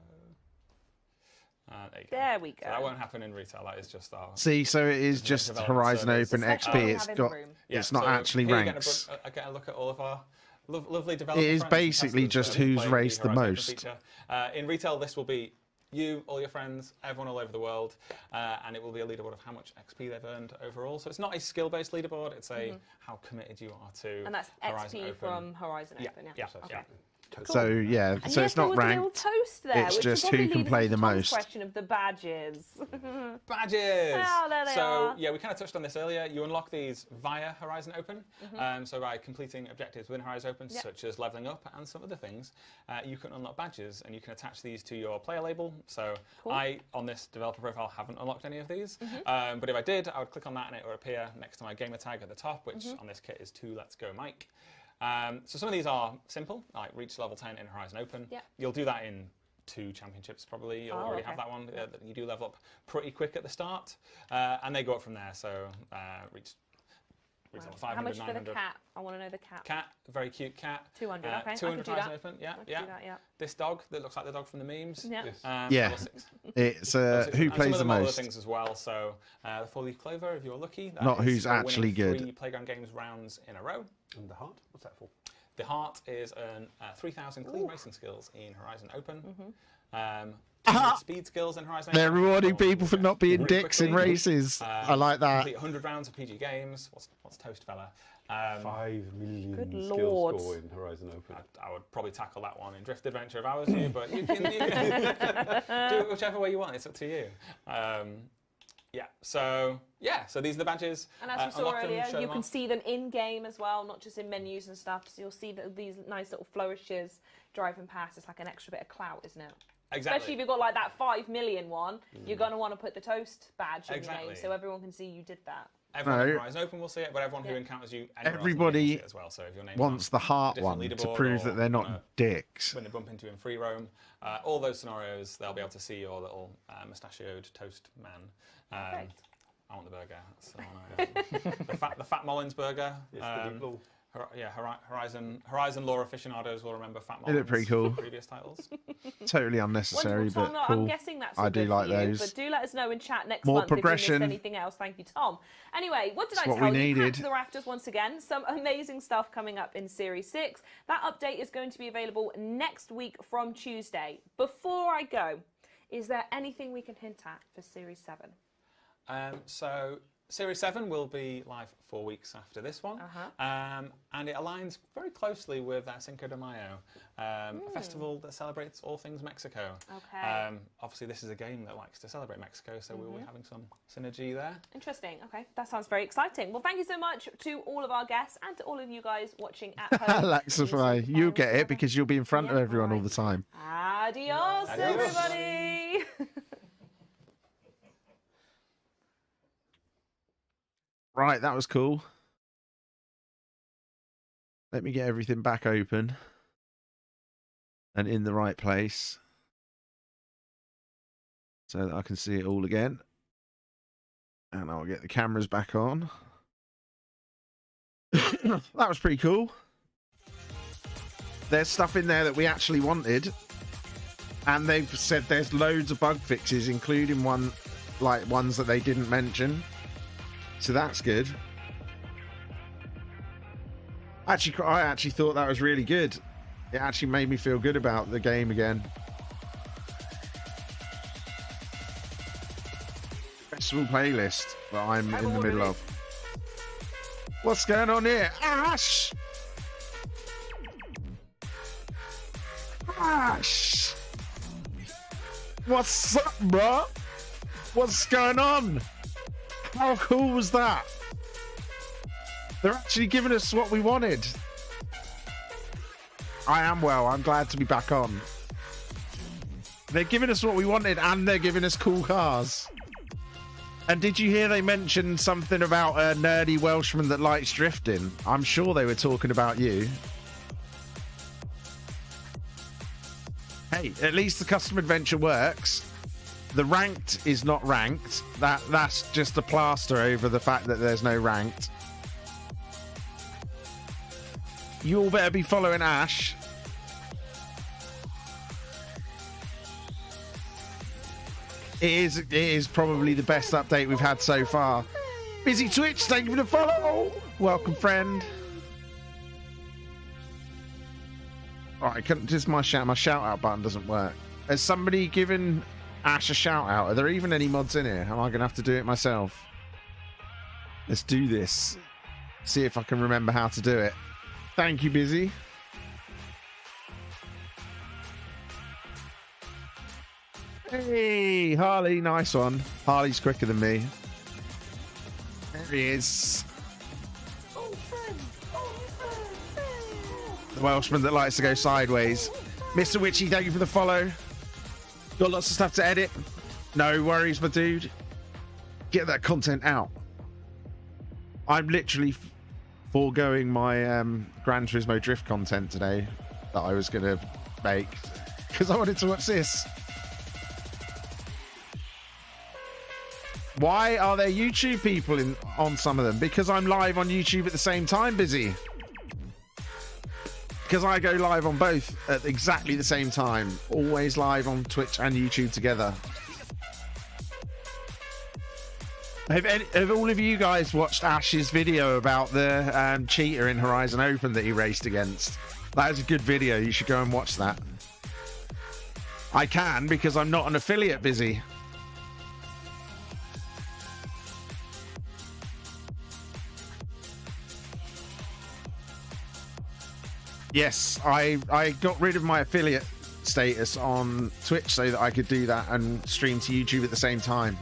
There you go. There we go. So that won't happen in retail. That is just our. See, so it is just development Horizon service. Open It's XP. what we It's have in the got. room. It's not so actually here you ranks. get a look at all of our lovely developers. It is basically just who's raced the most. In retail, this will be you, all your friends, everyone all over the world, and it will be a leaderboard of how much XP they've earned overall. So it's not a skill-based leaderboard; it's a how committed you are to. And that's Horizon XP Open. from Horizon Yeah, Open. yeah, Okay. yeah. So yeah, And so yes, it's not there was a little ranked. toast there, It's which will just probably who can lead us play into the Tom's most. question of the badges. Badges! Oh, there they so, are. yeah, we kind of touched on this earlier. You unlock these via Horizon Open. So by completing objectives within Horizon Open, Yep. such as leveling up and some other things, you can unlock badges and you can attach these to your player label. So Cool. I, on this developer profile, haven't unlocked any of these. But if I did, I would click on that and it would appear next to my gamer tag at the top, which on this kit is 2 Let's Go Mike. So some of these are simple, like reach level 10 in Horizon Open. Yep. You'll do that in 2 championships probably. You'll already have okay. that one. You do level up pretty quick at the start, and they go up from there. So reach level 500, How much for 900. the cat? I want to know the cat. Cat, very cute cat. 200, okay. I could 200 do Horizon that. Open, yeah, I could yeah. do that, yeah. This dog that looks like the dog from the memes. Yeah. Yes. Yeah. Level 6. It's Level 6. who And plays some the of them are other most. things as well. So the 4-leaf clover, if you're lucky. That Not is who's for winning actually good. 3 playground games rounds in a row. And the heart? What's that for? The heart is 3,000 clean racing skills in Horizon Open. 200 speed skills in Horizon They're Open. rewarding Perform people for not being really dicks in quickly. races. I like that. Complete 100 rounds of PG games. What's toast, fella? 5 million Good skill lord. score in Horizon Open. I would probably tackle that one in Drift Adventure if I was you, but you can do it whichever way you want. It's up to you. So these are the badges. And as you saw Unlock them, earlier, show you them can off. see them in-game as well, not just in menus and stuff. So you'll see that these nice little flourishes driving past. It's like an extra bit of clout, isn't it? Exactly. Especially if you've got like that 5 million one, you're going to want to put the toast badge in the Exactly. name so everyone can see you did that. Everyone in No. Horizon Open will see it, but everyone who Yeah. encounters you anywhere else in the game will Everybody see it as well. So if your name's Wants on the heart different one to leaderboard prove or that they're on not a- dicks. when they bump into you in free roam, all those scenarios, they'll be able to see your little mustachioed toast man. Perfect. I want the burger. That's the one the Fat Mullins burger. Yes, the deep blue. Horizon lore aficionados will remember Fat They Mullins look pretty cool. from previous titles. Totally unnecessary, Wonderful, Tom. but I'm cool. guessing that's I all do good like for you, those. but do let us know in chat next More month progression. if you missed anything else. Thank you, Tom. Anyway, what did I That's what tell we you? needed. Packed to the rafters once again. Some amazing stuff coming up in Series 6. That update is going to be available next week from Tuesday. Before I go, is there anything we can hint at for Series 7? So Series 7 will be live 4 weeks after this one, and it aligns very closely with Cinco de Mayo, a festival that celebrates all things Mexico. Okay. Obviously, this is a game that likes to celebrate Mexico, so we'll be having some synergy there. Interesting. Okay, that sounds very exciting. Well, thank you so much to all of our guests and to all of you guys watching at home. Laxify, you'll get it because you'll be in front of Yeah, everyone all alright. the time. Adios, Adios. everybody. Right, that was cool. Let me get everything back open and in the right place so that I can see it all again. And I'll get the cameras back on. That was pretty cool. There's stuff in there that we actually wanted. And they've said there's loads of bug fixes, including ones that they didn't mention. So that's good. Actually, I actually thought that was really good. It actually made me feel good about the game again. Festival playlist that I'm in the middle of. What's going on here? Ash! Ash! What's up, bro? What's going on? How cool was that? They're actually giving us what we wanted. I am well. I'm glad to be back on. They're giving us what we wanted and they're giving us cool cars. And did you hear they mentioned something about a nerdy Welshman that likes drifting? I'm sure they were talking about you. Hey, at least the custom adventure works. The ranked is not ranked. That's just a plaster over the fact that there's no ranked. You all better be following Ash. It is probably the best update we've had so far. Busy Twitch, thank you for the follow. Welcome, friend. Alright, just my shout out button doesn't work. Has somebody given Ash a shout out? Are there even any mods in here? Am I gonna have to do it myself? Let's do this. See if I can remember how to do it. Thank you, Busy. Hey, Harley, nice one. Harley's quicker than me. There he is. The Welshman that likes to go sideways. Mr. Witchy, thank you for the follow. Got lots of stuff to edit. No worries, my dude. Get that content out. I'm literally foregoing my Gran Turismo drift content today that I was going to make because I wanted to watch this. Why are there YouTube people on some of them? Because I'm live on YouTube at the same time, Busy. Because I go live on both at exactly the same time. Always live on Twitch and YouTube together. Have all of you guys watched Ash's video about the cheater in Horizon Open that he raced against? That is a good video. You should go and watch that. I can because I'm not an affiliate, Busy. Yes, I got rid of my affiliate status on Twitch so that I could do that and stream to YouTube at the same time.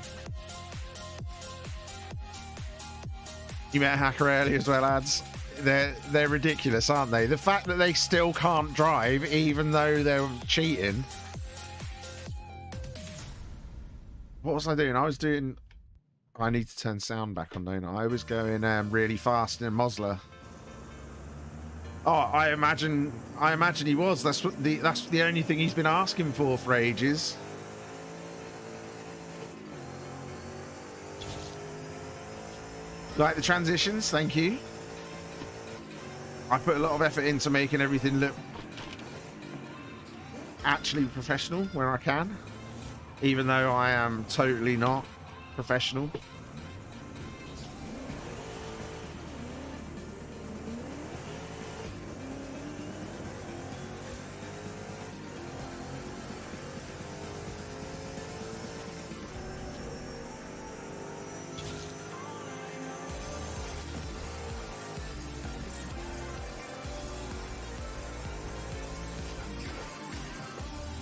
You met a hacker earlier as well, lads. They're ridiculous, aren't they? The fact that they still can't drive even though they're cheating. What was I doing? I need to turn sound back on, don't I? I was going really fast in a Mosler. Oh, I imagine he was. That's the only thing he's been asking for ages. Like the transitions, thank you. I put a lot of effort into making everything look actually professional where I can, even though I am totally not professional.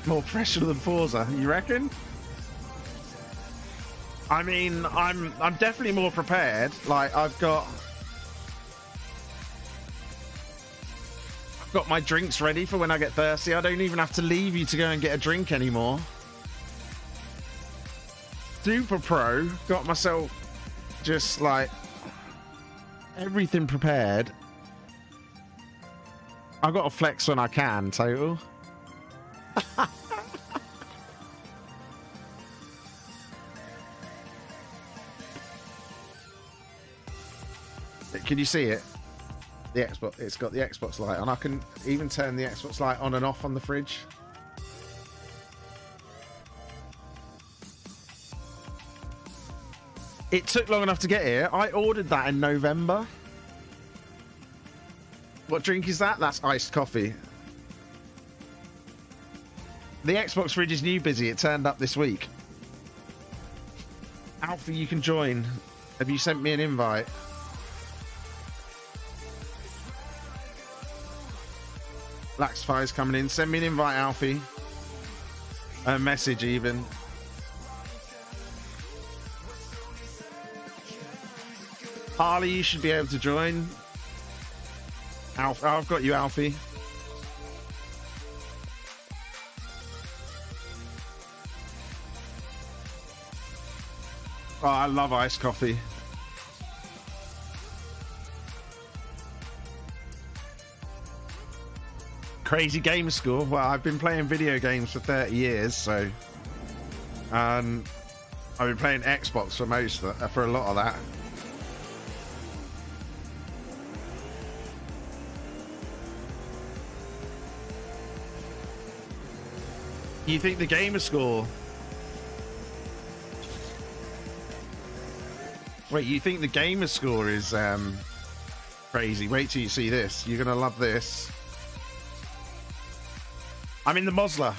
More professional than Forza, you reckon? I mean, I'm definitely more prepared. Like I've got my drinks ready for when I get thirsty. I don't even have to leave you to go and get a drink anymore. Super pro. Got myself just like everything prepared. I've got to flex when I can, Total. Can you see it? The Xbox, it's got the Xbox light on. I can even turn the Xbox light on and off on the fridge. It took long enough to get here. I ordered that in November. What drink is that? That's iced coffee. The Xbox fridge is new busy. It turned up this week. Alfie, you can join. Have you sent me an invite? Laxify's coming in. Send me an invite, Alfie. A message even. Harley, you should be able to join. Alf, oh, I've got you, Alfie. Oh, I love iced coffee. Crazy game score. Well, I've been playing video games for 30 years, so I've been playing Xbox for a lot of that. You think the gamer score? Wait, you think the gamer score is crazy? Wait till you see this. You're gonna love this. I'm in the Mosler.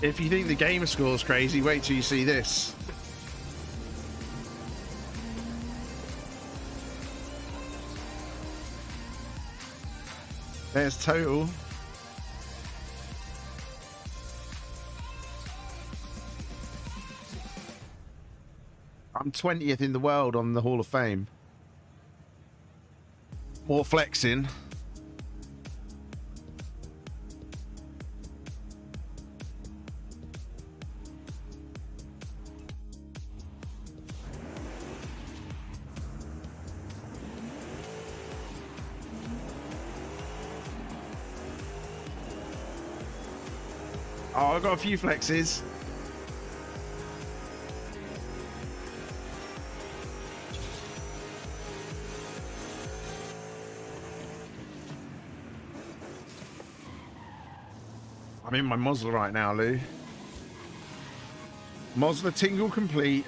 If you think the gamer score is crazy, wait till you see this. There's Total. I'm 20th in the world on the Hall of Fame. More flexing. Oh, I've got a few flexes. I'm in my Mosler right now, Lou. Mosler tingle complete.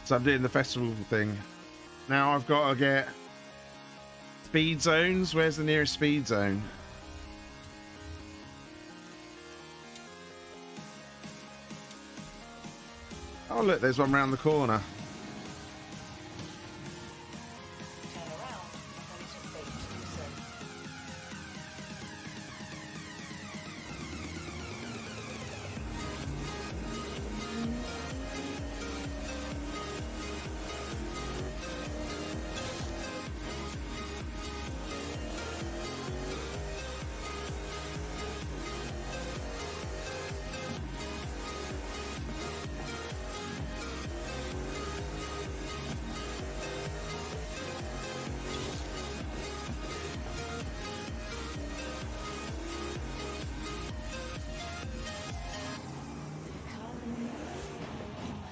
So I'm doing the festival thing. Now I've got to get speed zones. Where's the nearest speed zone? Oh look, there's one round the corner.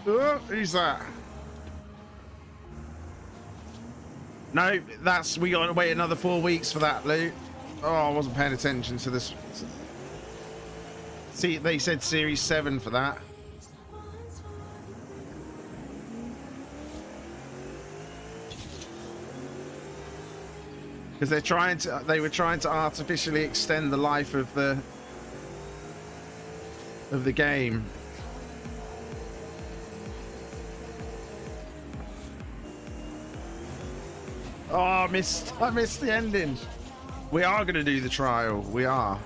Oh, who's that? No, we got to wait another 4 weeks for that, Lou. Oh, I wasn't paying attention to this. See, they said Series 7 for that. Because they were trying to artificially extend the life of the game. Oh, I missed the ending. We are going to do the trial. We are.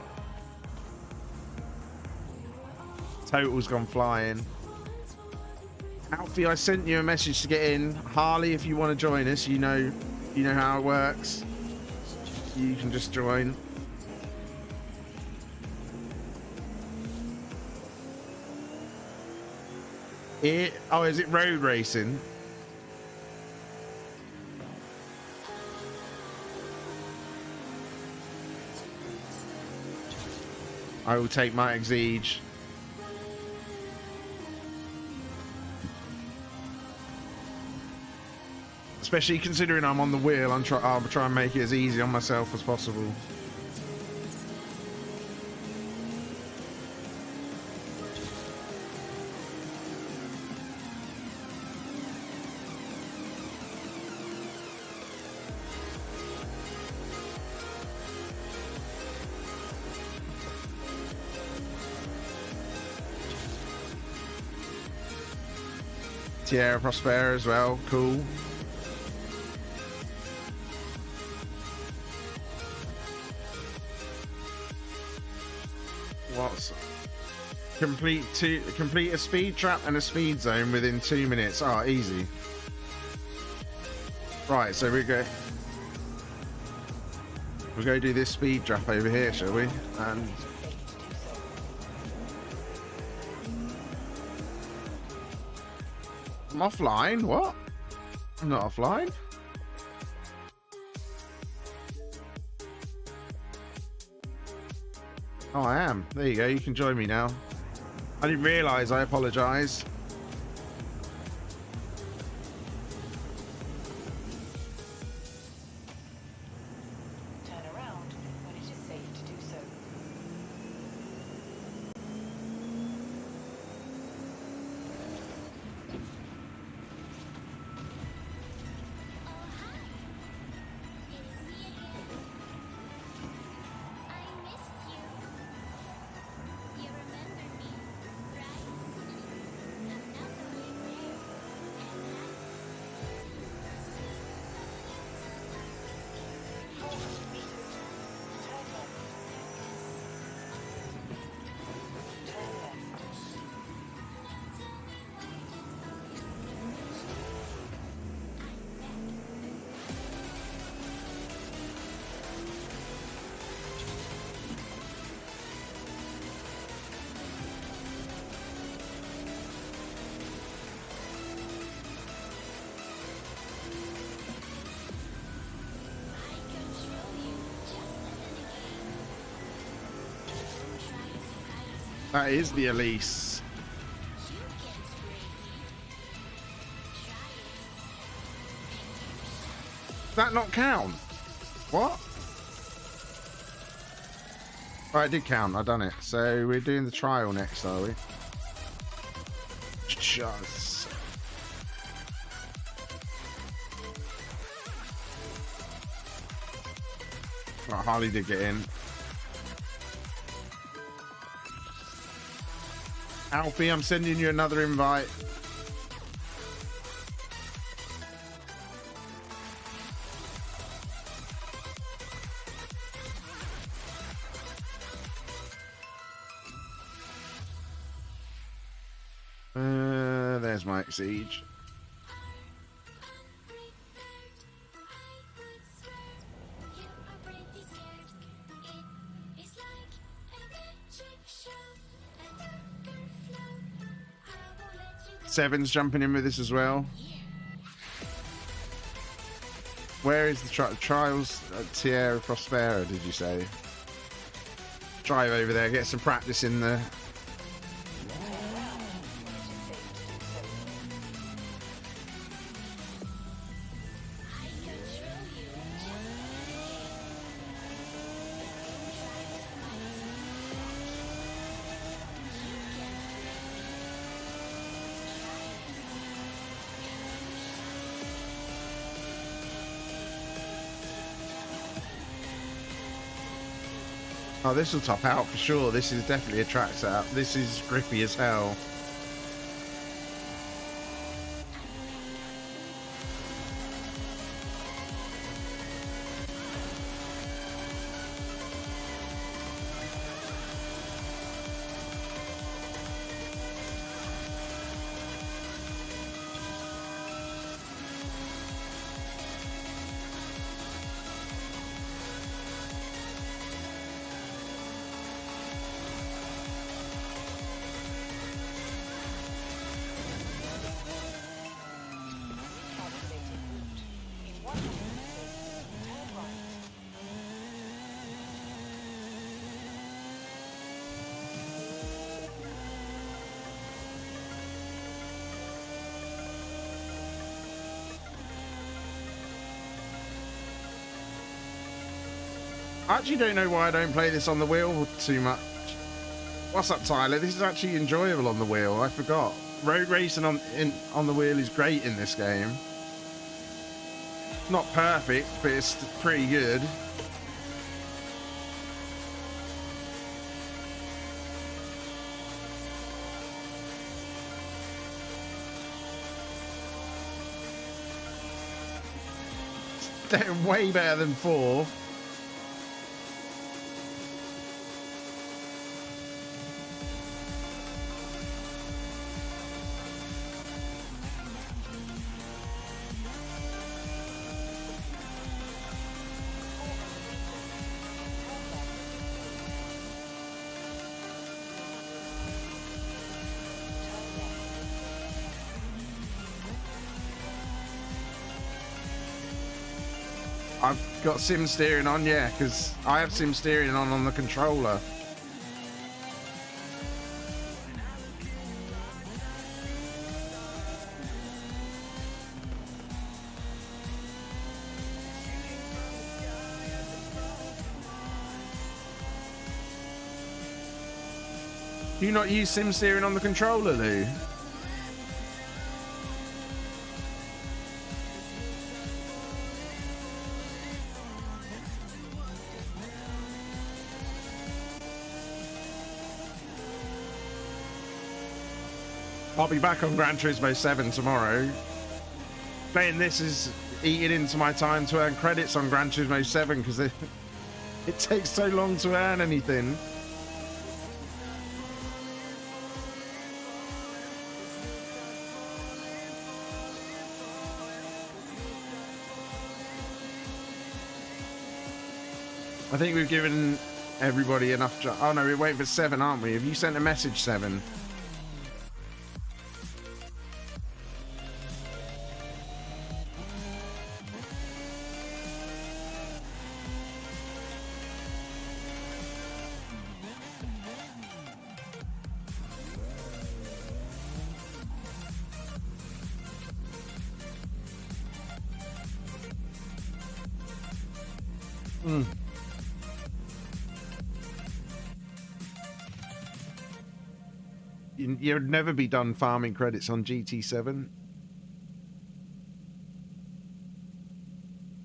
Total's gone flying. Alfie, I sent you a message to get in. Harley, if you want to join us, you know how it works. You can just join. Oh, is it road racing? I will take my Exige. Especially considering I'm on the wheel, I'll try and make it as easy on myself as possible. Tierra Prospera as well, cool. What's complete a speed trap and a speed zone within 2 minutes? Oh, easy. Right, so we'll go do this speed trap over here, shall we? And I'm offline? What? I'm not offline. Oh, I am. There you go. You can join me now. I didn't realise. I apologise. Turn around when it is safe to do so. That is the Elise. Does that not count? What? Oh, it did count. I've done it. So we're doing the trial next, are we? Just. Right, Harley did get in. Alfie, I'm sending you another invite. There's my Siege. Seven's jumping in with this as well. Where is the trials at Tierra Prospera, did you say? Drive over there, get some practice in there. Oh, this will top out for sure. This is definitely a track setup. This is grippy as hell. I actually don't know why I don't play this on the wheel too much. What's up, Tyler? This is actually enjoyable on the wheel. I forgot. Road racing on the wheel is great in this game. Not perfect, but it's pretty good. They're way better than 4. I've got sim steering on, yeah, because I have sim steering on the controller. Do you not use sim steering on the controller, Lou? I'll be back on Gran Turismo 7 tomorrow. Playing this is eating into my time to earn credits on Gran Turismo 7 because it takes so long to earn anything. I think we've given everybody enough. Oh no, we're waiting for 7, aren't we? Have you sent a message, 7? You'd never be done farming credits on GT7.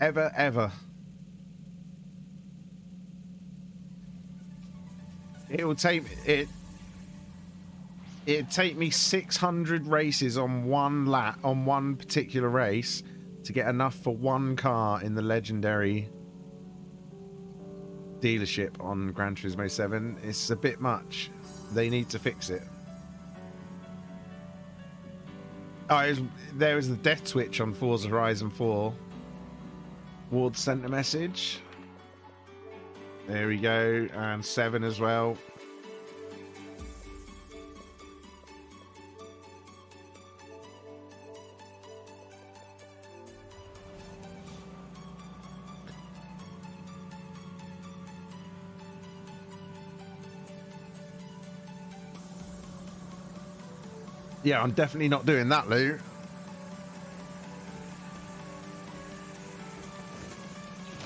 Ever. It'd take me 600 races on one lap, on one particular race, to get enough for one car in the legendary dealership on Gran Turismo 7. It's a bit much. They need to fix it. Oh, there was the death switch on Forza Horizon 4. Ward sent a message. There we go. And 7 as well. Yeah, I'm definitely not doing that, Lou. You've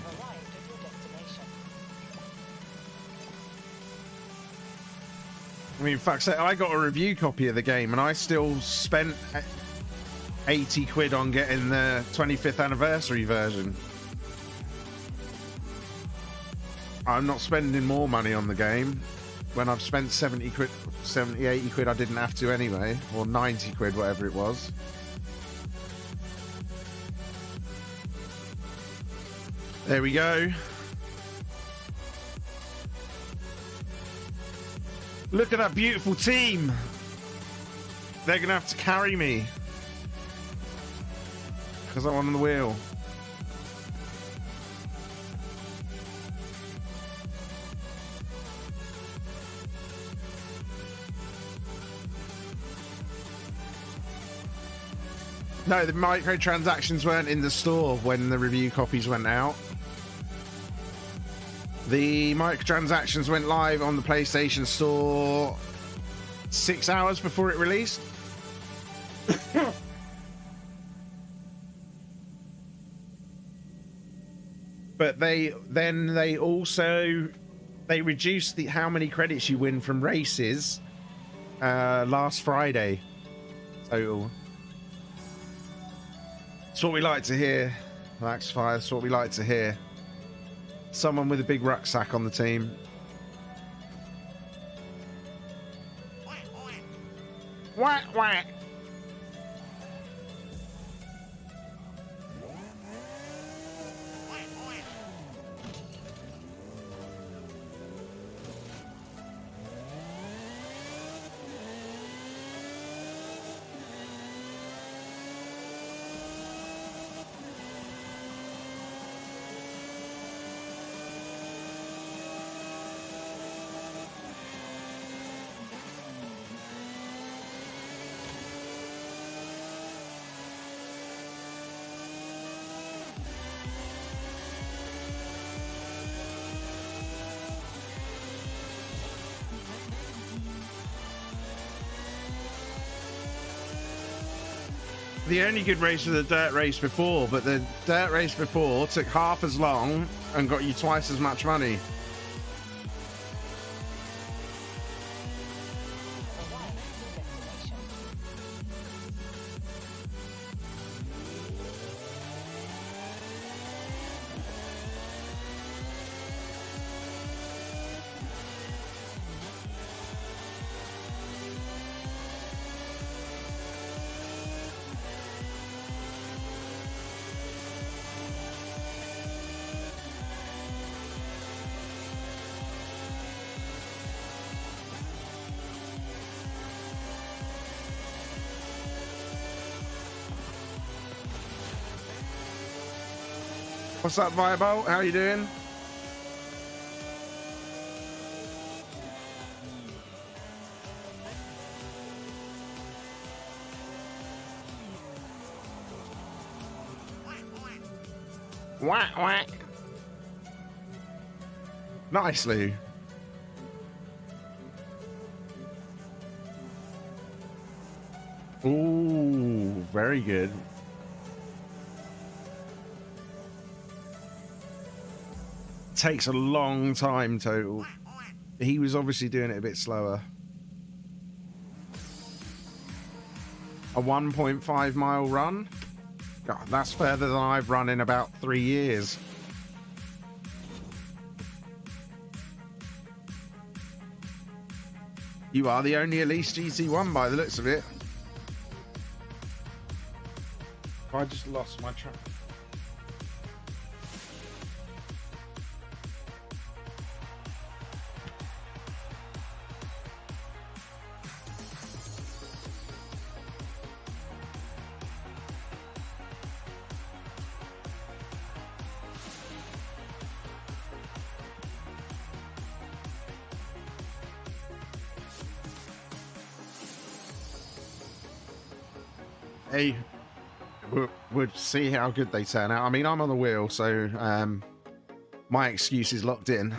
arrived at your destination. I mean, fuck's sake, I got a review copy of the game and I still spent 80 quid on getting the 25th anniversary version. I'm not spending more money on the game when I've spent 70 quid, 70, 80 quid I didn't have to anyway, or 90 quid, whatever it was. There we go. Look at that beautiful team. They're gonna have to carry me because I'm on the wheel. No, the microtransactions weren't in the store when the review copies went out. The microtransactions went live on the PlayStation Store 6 hours before it released. But but they also reduced the how many credits you win from races last Friday total. That's what we like to hear, Max Fire. That's what we like to hear. Someone with a big rucksack on the team. Whack whack. The only good race was the dirt race before, but the dirt race before took half as long and got you twice as much money. What's up, Vibo? How you doing? Whack, whack. Nice, Lou. Ooh, very good. Takes a long time total. He was obviously doing it a bit slower. A 1.5 mile run? God, that's further than I've run in about 3 years. You are the only Elise GT1 by the looks of it. I just lost my track. Hey, we'll see how good they turn out. I mean, I'm on the wheel, so my excuse is locked in.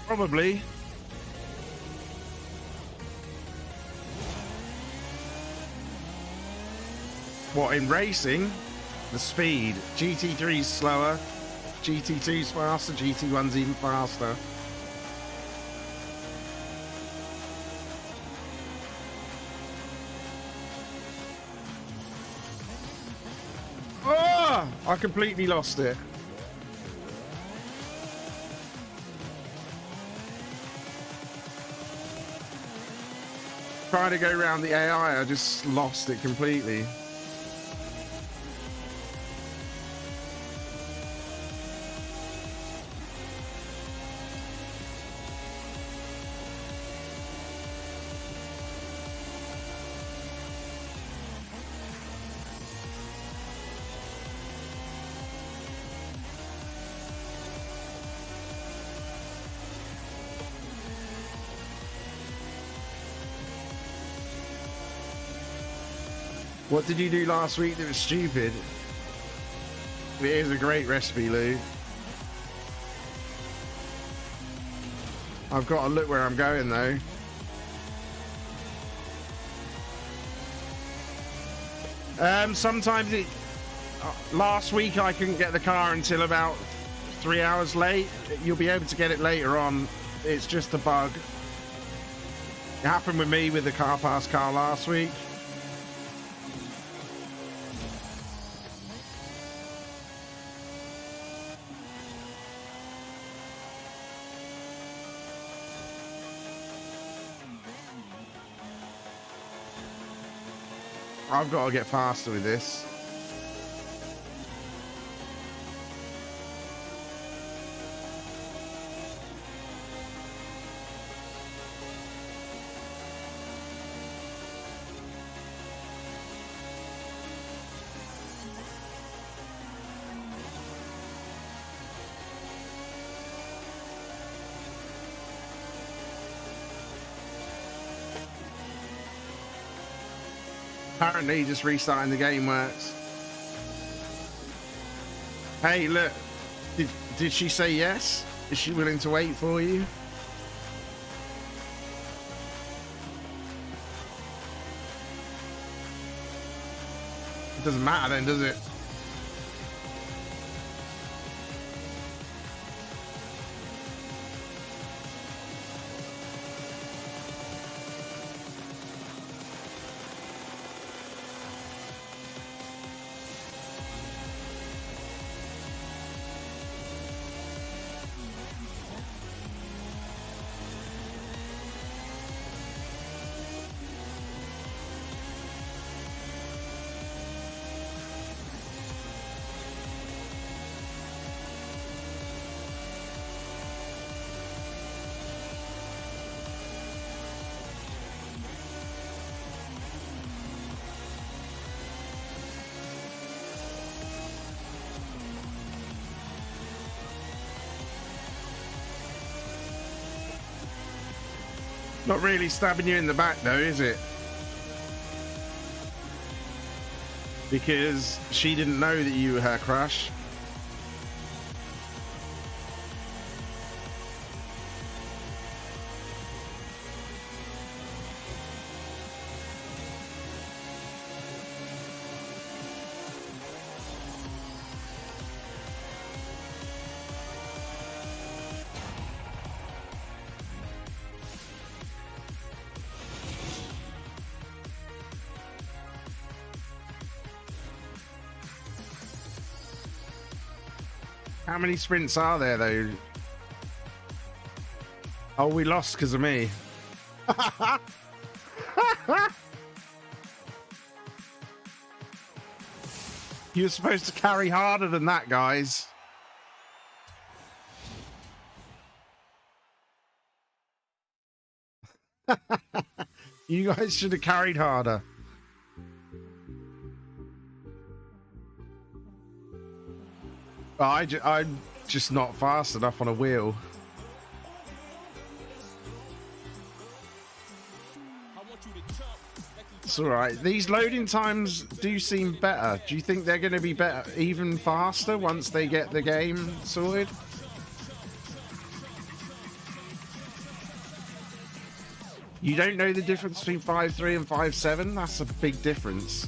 Probably. What, in racing? The speed. GT3's slower, GT2's faster, GT1's even faster. Oh! I completely lost it. Trying to go around the AI, I just lost it completely. What did you do last week that was stupid? It is a great recipe, Lou. I've got to look where I'm going, though. Sometimes it... last week I couldn't get the car until about 3 hours late. You'll be able to get it later on. It's just a bug. It happened with me with the car pass car last week. I've got to get faster with this. Apparently just restarting the game works. Hey, look. Did she say yes? Is she willing to wait for you? It doesn't matter then, does it? Not really stabbing you in the back though, is it? Because she didn't know that you were her crush. How many sprints are there, though? Oh, we lost because of me. You were supposed to carry harder than that, guys. You guys should have carried harder. I'm just not fast enough on a wheel. It's all right. These loading times do seem better. Do you think they're going to be better, even faster once they get the game sorted? You don't know the difference between 5.3 and 5.7? That's a big difference.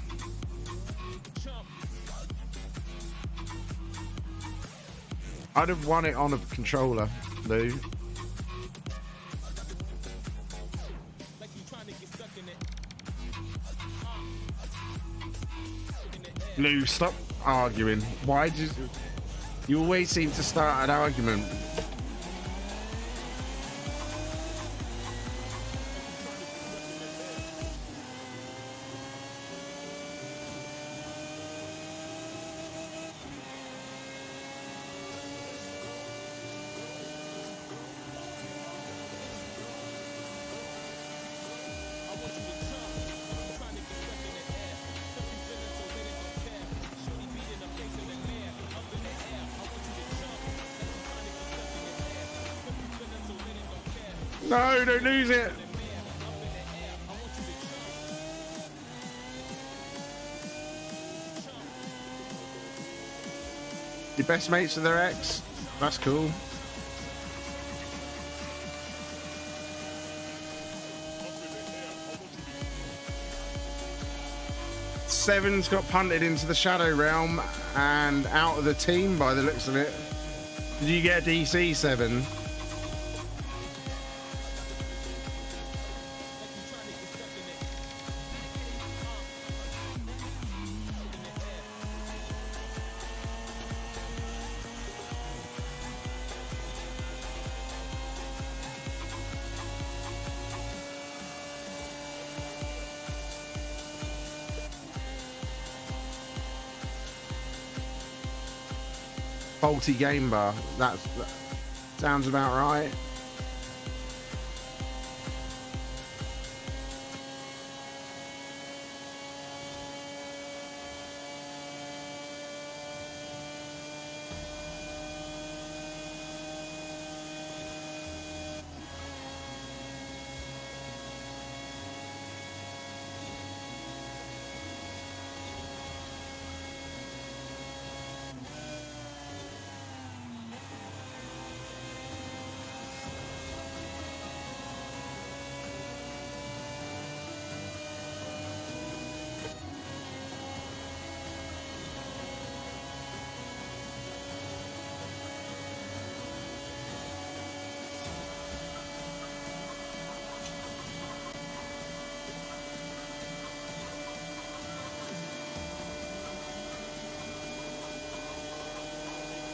I'd have won it on a controller, Lou. Lou, stop arguing. Why do you always seem to start an argument? No, don't lose it. Your best mates with their ex? That's cool. Seven's got punted into the Shadow Realm and out of the team by the looks of it. Did you get a DC, Seven? Faulty game bar. That sounds about right.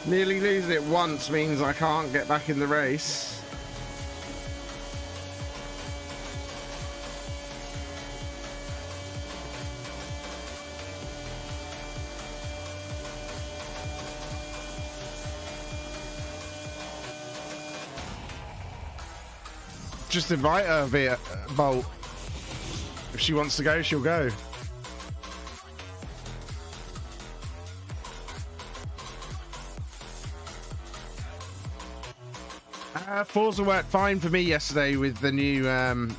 Nearly losing it once means I can't get back in the race. Just invite her via Bolt. If she wants to go, she'll go. Forza worked fine for me yesterday with the new one.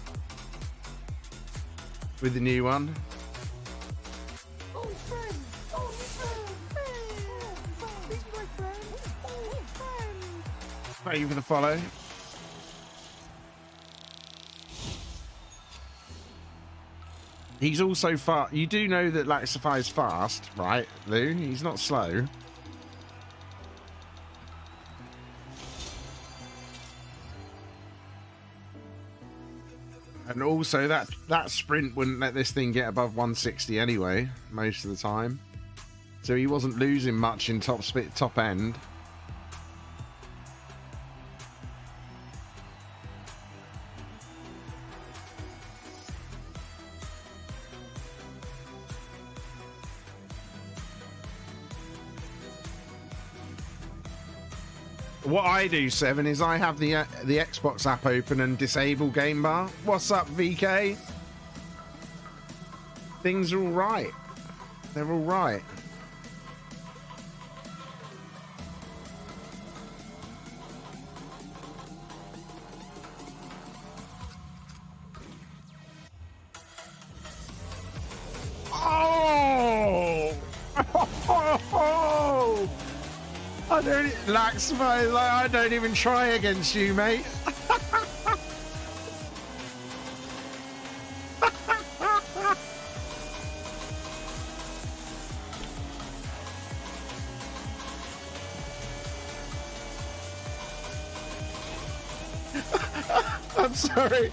Thank you for the follow. He's also fast. You do know that Laxify is fast, right, Lou? He's not slow. And also that sprint wouldn't let this thing get above 160 anyway, most of the time. So he wasn't losing much in top end. What I do, Seven, is I have the Xbox app open and disable game bar. What's up, VK? Things are all right. They're all right. Oh! I don't, Laxify, like, I don't even try against you, mate. I'm sorry.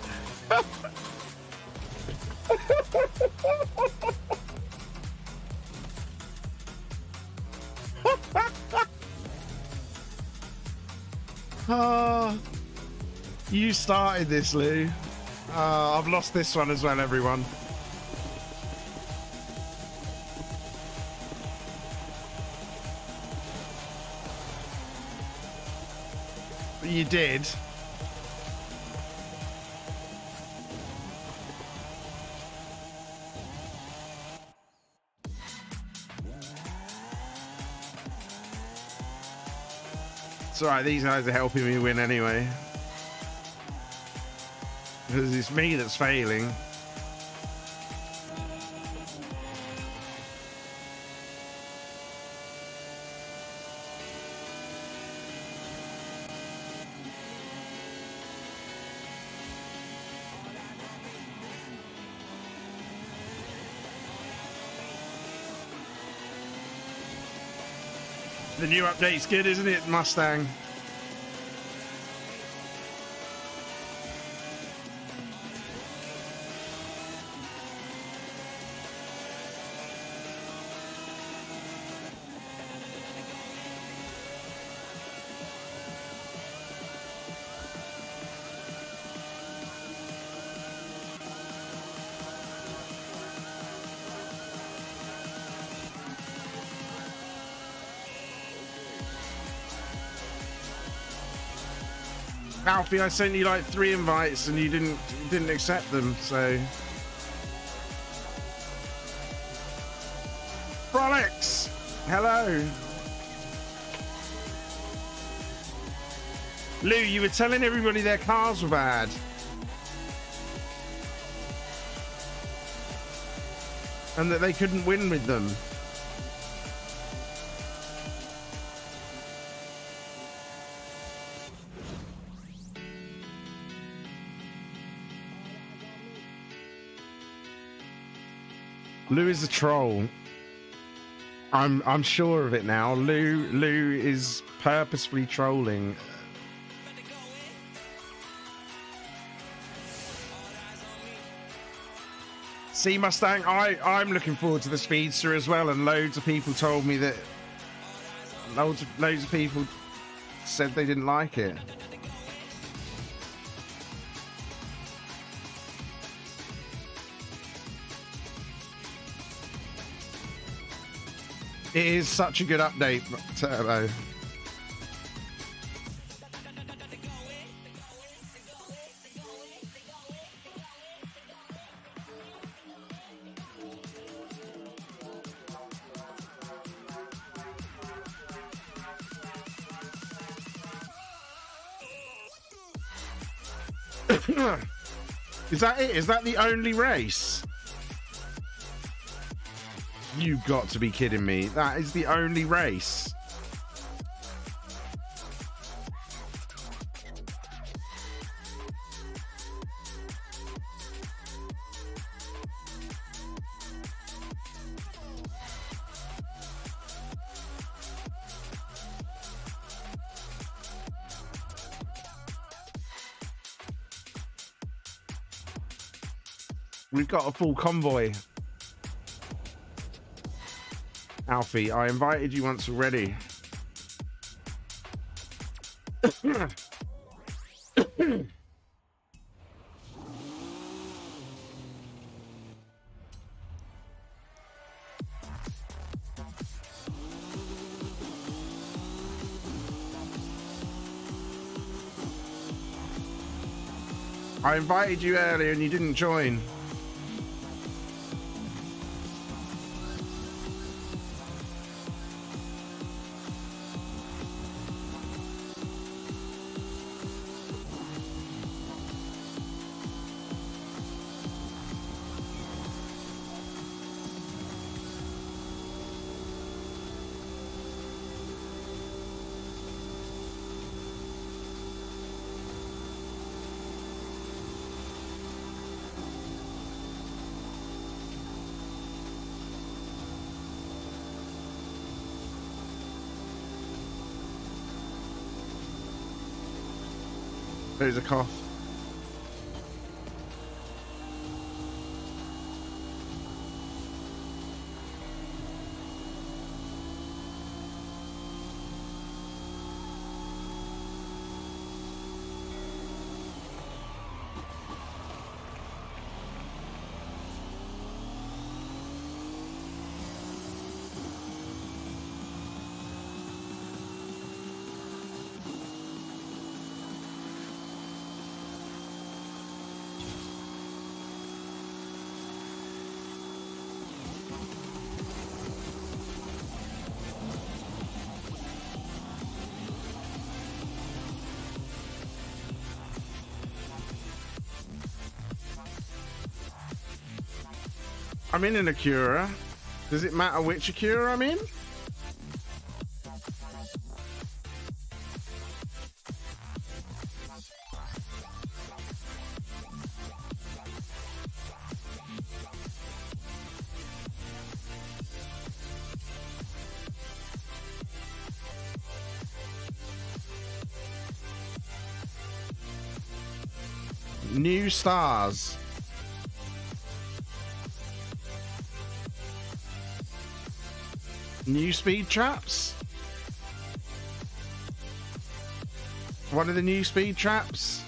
You started this, Lou. I've lost this one as well, everyone. But you did. It's alright, these guys are helping me win anyway. Because it's me that's failing. The new update's good, isn't it, Mustang? Alfie, I sent you like 3 invites and you didn't accept them, so. Frolics! Hello! Lou, you were telling everybody their cars were bad. And that they couldn't win with them. Lou is a troll. I'm sure of it now. Lou is purposefully trolling. See, Mustang, I'm looking forward to the Speedster as well, and loads of people told me that loads of people said they didn't like it. It is such a good update, Turbo. Is that it? Is that the only race? You've got to be kidding me. That is the only race. We've got a full convoy. Alfie, I invited you once already. I invited you earlier and you didn't join. There's a cough. I'm in an Acura. Does it matter which Acura I'm in? New stars. New speed traps. One of the new speed traps.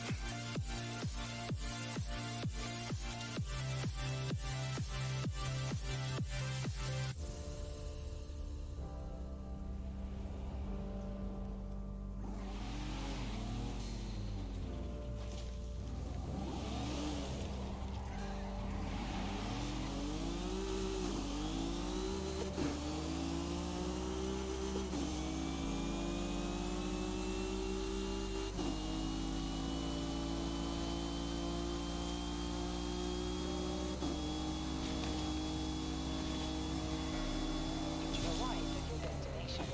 You've arrived at your destination.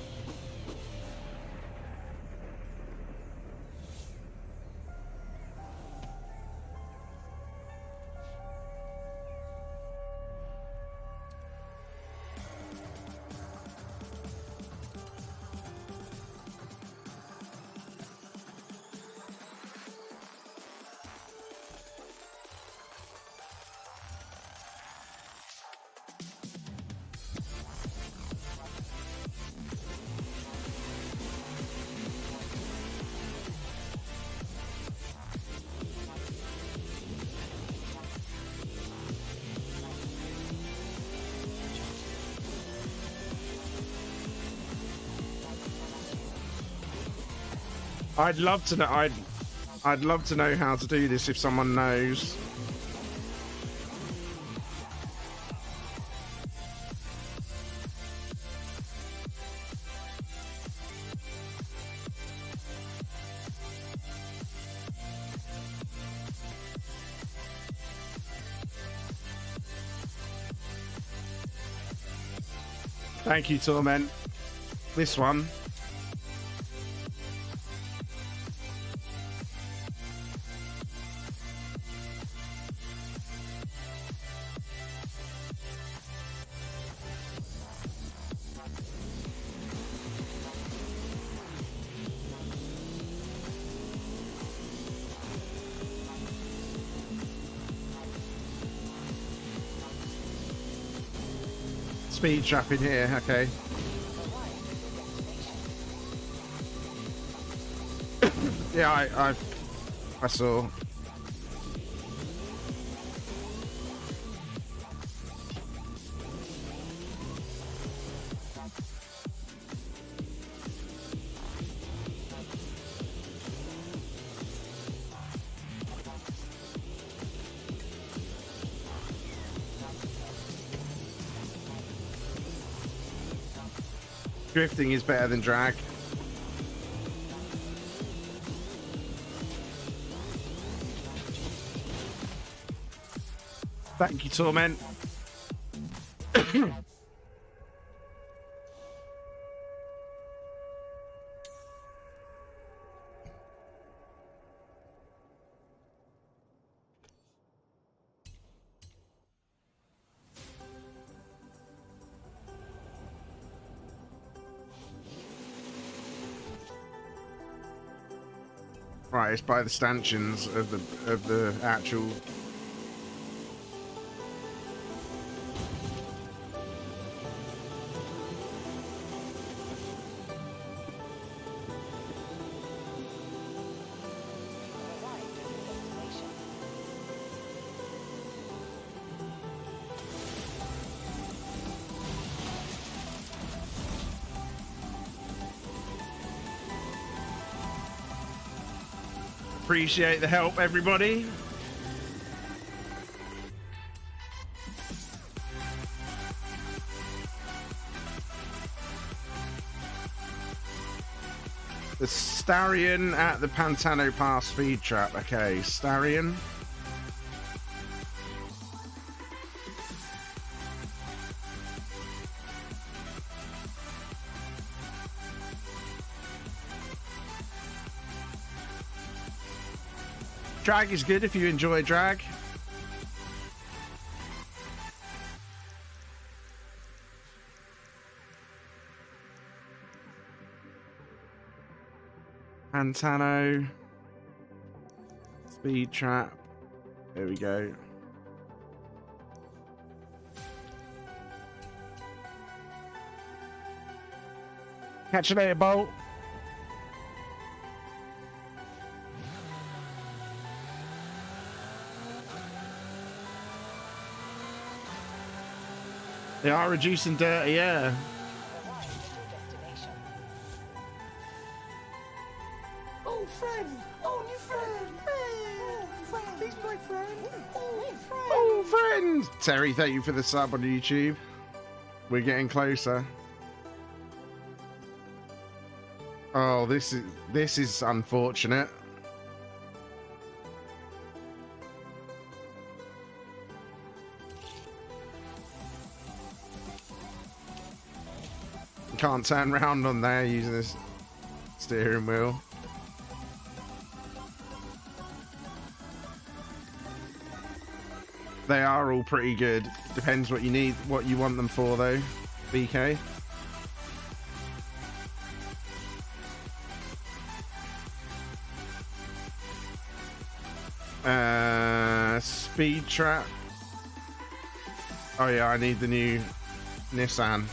I'd love to know. I'd love to know how to do this if someone knows. Thank you, Torment. This one. Speed trap in here, okay. Yeah, I saw. Drifting is better than drag. Thank you, Torment. Right, it's by the stanchions of the actual. You've arrived at your destination. Appreciate the help, everybody. The Starion at the Pantano Pass speed trap. Okay, Starion. Drag is good if you enjoy drag. Pantano. Speed trap. There we go. Catch you later, Bolt. They are reducing dirty air. Arrived at your destination. Oh, friend! Oh, new friend! Oh, friend! He's my friend! Oh, friend! Oh, friend! Terry, thank you for the sub on YouTube. We're getting closer. Oh, this is unfortunate. Can't turn round on there using this steering wheel. They are all pretty good. Depends what you need, what you want them for, though. BK. Speed trap. Oh yeah, I need the new Nissan.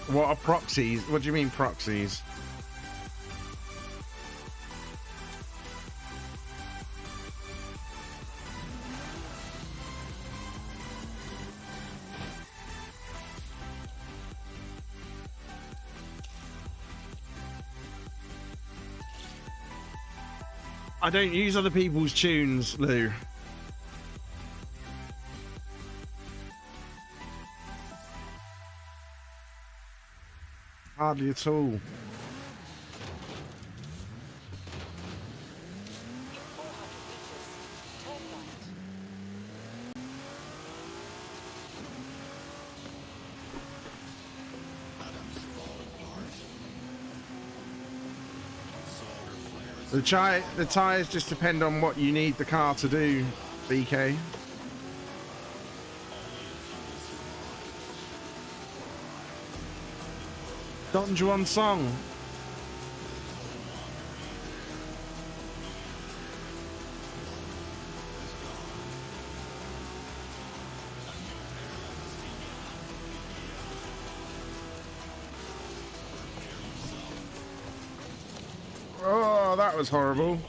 What are proxies? What do you mean proxies? I don't use other people's tunes, Lou. Hardly at all. In 400 meters, turn right. The tires just depend on what you need the car to do, BK. Don Juan song. Oh, that was horrible.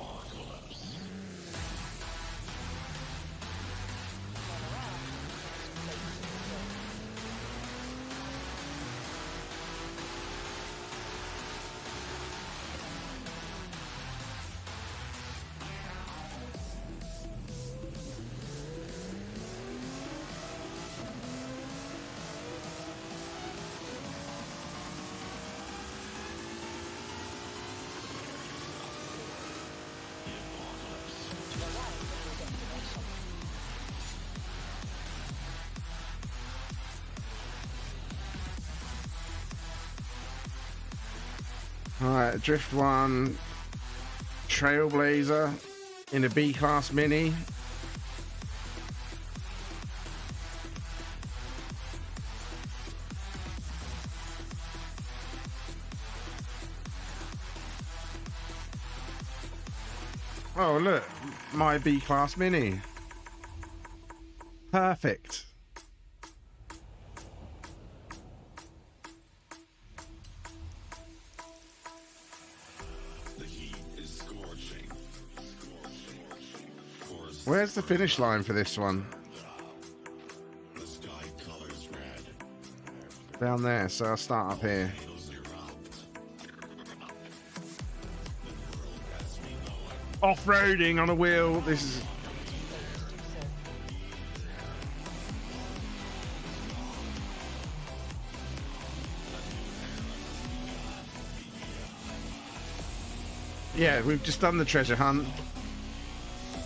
Alright, Drift 1 Trailblazer in a B-Class Mini. Oh look, my B-Class Mini. Perfect. Where's the finish line for this one? Down there, so I'll start up here. Off-roading on a wheel, this is... Yeah, we've just done the treasure hunt.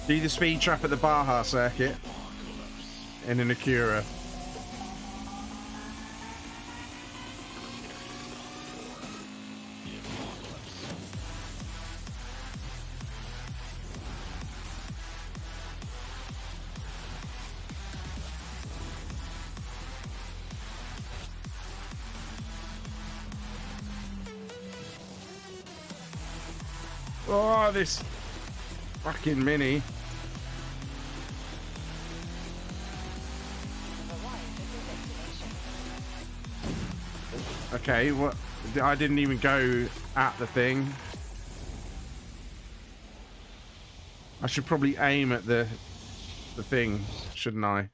Do the speed trap at the Baja circuit. in an Acura. Oh, this fucking Mini. Okay, what? I didn't even go at the thing. I should probably aim at the thing, shouldn't I?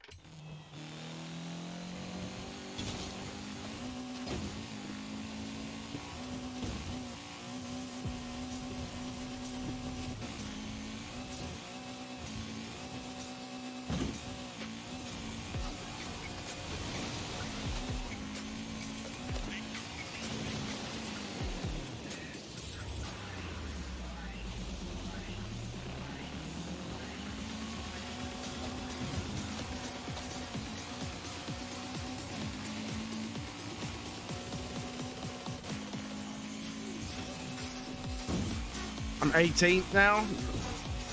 I'm 18th now.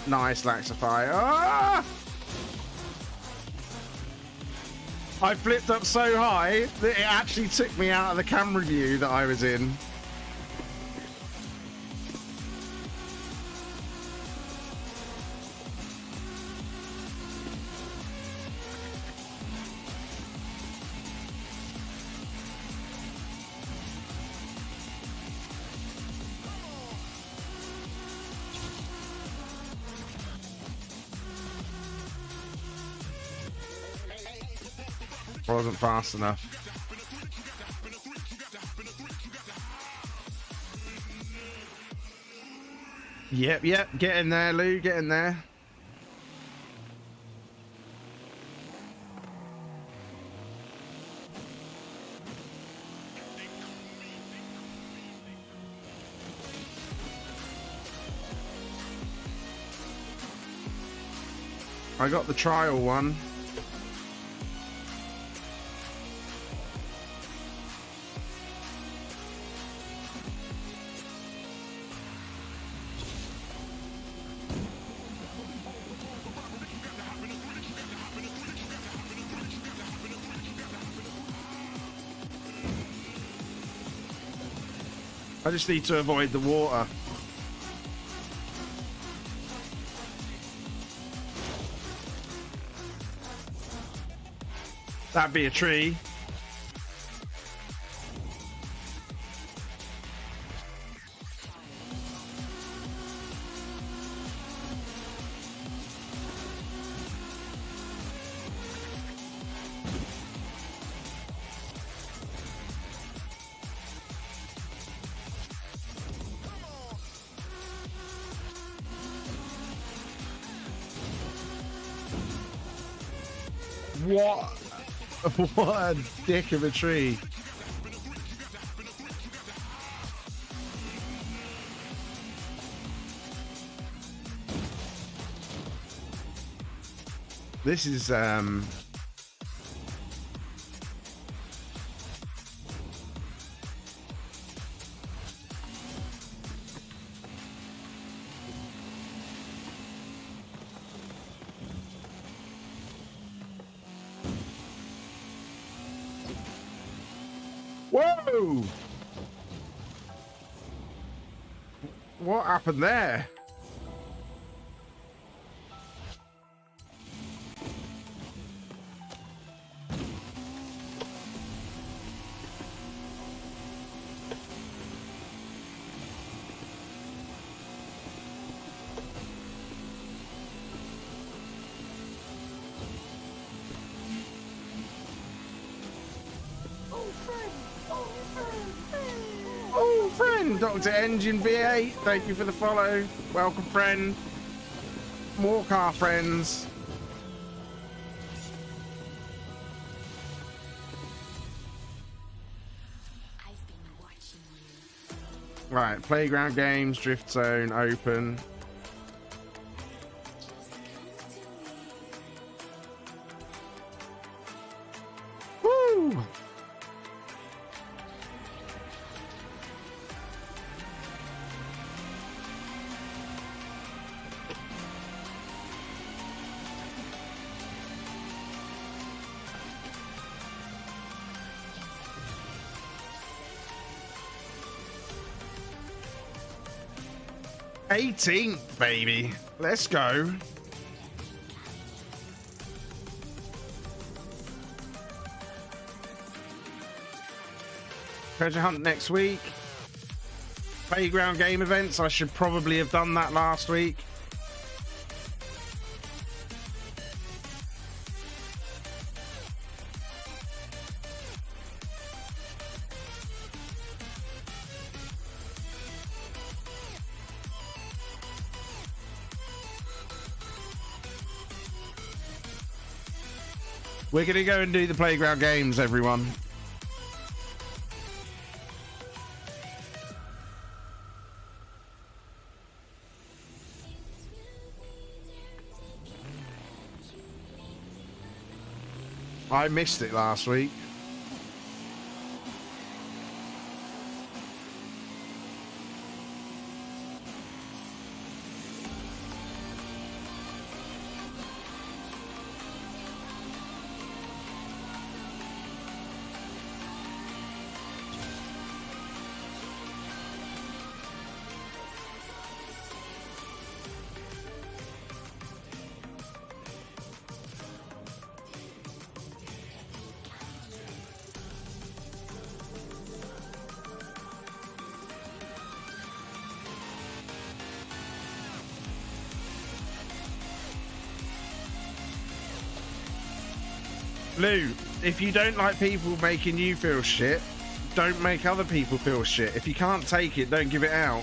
Nice, Laxify. Ah! I flipped up so high that it actually took me out of the camera view that I was in. I wasn't fast enough. Yep, get in there, Lou, get in there. I got the trial one. I just need to avoid the water. That'd be a tree. What? What a dick of a tree. This is whoa! What happened there? Oh, friend, Dr. Engine V8, thank you for the follow. Welcome, friend. More car friends. Right, playground games, drift zone, open. 18th, baby. Let's go. Treasure hunt next week. Playground game events. I should probably have done that last week. We're going to go and do the playground games, everyone. I missed it last week. Lou, if you don't like people making you feel shit, don't make other people feel shit. If you can't take it, don't give it out.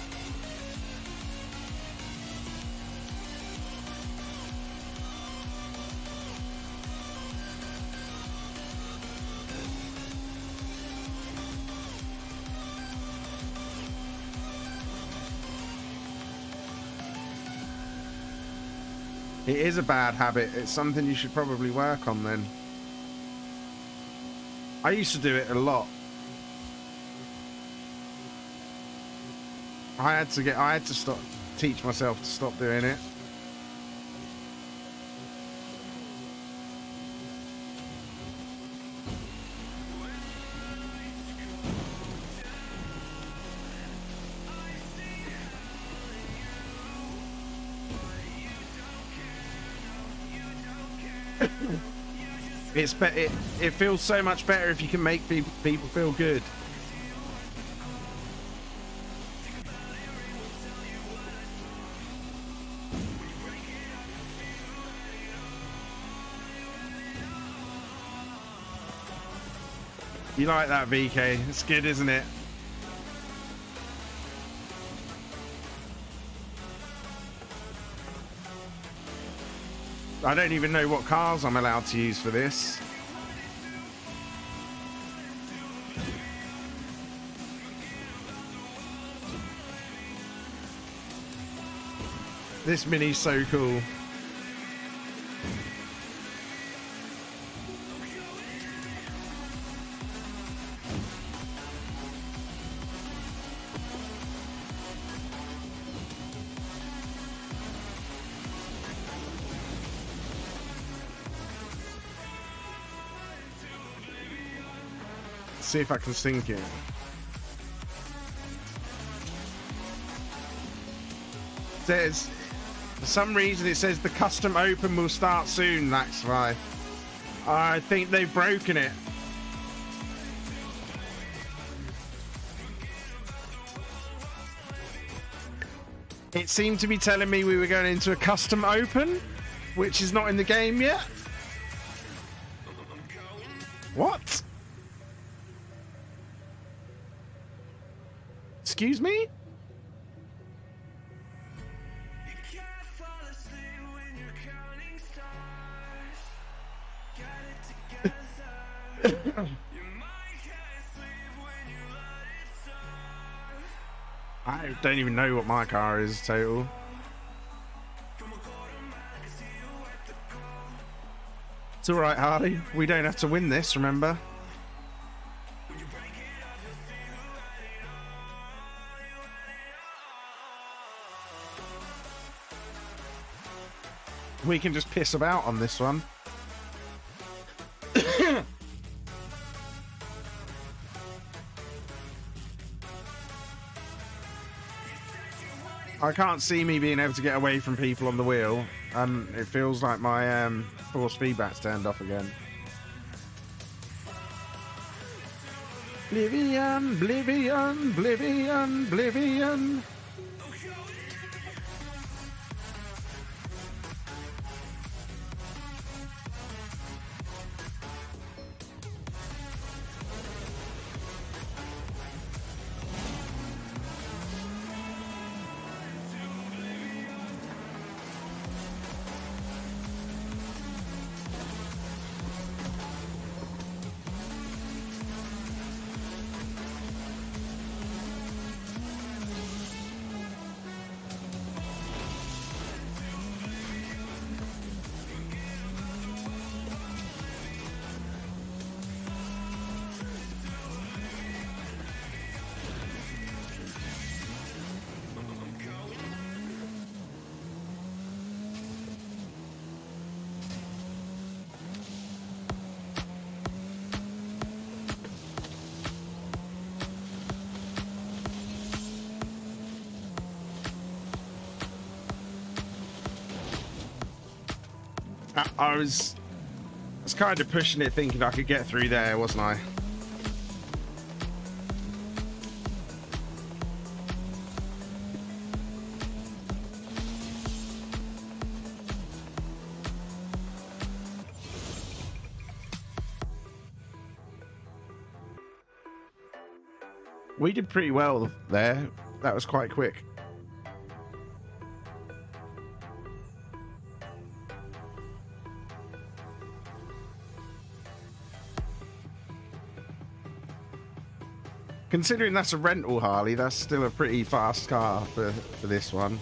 It is a bad habit. It's something you should probably work on then. I used to do it a lot. I had to teach myself to stop doing it. It feels so much better if you can make people feel good. You like that, VK? It's good, isn't it? I don't even know what cars I'm allowed to use for this. This Mini's so cool. See if I can sync it. Says, for some reason it says the custom open will start soon, Laxify. I think they've broken it. It seemed to be telling me we were going into a custom open, which is not in the game yet. What? Excuse me? I don't even know what my car is total. It's alright, Harley. We don't have to win this, remember? We can just piss about on this one. I can't see me being able to get away from people on the wheel, and it feels like my force feedback's turned off again. Oblivion, oblivion, oblivion, oblivion. I was kind of pushing it, thinking I could get through there, wasn't I? We did pretty well there. That was quite quick. Considering that's a rental Harley, that's still a pretty fast car for this one.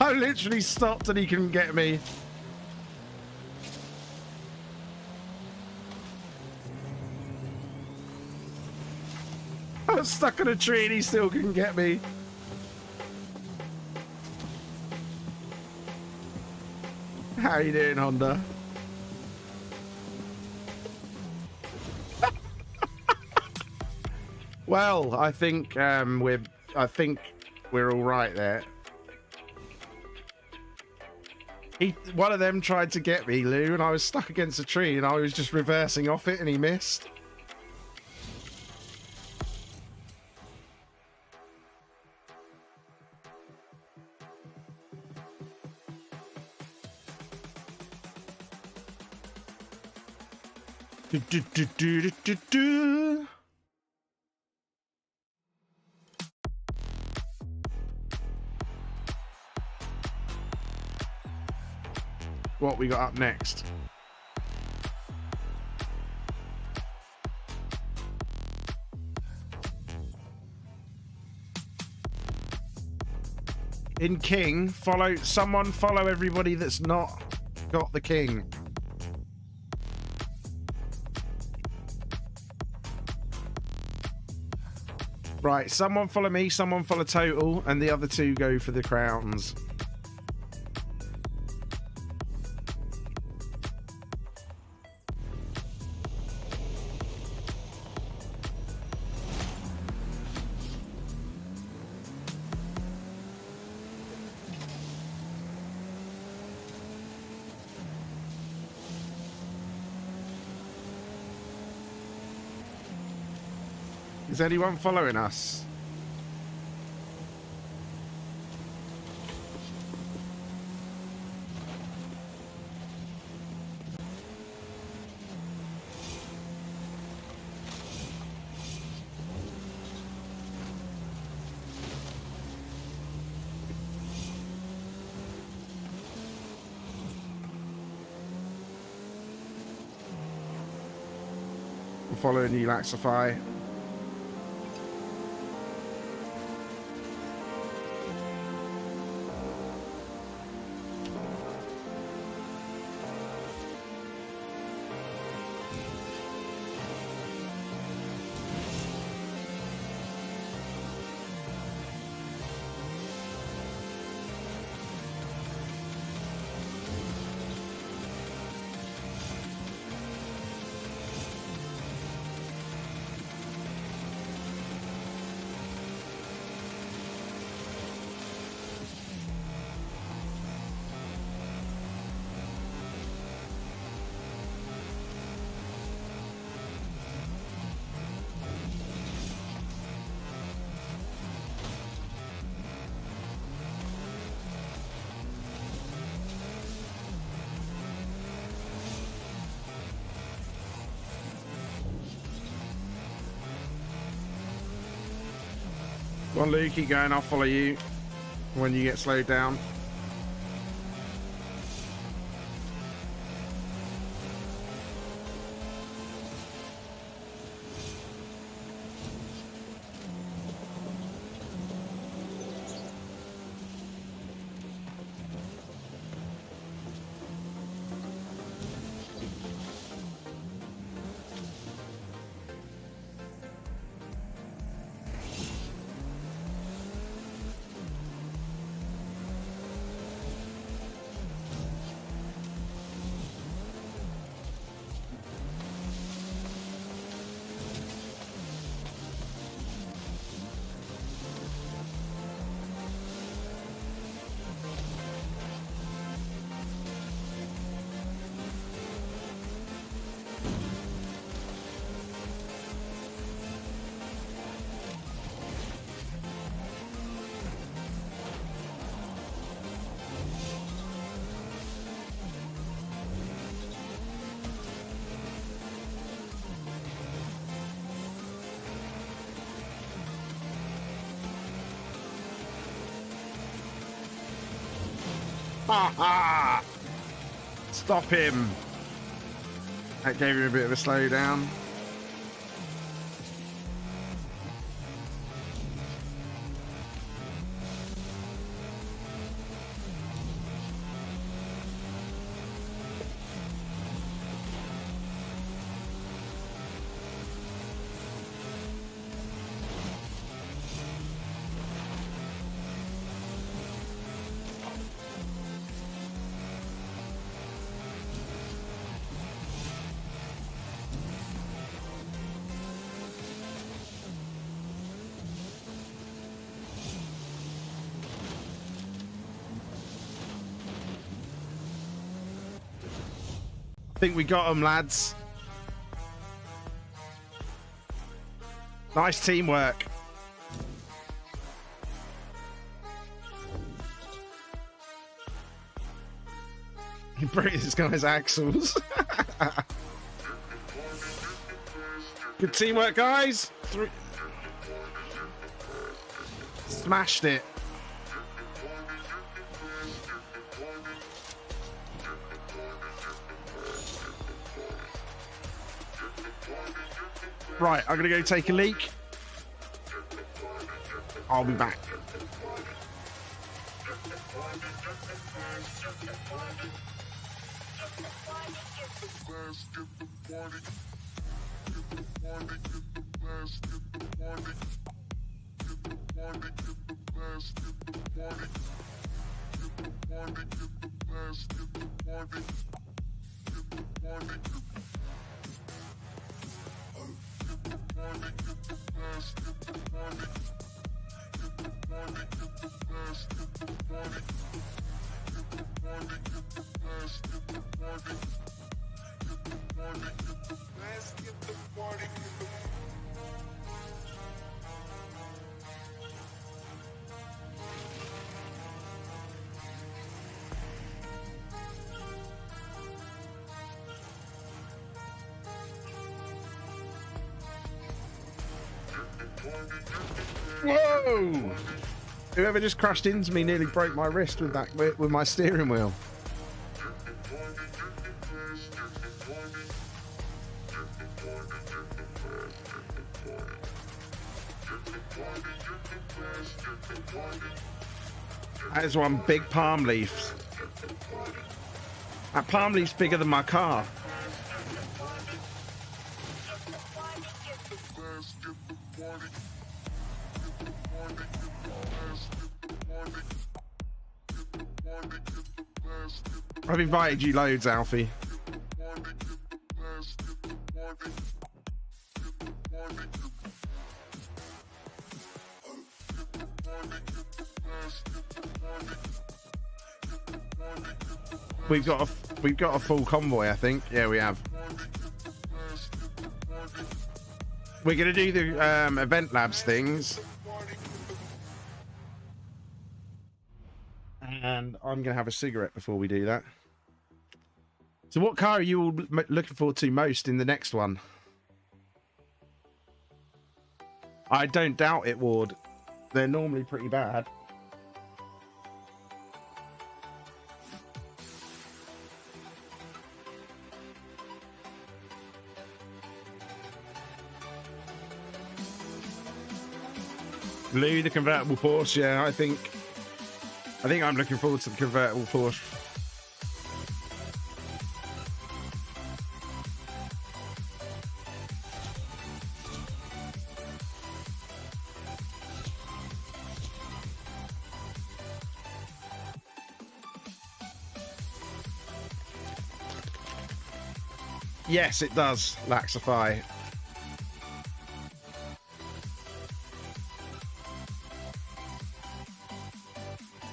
I literally stopped and he couldn't get me. I was stuck in a tree and he still couldn't get me. How you doing, Honda? Well, I think we're all right there. One of them tried to get me, Lou, and I was stuck against a tree, and I was just reversing off it, and he missed. What we got up next? In King, follow everybody that's not got the King. Right, someone follow me, someone follow Total, and the other two go for the crowns. Is anyone following us? I'm following you, Laxify. Go on, Luke, keep going. I'll follow you when you get slowed down. Ha ha! Stop him. That gave him a bit of a slowdown. I think we got him, lads. Nice teamwork. He broke this guy's axles. Good teamwork, guys. Smashed it. Right, I'm gonna go take a leak. I'll be back. Whoa! Whoever just crashed into me nearly broke my wrist with that with my steering wheel. That is one big palm leaf. That palm leaf's bigger than my car. I've invited you loads, Alfie. We've got a full convoy, I think. Yeah, we have. We're gonna do the event labs things, and I'm gonna have a cigarette before we do that. So, what car are you all looking forward to most in the next one? I don't doubt it, Ward. They're normally pretty bad. Louis, the convertible Porsche. Yeah, I think I'm looking forward to the convertible Porsche. Yes, it does, Laxify.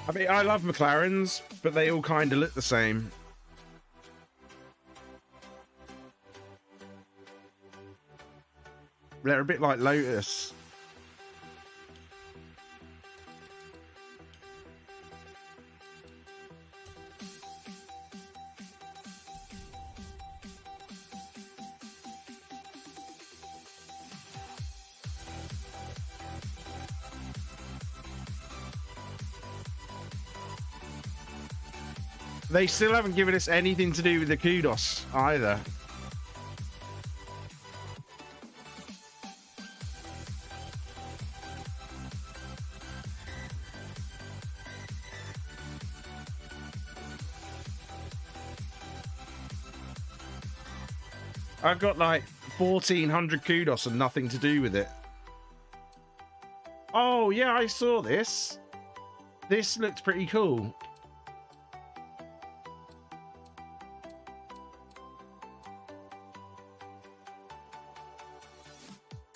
I mean, I love McLarens, but they all kind of look the same. They're a bit like Lotus. They still haven't given us anything to do with the kudos either. I've got like 1,400 kudos and nothing to do with it. Oh yeah, I saw this. This looked pretty cool.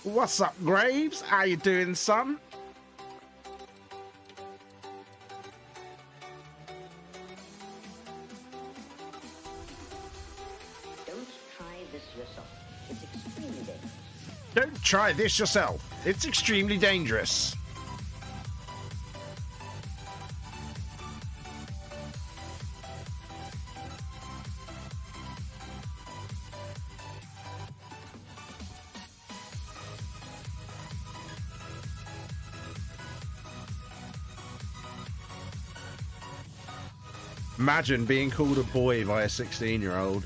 What's up, Graves? How you doing, son? Don't try this yourself. It's extremely dangerous. Don't try this yourself. It's extremely dangerous. Imagine being called a boy by a 16-year-old.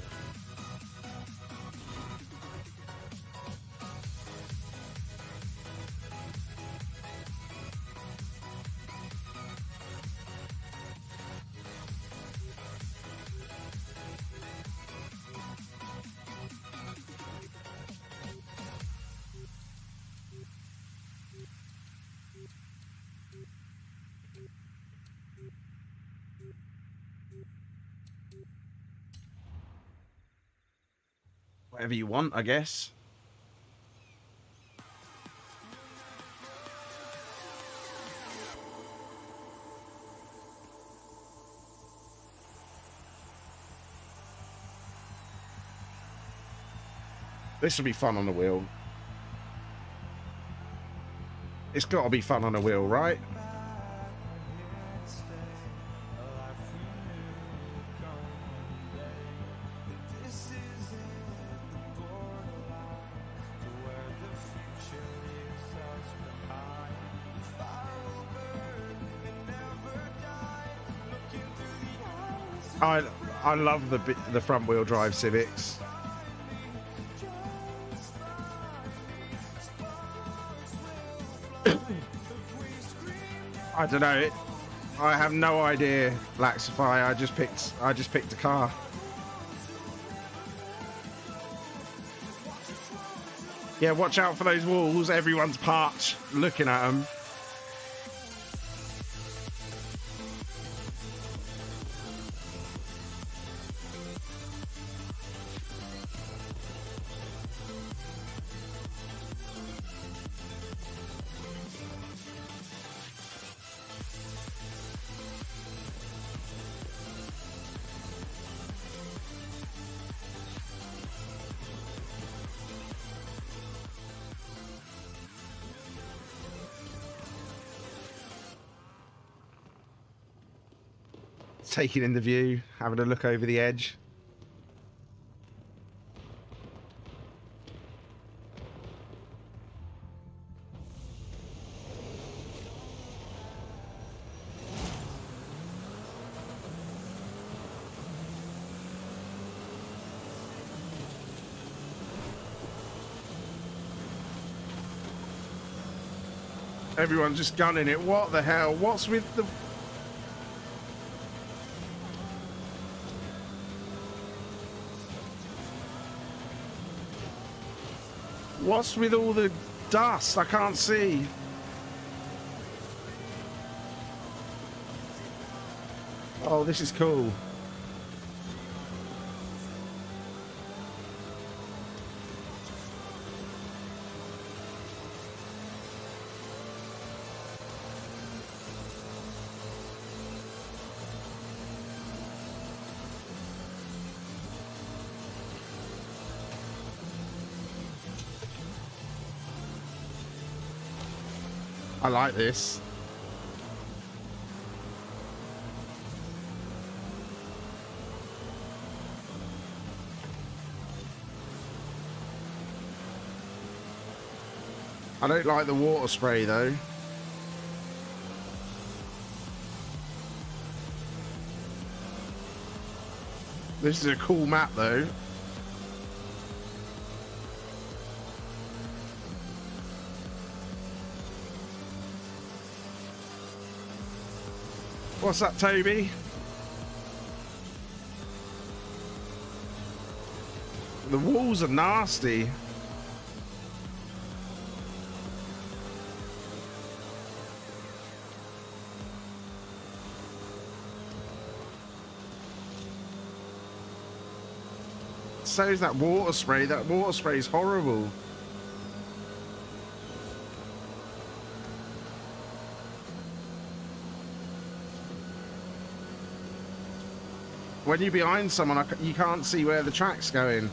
Whatever you want, I guess. This will be fun on the wheel. It's got to be fun on a wheel, right? I love the front wheel drive Civics. I don't know. I have no idea, Laxify. I just picked a car. Yeah, watch out for those walls. Everyone's parked looking at them. Taking in the view, having a look over the edge. Everyone's just gunning it. What the hell? What's with the... What's with all the dust? I can't see. Oh, this is cool. I like this. I don't like the water spray though. This is a cool map though. What's that, Toby? The walls are nasty. So is that water spray. That water spray is horrible. When you're behind someone, you can't see where the track's going.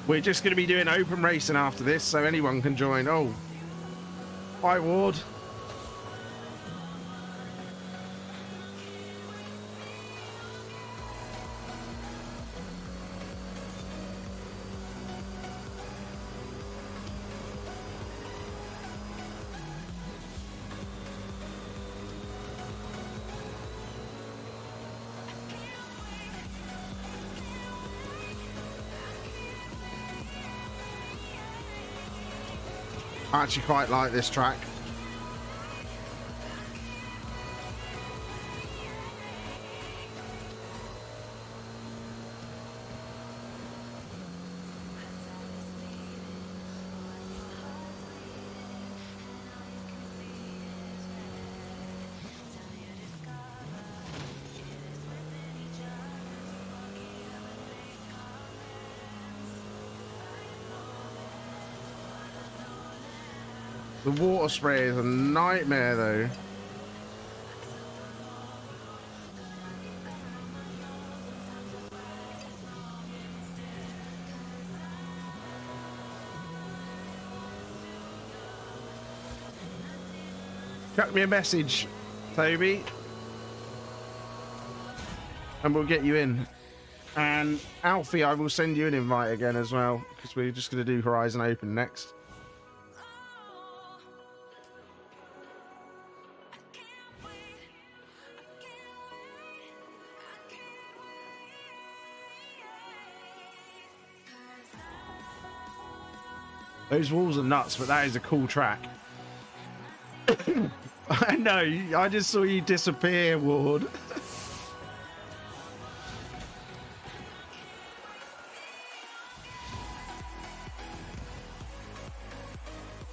We're just going to be doing open racing after this, so anyone can join. Oh, hi, Ward. I actually quite like this track. The water spray is a nightmare though. Chuck me a message, Toby, and we'll get you in. And Alfie, I will send you an invite again as well, because we're just going to do Horizon Open next. Those walls are nuts, but that is a cool track. I know, I just saw you disappear, Ward.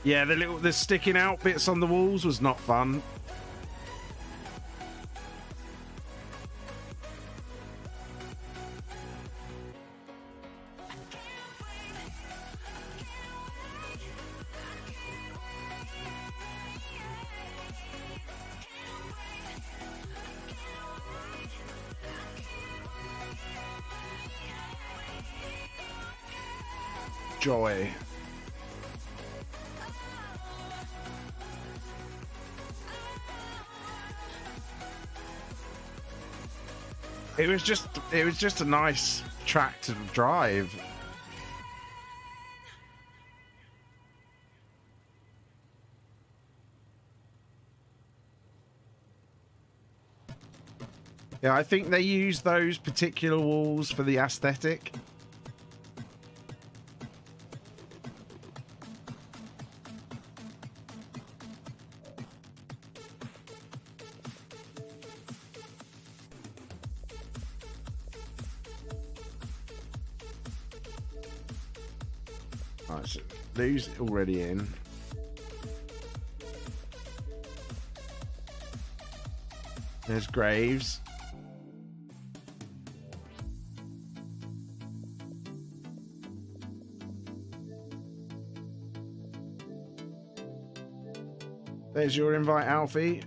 Yeah, the sticking out bits on the walls was not fun. Joy. It was just a nice track to drive. Yeah, I think they use those particular walls for the aesthetic. Right, so Lou's already in. There's Graves. There's your invite, Alfie.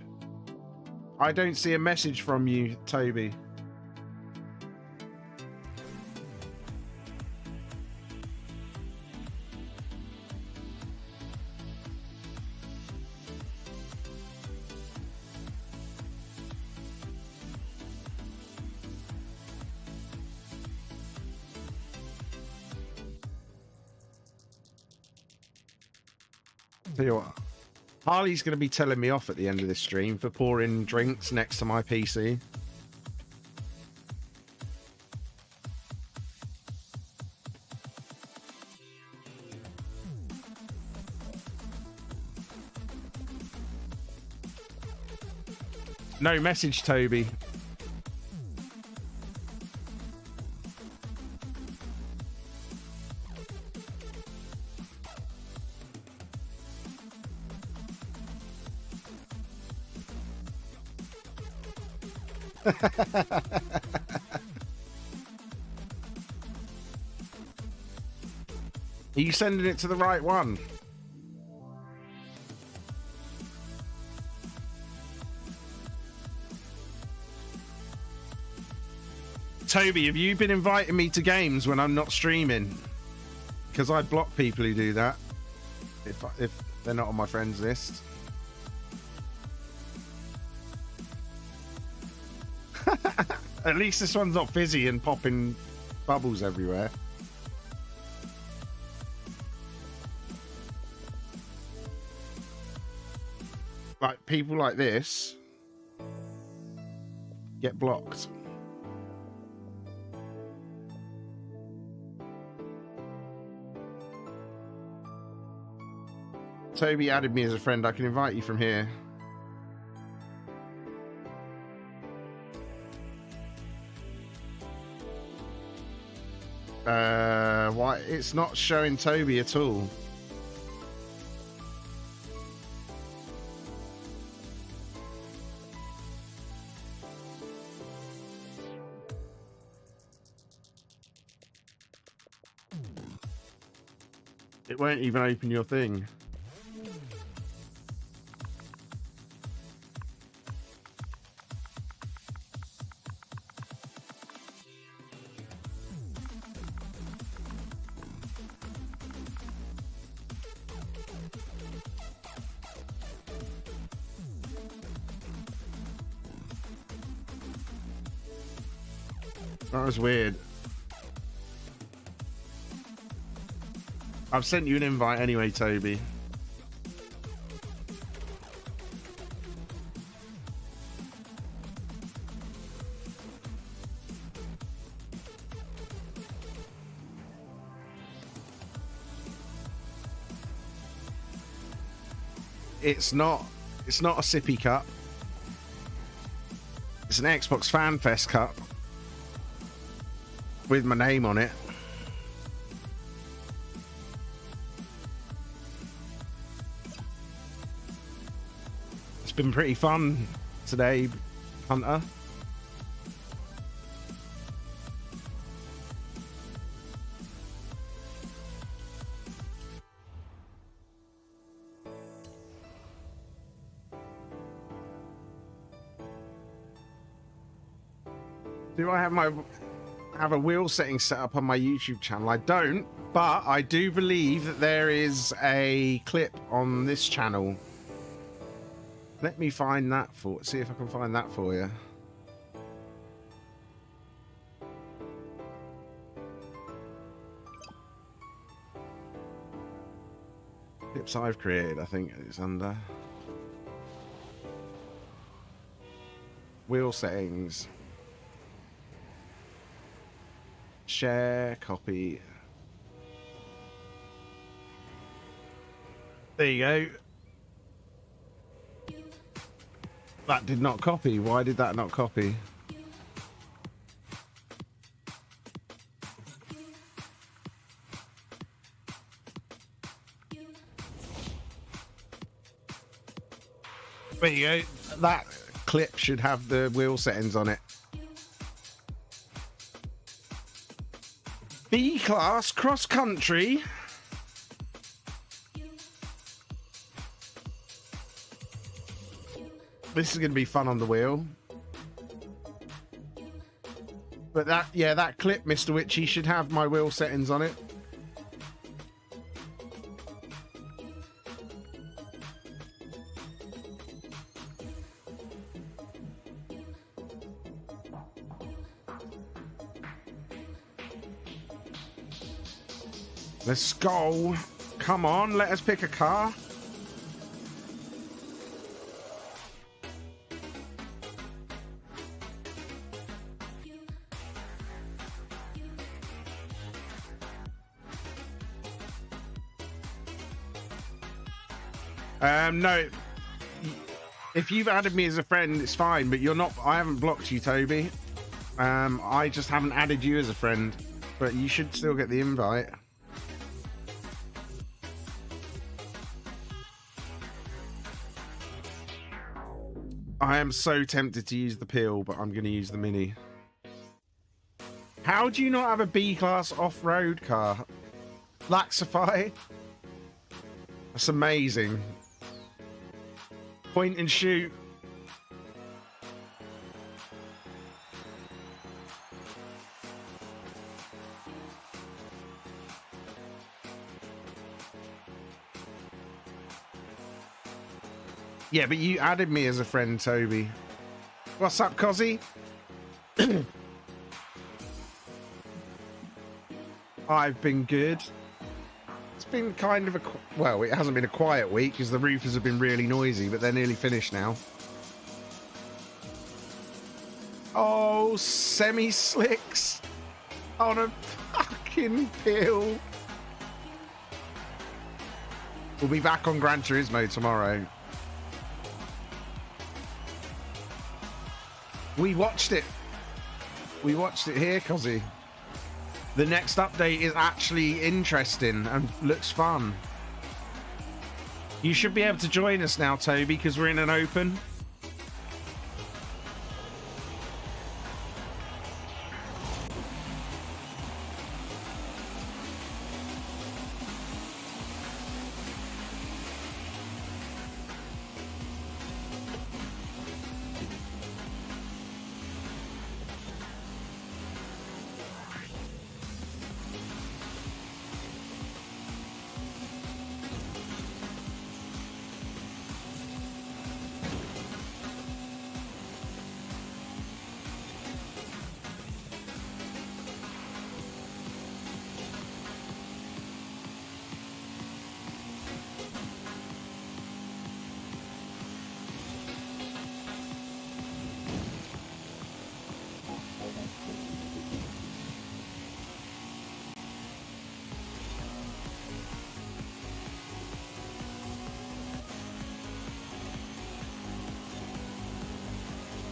I don't see a message from you, Toby. Tell you what, Harley's going to be telling me off at the end of this stream for pouring drinks next to my PC. No message, Toby. Are you sending it to the right one? Toby, have you been inviting me to games when I'm not streaming? Because I block people who do that if they're not on my friends list. At least this one's not fizzy and popping bubbles everywhere. Like, people like this get blocked. Toby added me as a friend. I can invite you from here. Why? It's not showing Toby at all. It won't even open your thing. That was weird. I've sent you an invite anyway, Toby. it's not a sippy cup. It's an Xbox Fan Fest cup with my name on it. It's been pretty fun today, Hunter. Do I have a wheel setting set up on my YouTube channel? I don't, but I do believe that there is a clip on this channel. Let me find that see if I can find that for you. Clips I've created, I think it's under wheel settings. Share, copy. There you go. That did not copy. Why did that not copy? There you go. That clip should have the wheel settings on it. B-class cross country. This is going to be fun on the wheel. But that clip, Mr. Witchy, should have my wheel settings on it. Let's go. Come on, let us pick a car. No. If you've added me as a friend, it's fine, but you're not. I haven't blocked you, Toby. I just haven't added you as a friend, but you should still get the invite. I am so tempted to use the Peel, but I'm going to use the Mini. How do you not have a B-class off-road car? Laxify? That's amazing. Point and shoot. Yeah, but you added me as a friend, Toby. What's up, Cozzy? I've been good. It's been kind of well, it hasn't been a quiet week because the roofers have been really noisy, but they're nearly finished now. Oh, semi-slicks on a fucking Peel. We'll be back on Gran Turismo tomorrow. We watched it. We watched it here, Cozzy. The next update is actually interesting and looks fun. You should be able to join us now, Toby, because we're in an open.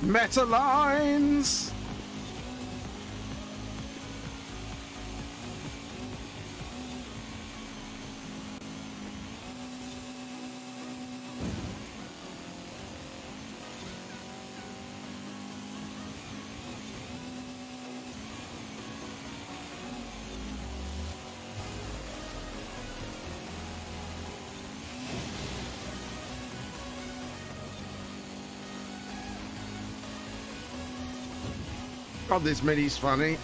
Meta lines. God, this mini's funny.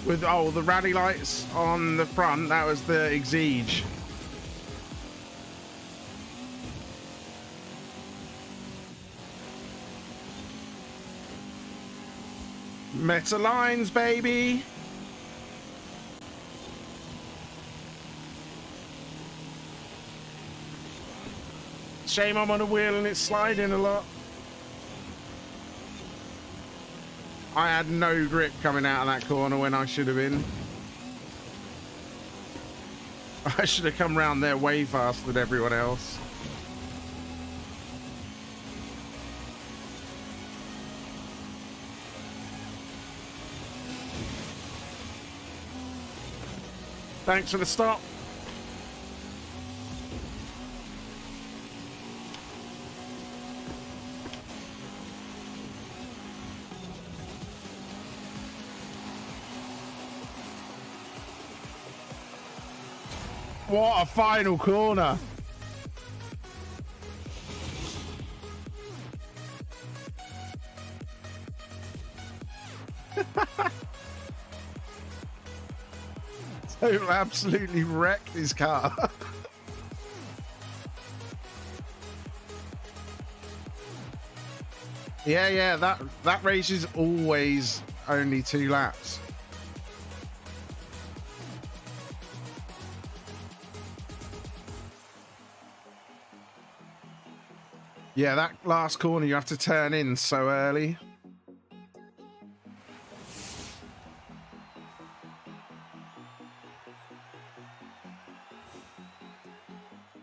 With the rally lights on the front, that was the Exige. Meta lines, baby. Shame I'm on a wheel and it's sliding a lot. I had no grip coming out of that corner when I should have been. I should have come round there way faster than everyone else. Thanks for the stop. What a final corner. So absolutely wrecked his car. Yeah, that race is always only 2 laps. Yeah, that last corner you have to turn in so early.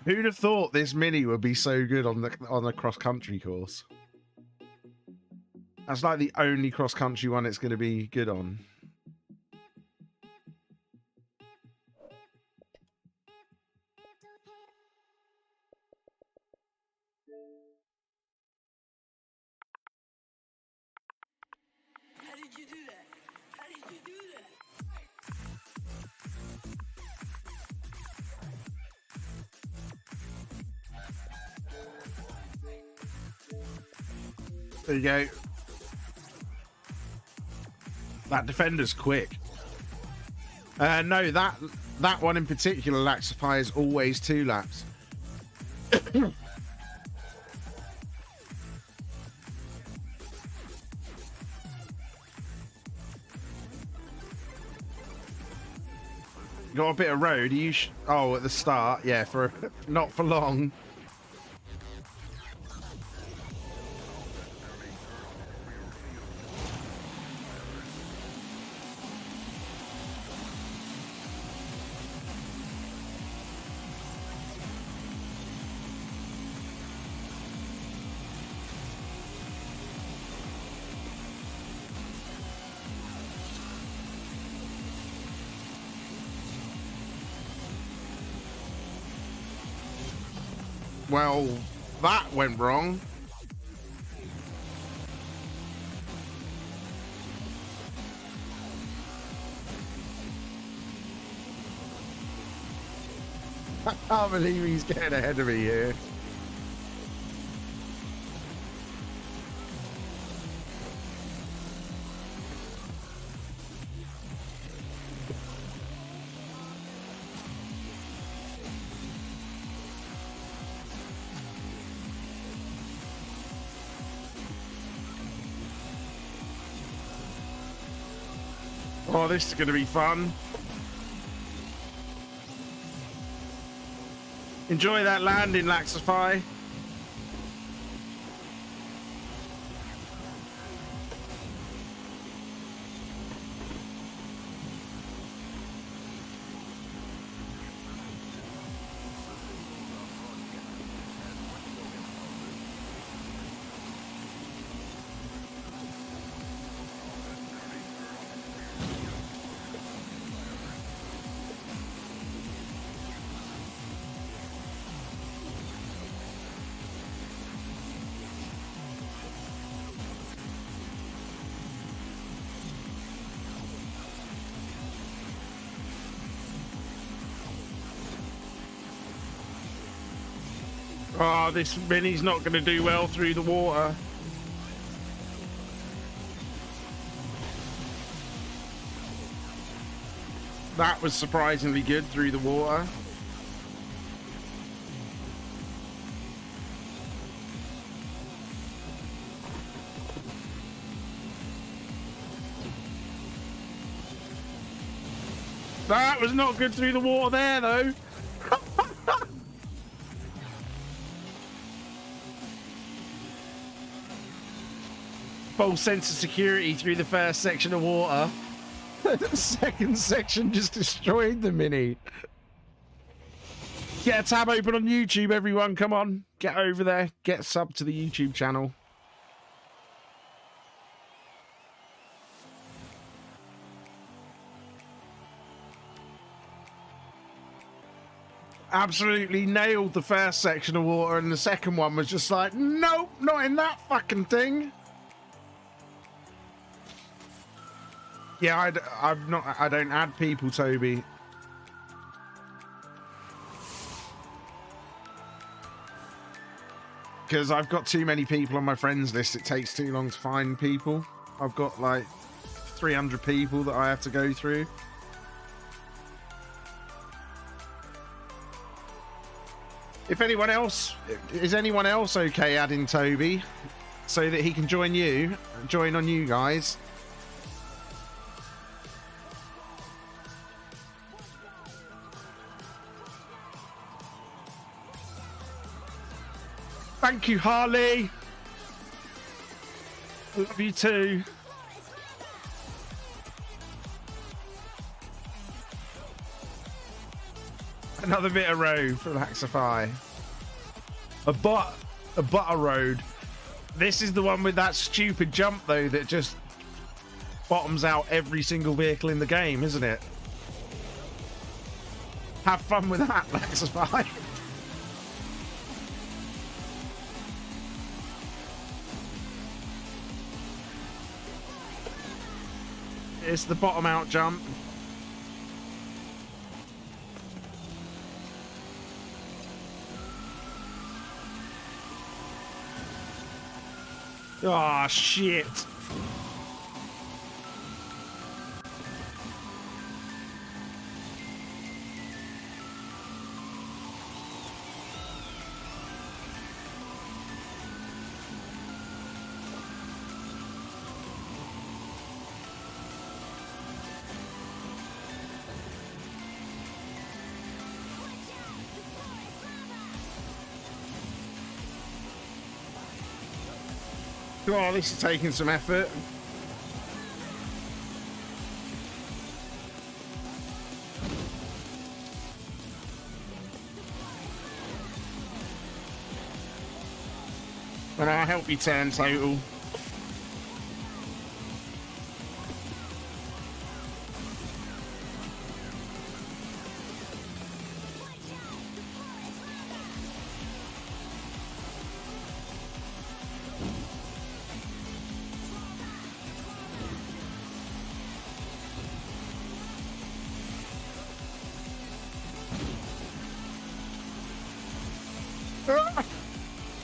Who'd have thought this Mini would be so good on the cross-country course? That's like the only cross-country one it's going to be good on. How did you do that? How did you do that? There you go. That defender's quick. No, that one in particular, Laxify, is always 2 laps. Got a bit of road. Oh, at the start, yeah, for not for long. Well, that went wrong. I can't believe he's getting ahead of me here. Oh, this is going to be fun. Enjoy that landing, Laxify. Oh, this Mini's not going to do well through the water. That was surprisingly good through the water. That was not good through the water there, though. False sense of security through the first section of water. The second section just destroyed the Mini. Get a tab open on YouTube, everyone. Come on. Get over there. Get sub to the YouTube channel. Absolutely nailed the first section of water, and the second one was just like, nope, not in that fucking thing. Yeah, I don't add people, Toby. Because I've got too many people on my friends list. It takes too long to find people. I've got like 300 people that I have to go through. If anyone else, is anyone else okay adding Toby so that he can join on you guys? Thank you, Harley. Love you too. Another bit of road for Laxify. A butter road. This is the one with that stupid jump, though, that just bottoms out every single vehicle in the game, isn't it? Have fun with that, Laxify. It's the bottom out jump. Oh, shit. Oh, this is taking some effort. And I'll help you turn total.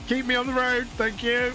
Keep me on the road, thank you.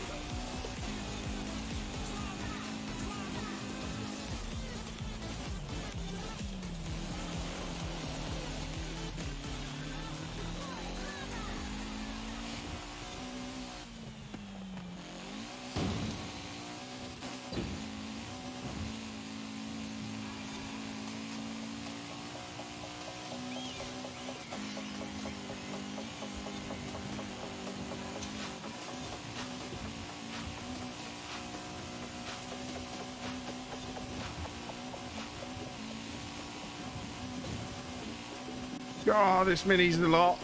God, this mini's a lot.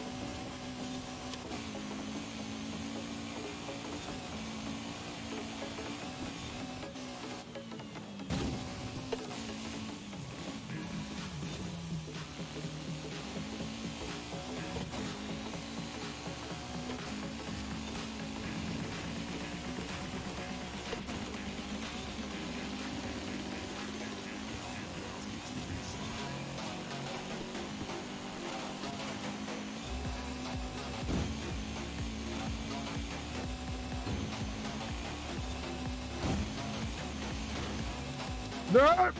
No!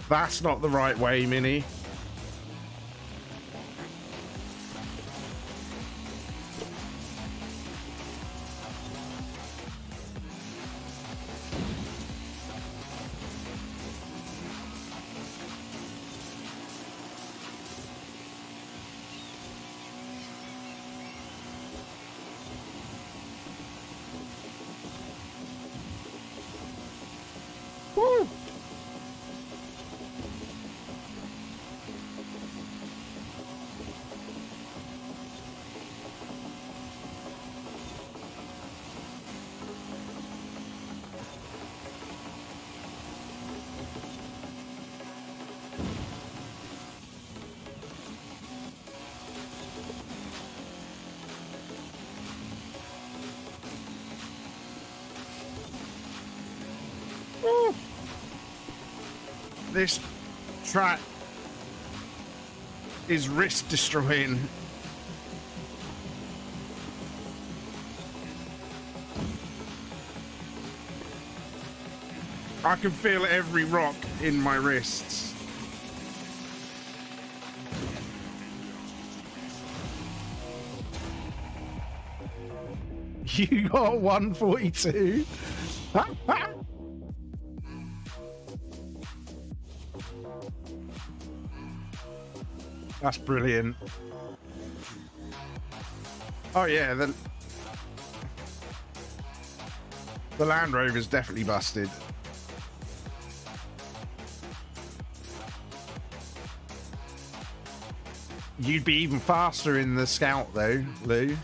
That's not the right way, Mini. Woo! Woo! This track is wrist destroying. I can feel every rock in my wrists. You got 142? That's brilliant. Oh yeah, the Land Rover's definitely busted. You'd be even faster in the Scout though, Lou.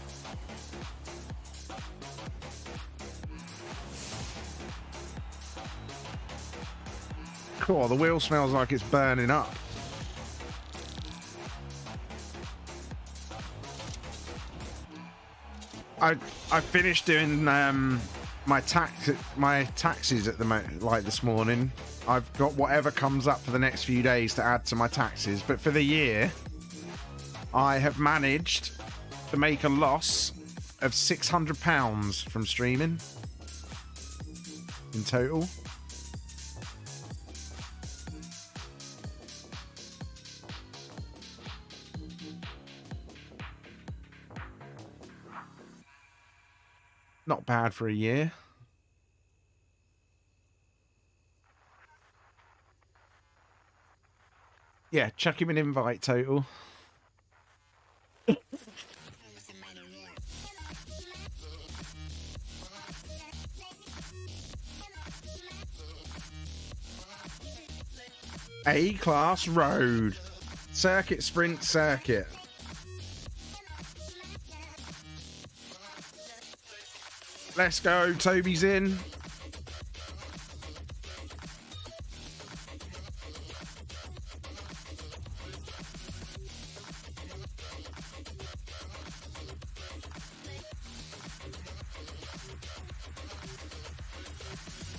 Cool, the wheel smells like it's burning up. I finished doing my taxes at the like this morning. I've got whatever comes up for the next few days to add to my taxes, but for the year I have managed to make a loss of £600 from streaming in total. Not bad for a year. Yeah, chuck him an invite, Total. A-Class Road. Circuit Sprint Circuit. Let's go, Toby's in.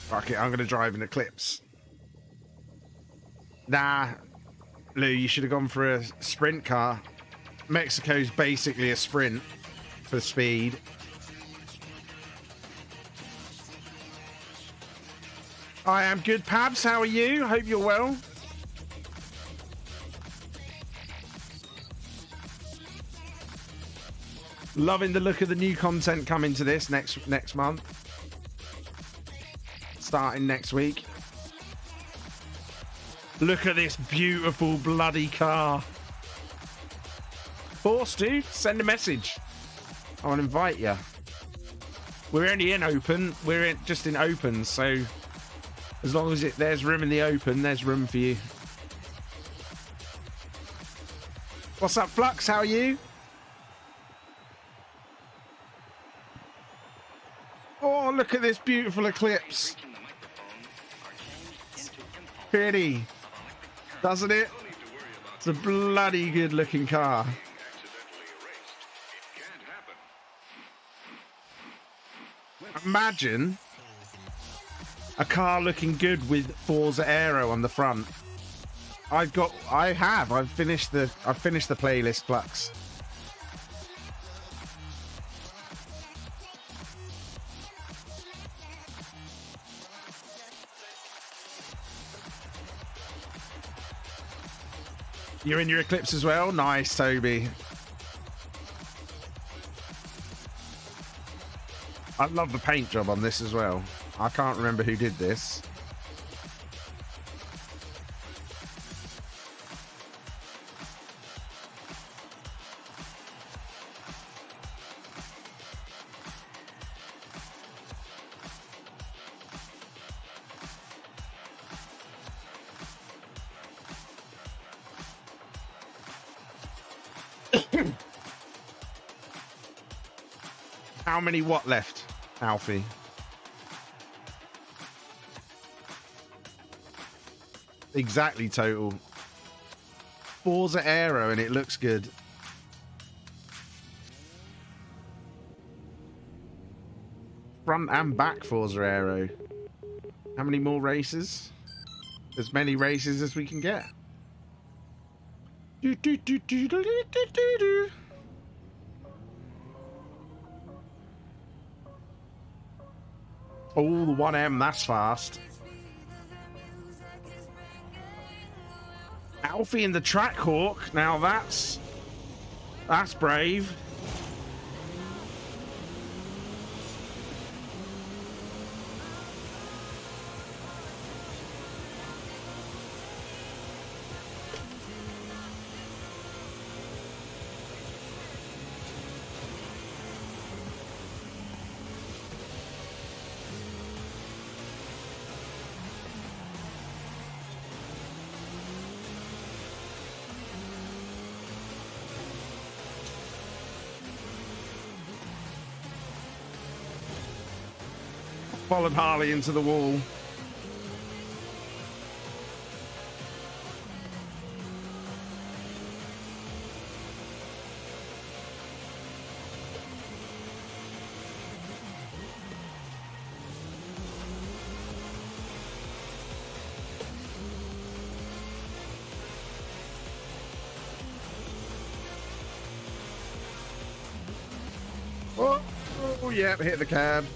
Fuck it, I'm going to drive an Eclipse. Nah, Lou, you should have gone for a sprint car. Mexico's basically a sprint for speed. I am good, Pabs. How are you? Hope you're well. Loving the look of the new content coming to this next month. Starting next week. Look at this beautiful bloody car. course, dude. Send a message. I want to invite you. We're only in open. We're just in open, so as long as there's room in the open, there's room for you. What's up, Flux? How are you? Oh, look at this beautiful Eclipse. Pretty, doesn't it? It's a bloody good looking car. Imagine a car looking good with Forza Aero on the front. I've finished the playlist, Flux. You're in your Eclipse as well? Nice, Toby. I love the paint job on this as well. I can't remember who did this. How many what left, Alfie? Exactly total. Forza Aero and it looks good. Front and back Forza Aero. How many more races? As many races as we can get. Do, do, do, do, do, do, do, do. Oh, the 1M, that's fast. Alfie in the Trackhawk. Now that's brave. Followed Harley into the wall. Oh, yeah, hit the cab.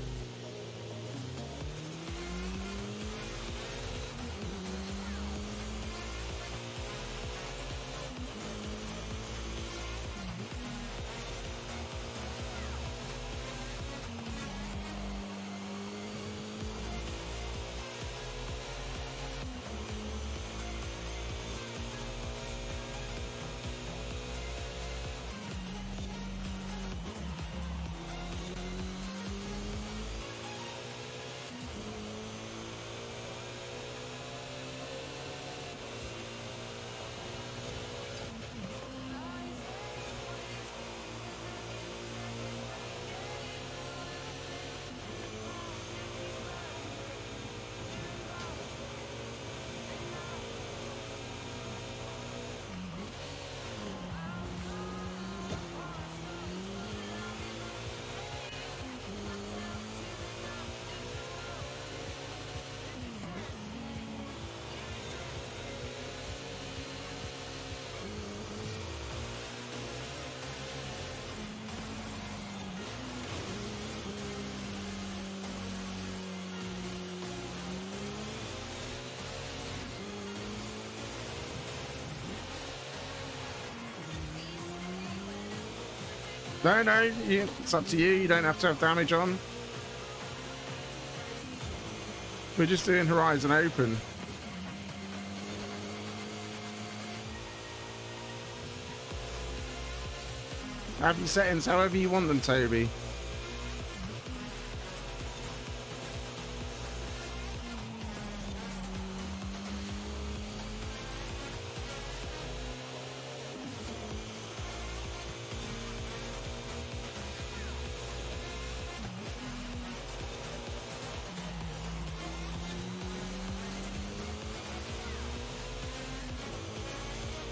No, it's up to you. You don't have to have damage on. We're just doing Horizon Open. Have your settings however you want them, Toby.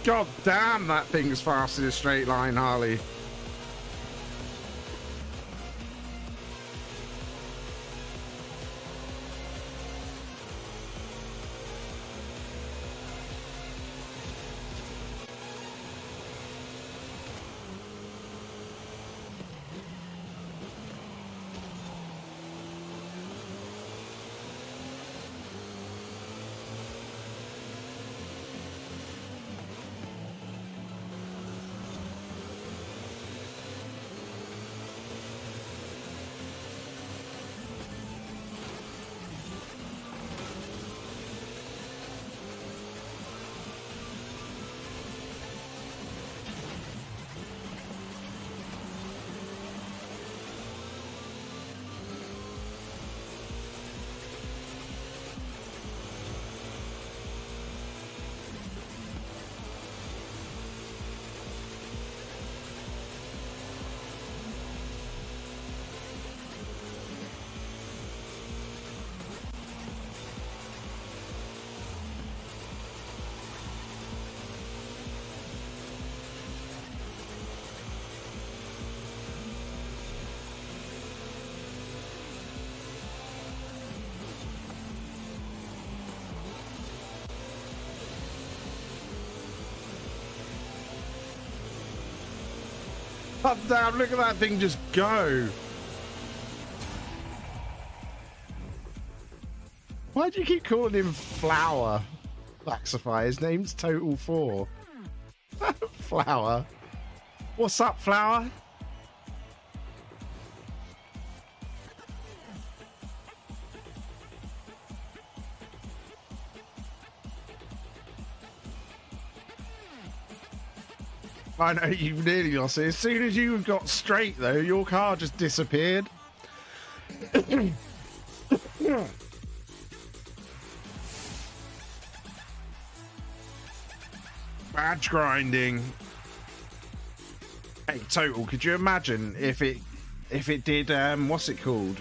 God damn, that thing's fast in a straight line, Harley. God damn, look at that thing just go. Why do you keep calling him Flower? Laxify, his name's Total 4. Flower. What's up, Flower? I know you've nearly lost it. As soon as you got straight, though, your car just disappeared. Badge grinding. Hey, Total, could you imagine if it did what's it called?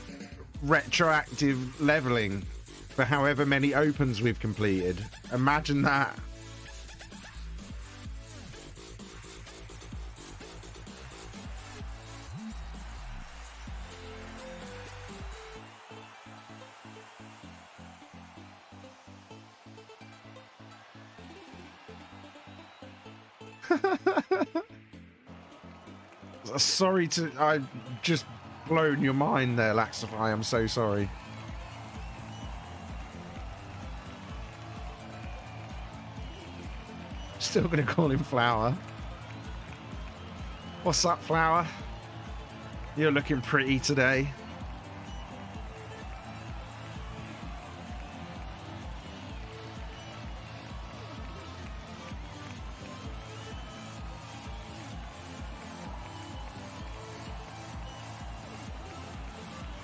Retroactive leveling for however many opens we've completed. Imagine that. Sorry to... I've just blown your mind there, Laxify. I'm so sorry. Still gonna call him Flower. What's up, Flower? You're looking pretty today.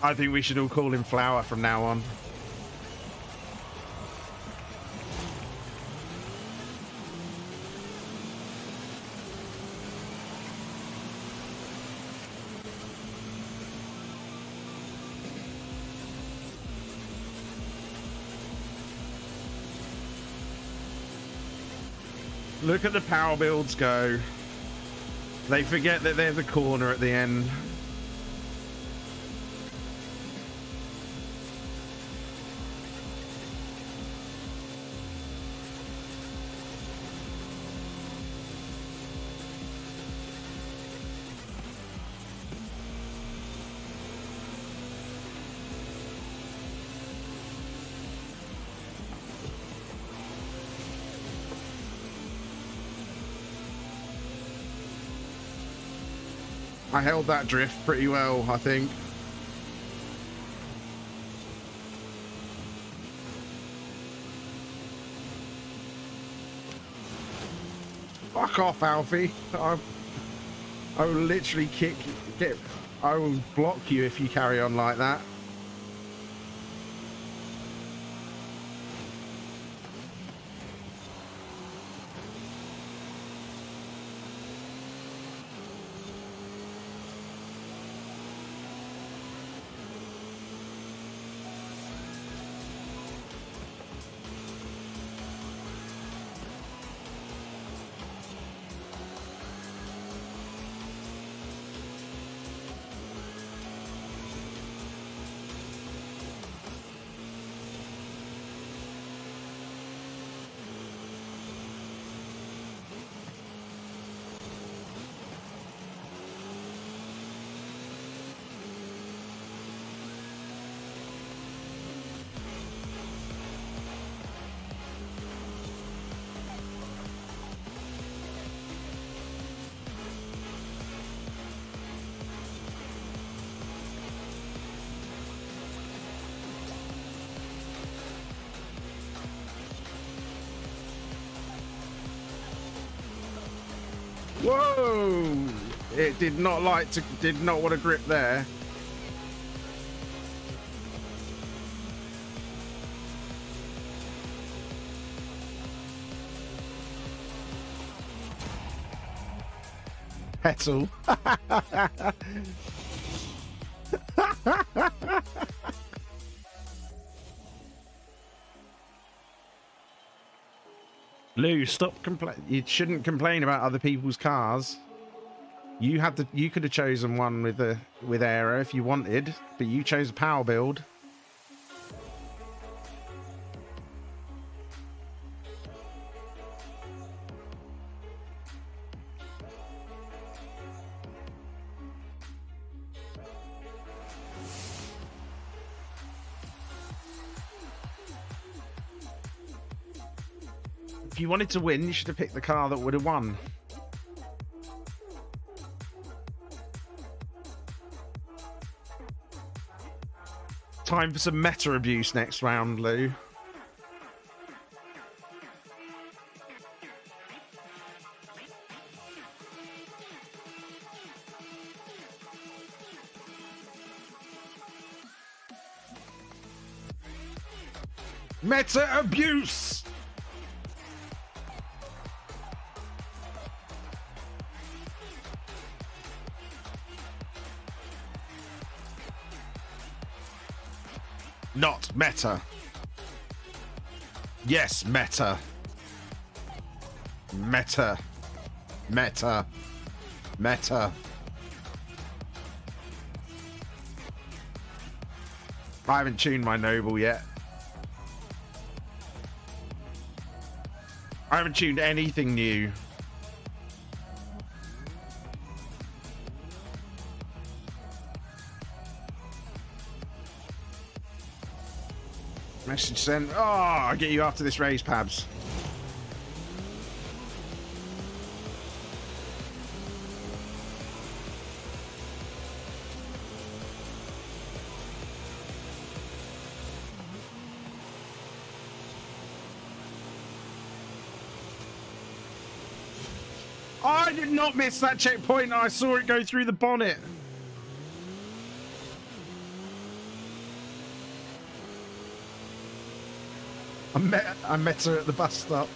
I think we should all call him Flower from now on. Look at the power builds go. They forget that there's a corner at the end. I held that drift pretty well, I think. Fuck off, Alfie. I will literally I will block you if you carry on like that. Whoa! It did not want to grip there. Petal. Lou, stop complaining. You shouldn't complain about other people's cars. You could have chosen one with aero if you wanted, but you chose a power build. If you wanted to win, you should have picked the car that would have won. Time for some meta abuse next round, Lou. Meta abuse! Not meta. Yes, meta. Meta. Meta. Meta. I haven't tuned my Noble yet. I haven't tuned anything new. Message sent. Oh, I'll get you after this race, Pabs. I did not miss that checkpoint. I saw it go through the bonnet. I met her at the bus stop.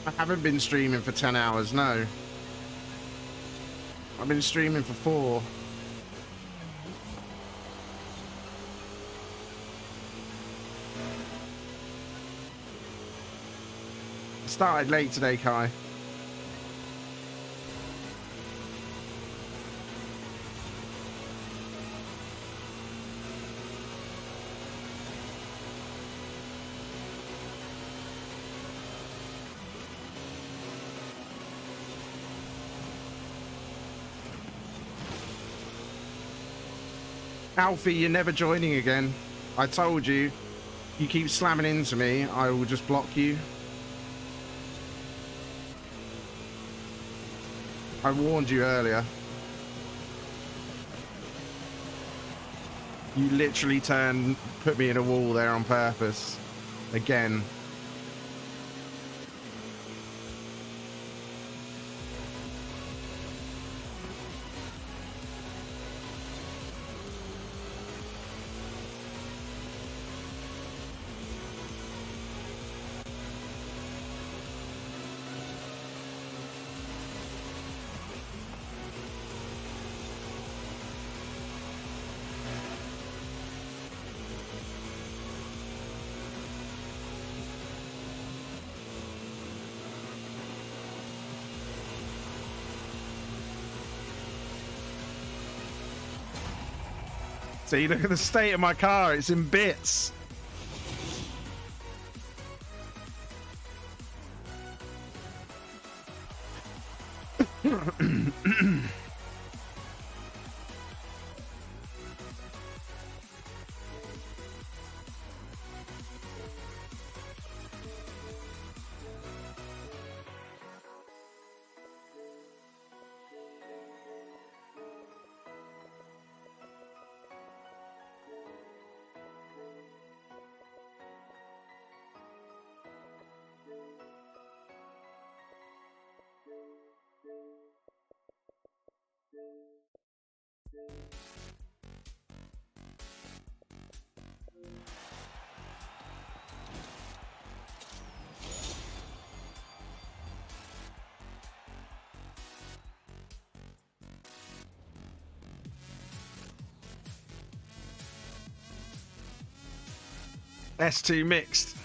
I haven't been streaming for 10 hours, no. I've been streaming for 4. Started late today, Kai. Alfie, you're never joining again. I told you. You keep slamming into me, I will just block you. I warned you earlier. You literally put me in a wall there on purpose. Again. See, look at the state of my car. It's in bits. S2 mixed.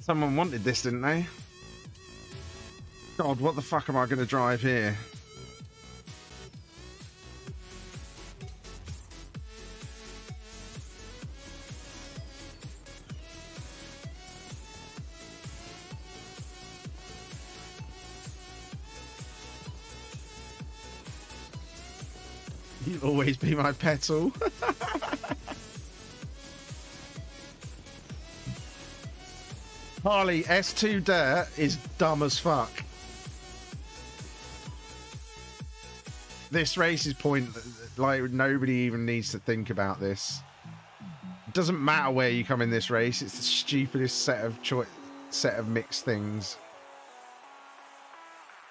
Someone wanted this, didn't they? God, what the fuck am I going to drive here? You'll always be my petal. Harley, S2 Dirt is dumb as fuck. This race is like, nobody even needs to think about this. It doesn't matter where you come in this race. It's the stupidest set of mixed things.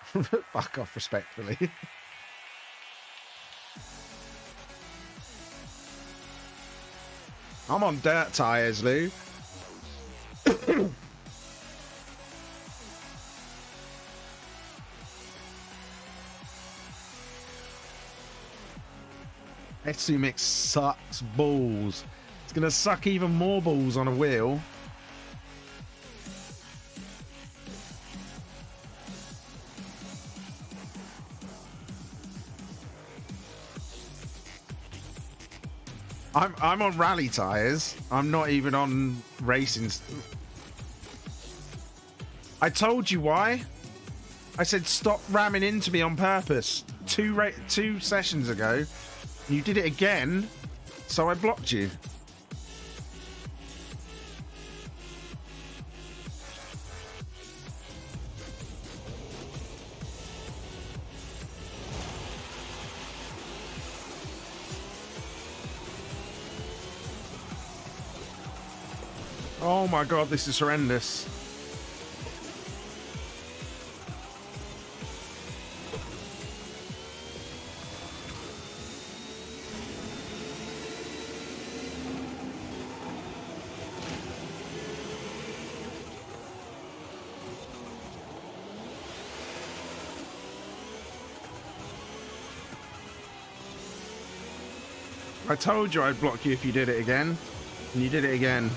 Fuck off, respectfully. I'm on dirt tires, Lou. S2 Mix sucks balls. It's gonna suck even more balls on a wheel. I'm on rally tires. I'm not even on racing. I told you why. I said stop ramming into me on purpose. Two sessions ago. You did it again, so I blocked you. Oh my god, this is horrendous. I told you I'd block you if you did it again. And you did it again.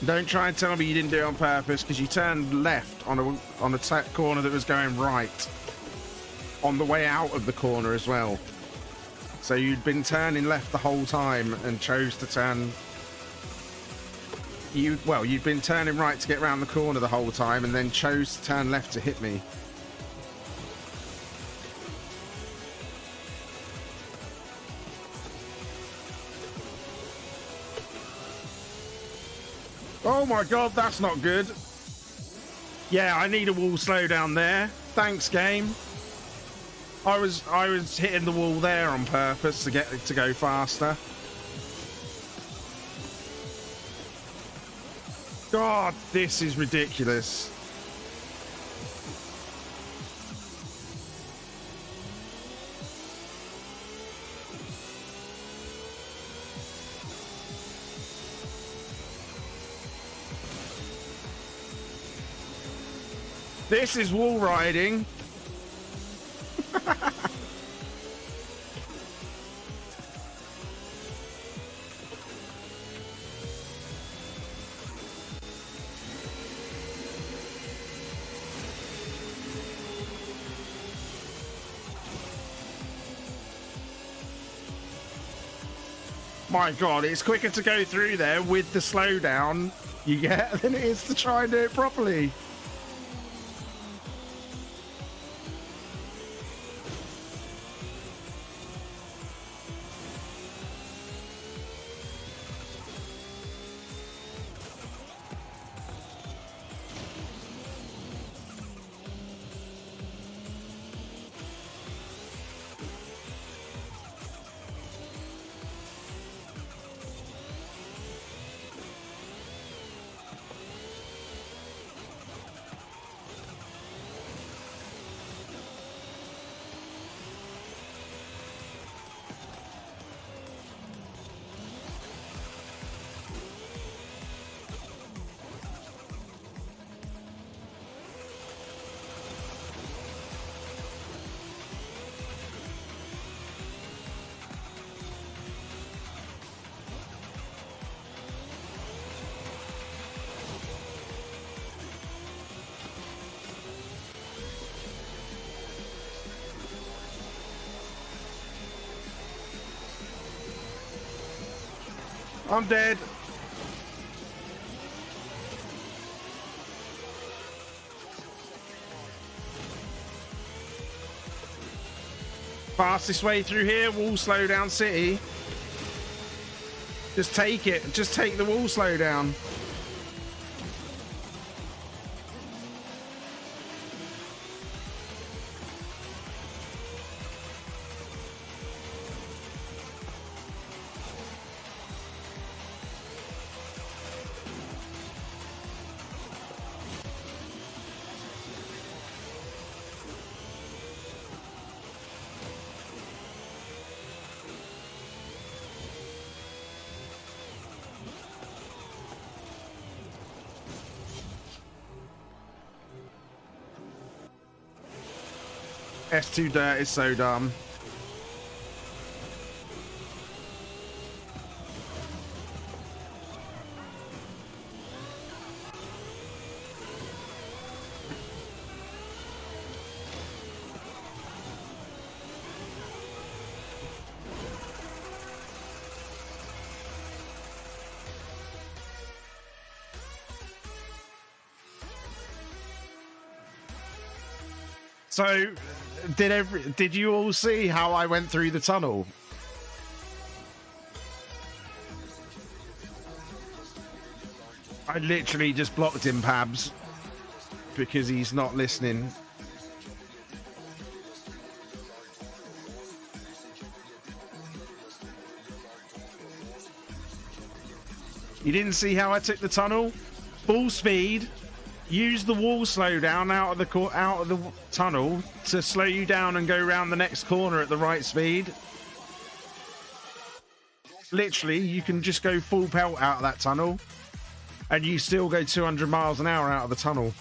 Don't try and tell me you didn't do it on purpose, because you turned left on a corner that was going right on the way out of the corner as well. So you'd been turning left the whole time and chose to turn. You'd been turning right to get around the corner the whole time and then chose to turn left to hit me. Oh my god, that's not good. Yeah, I need a wall slowdown there. Thanks, game. I was hitting the wall there on purpose to get it to go faster. God, this is ridiculous. This is wall riding. My god, it's quicker to go through there with the slowdown you get than it is to try and do it properly. I'm dead. Fastest way through here, wall slowdown city. Just take it. Just take the wall slowdown. S2 dirt is so dumb. So, did you all see how I went through the tunnel? I literally just blocked him, Pabs, because he's not listening. You didn't see how I took the tunnel? Full speed. Use the wall slowdown out of the tunnel to slow you down and go around the next corner at the right speed. Literally, you can just go full pelt out of that tunnel. and you still go 200 miles an hour out of the tunnel.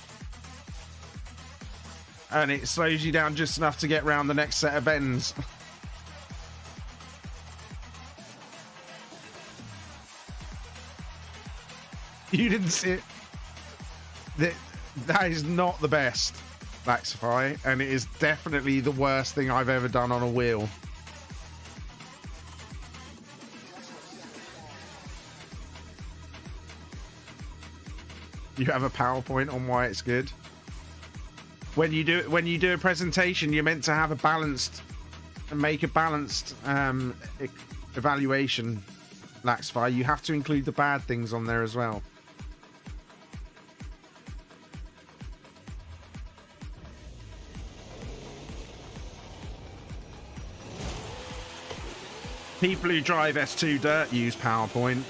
And it slows you down just enough to get round the next set of bends. You didn't see it. That is not the best, Laxify, and it is definitely the worst thing I've ever done on a wheel. You have a PowerPoint on why it's good. When you do a presentation, you're meant to have a balanced, make a balanced evaluation, Laxify. You have to include the bad things on there as well. People who drive S2 Dirt use PowerPoint.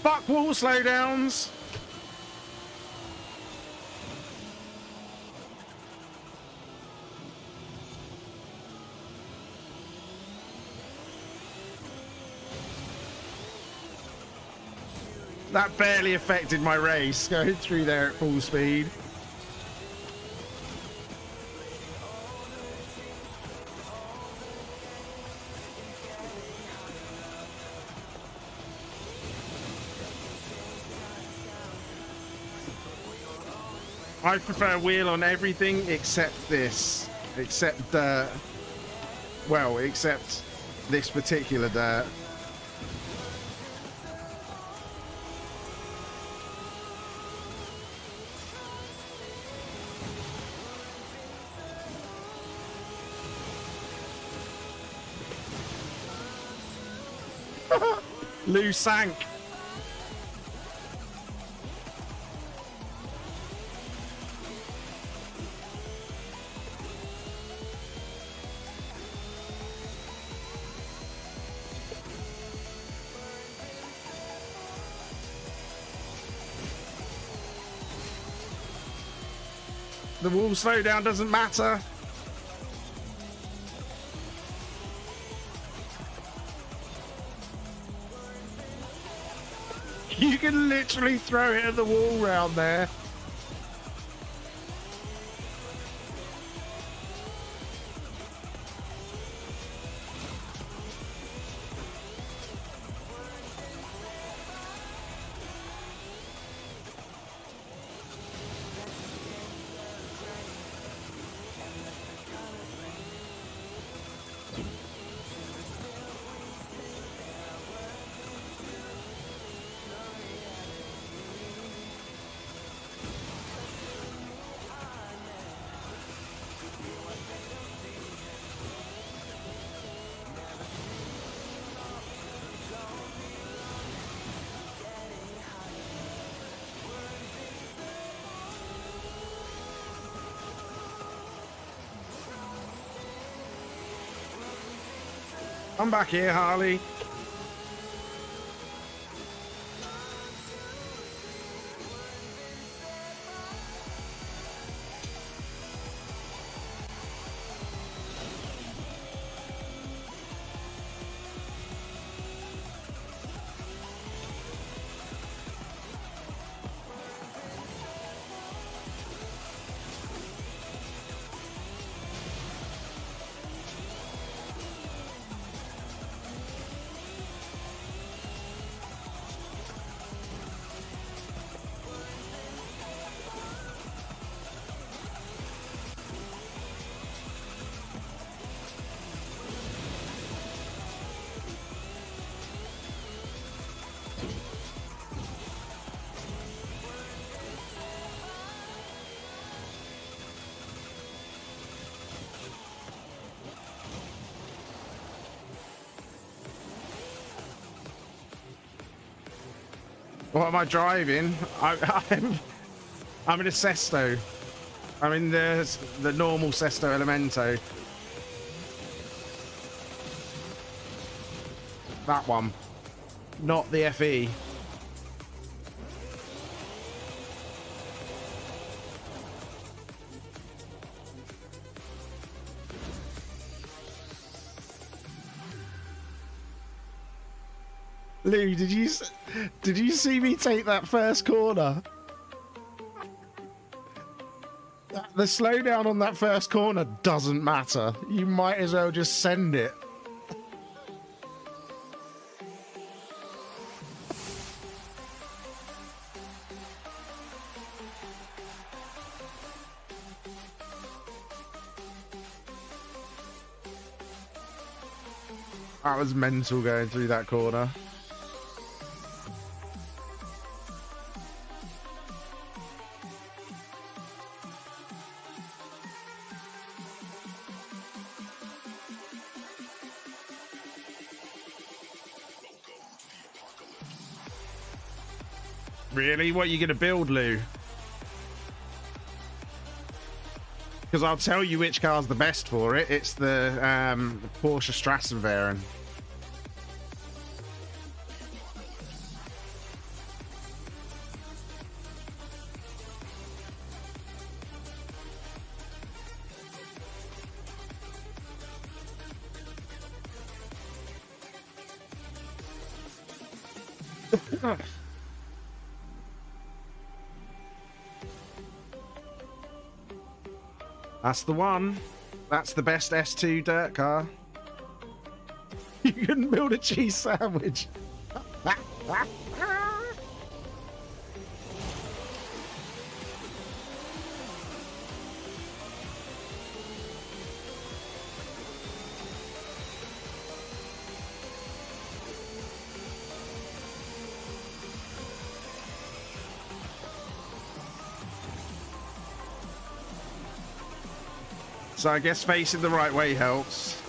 Fuck wall slowdowns! That barely affected my race, going through there at full speed. I prefer wheel on everything except this. Except well, except this particular dirt. Lou sank. The wall slowdown doesn't matter. You can literally throw it at the wall round there. Come back here, Harley. What am I driving? I'm in a Sesto. I'm in the normal Sesto Elemento. That one. Not the FE. Lou, did you see me take that first corner? The slowdown on that first corner doesn't matter. You might as well just send it. That was mental going through that corner. Really? What are you going to build, Lou? Because I'll tell you which car's the best for it. It's the Porsche Strassenverein. That's the one. That's the best S2 dirt car. You couldn't build a cheese sandwich. So I guess facing the right way helps.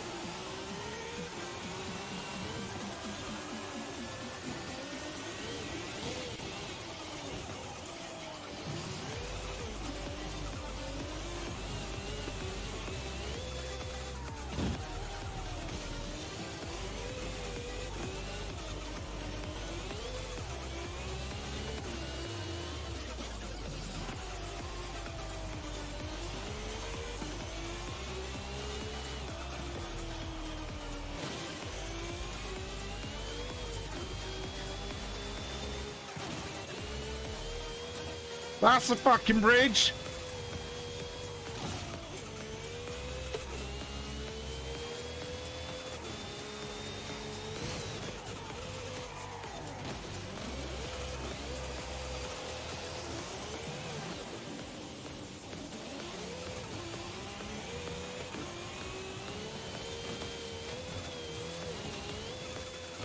That's a fucking bridge.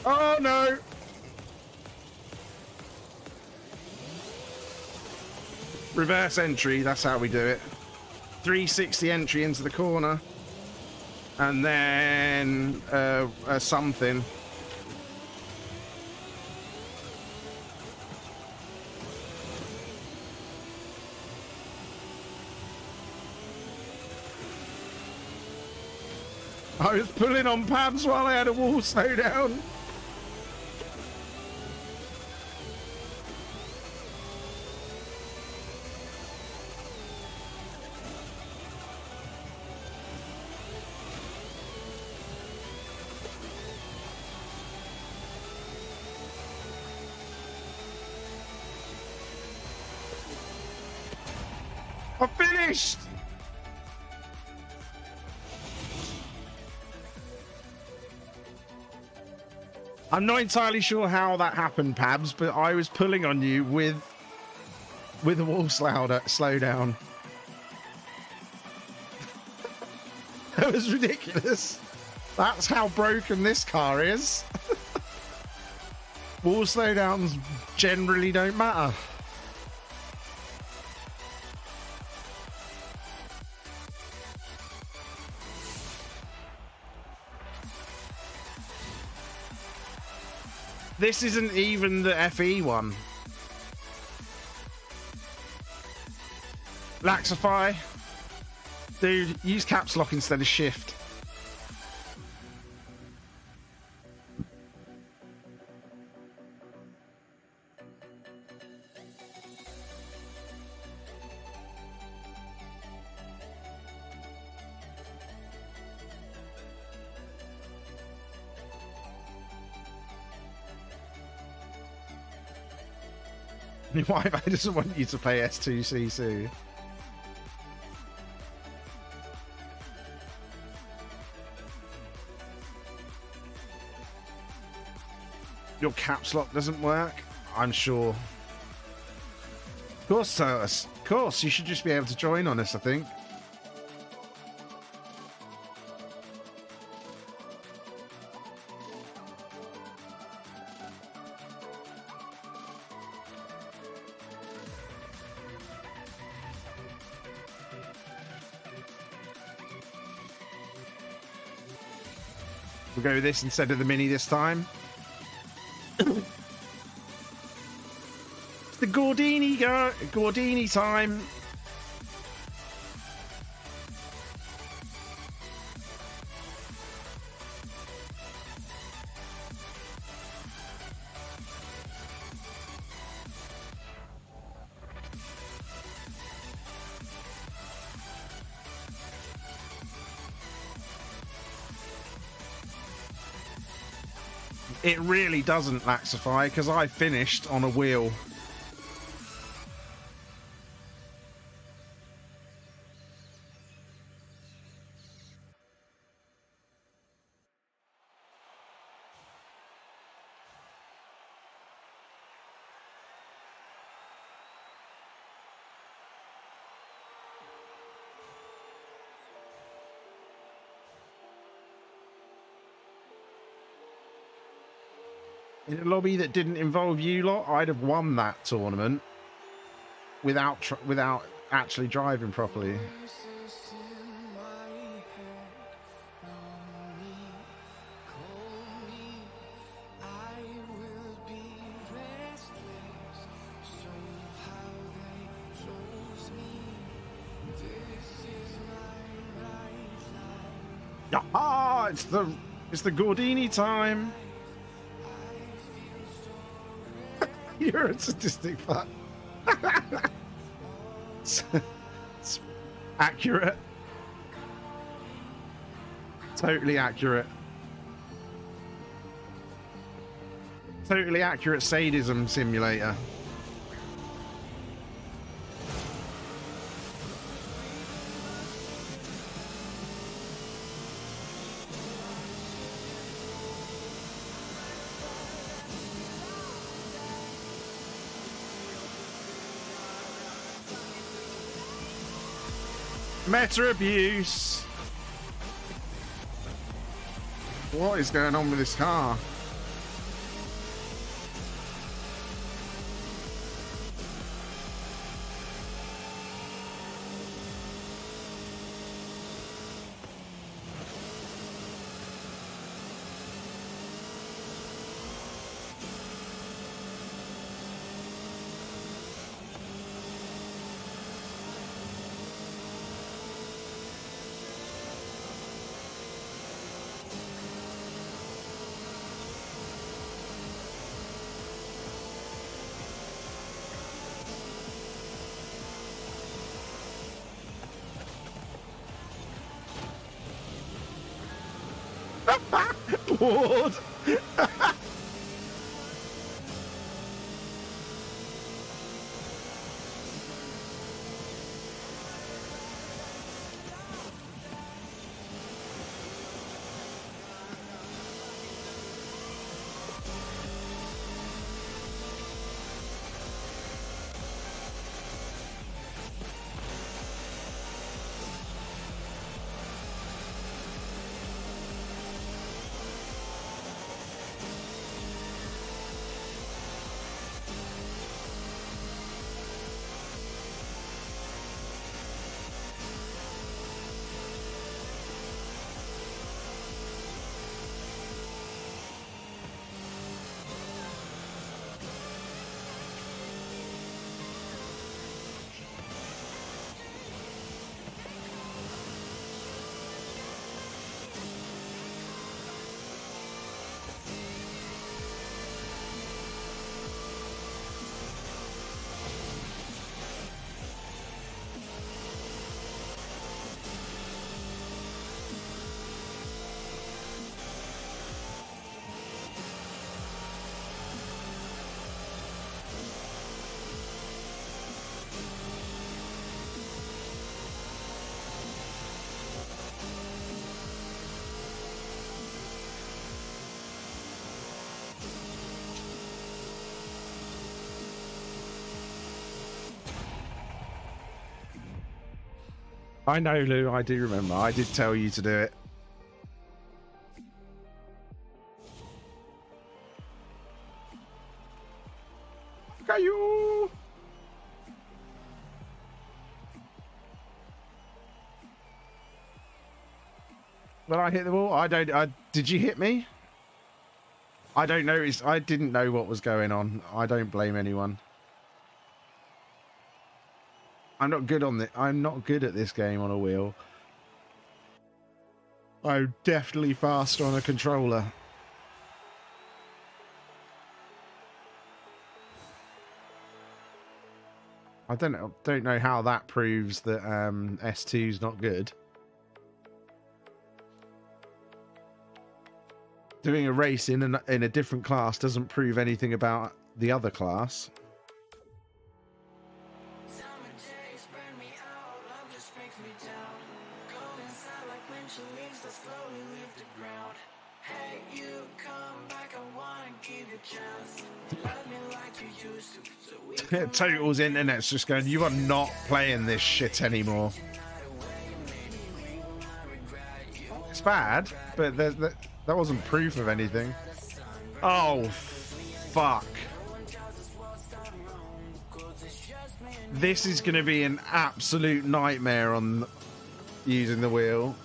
Oh no. Reverse entry, that's how we do it. 360 entry into the corner. And then something. I was pulling on pads while I had a wall slow down. I finished! I'm not entirely sure how that happened, Pabs, but I was pulling on you with a wall slow down. That was ridiculous. That's how broken this car is. Wall slowdowns generally don't matter. This isn't even the FE one. Laxify. Dude, use caps lock instead of shift. Your Wi-Fi doesn't want you to play S2CC. Your caps lock doesn't work? I'm sure. Of course, Turles. Of course, you should just be able to join on this, I think. We'll go with this instead of the Mini this time. It's the Gordini time. It really doesn't laxify because I finished on a wheel. In a lobby that didn't involve you lot, I'd have won that tournament without actually driving properly. Ah, it's the Gordini time. You're a sadistic fuck. It's accurate. Totally accurate. Totally accurate sadism simulator. Meta abuse. What is going on with this car? Ward. I know, Lou. I do remember. I did tell you to do it. Got you. When I hit the wall, did you hit me? I don't know. I didn't know what was going on. I don't blame anyone. I'm not good at this game on a wheel. I'm definitely faster on a controller. I don't know how that proves that S2's not good. Doing a race in a different class doesn't prove anything about the other class. Total's internet's just going, you are not playing this shit anymore. It's bad, but that wasn't proof of anything. Oh, fuck. This is going to be an absolute nightmare on using the wheel.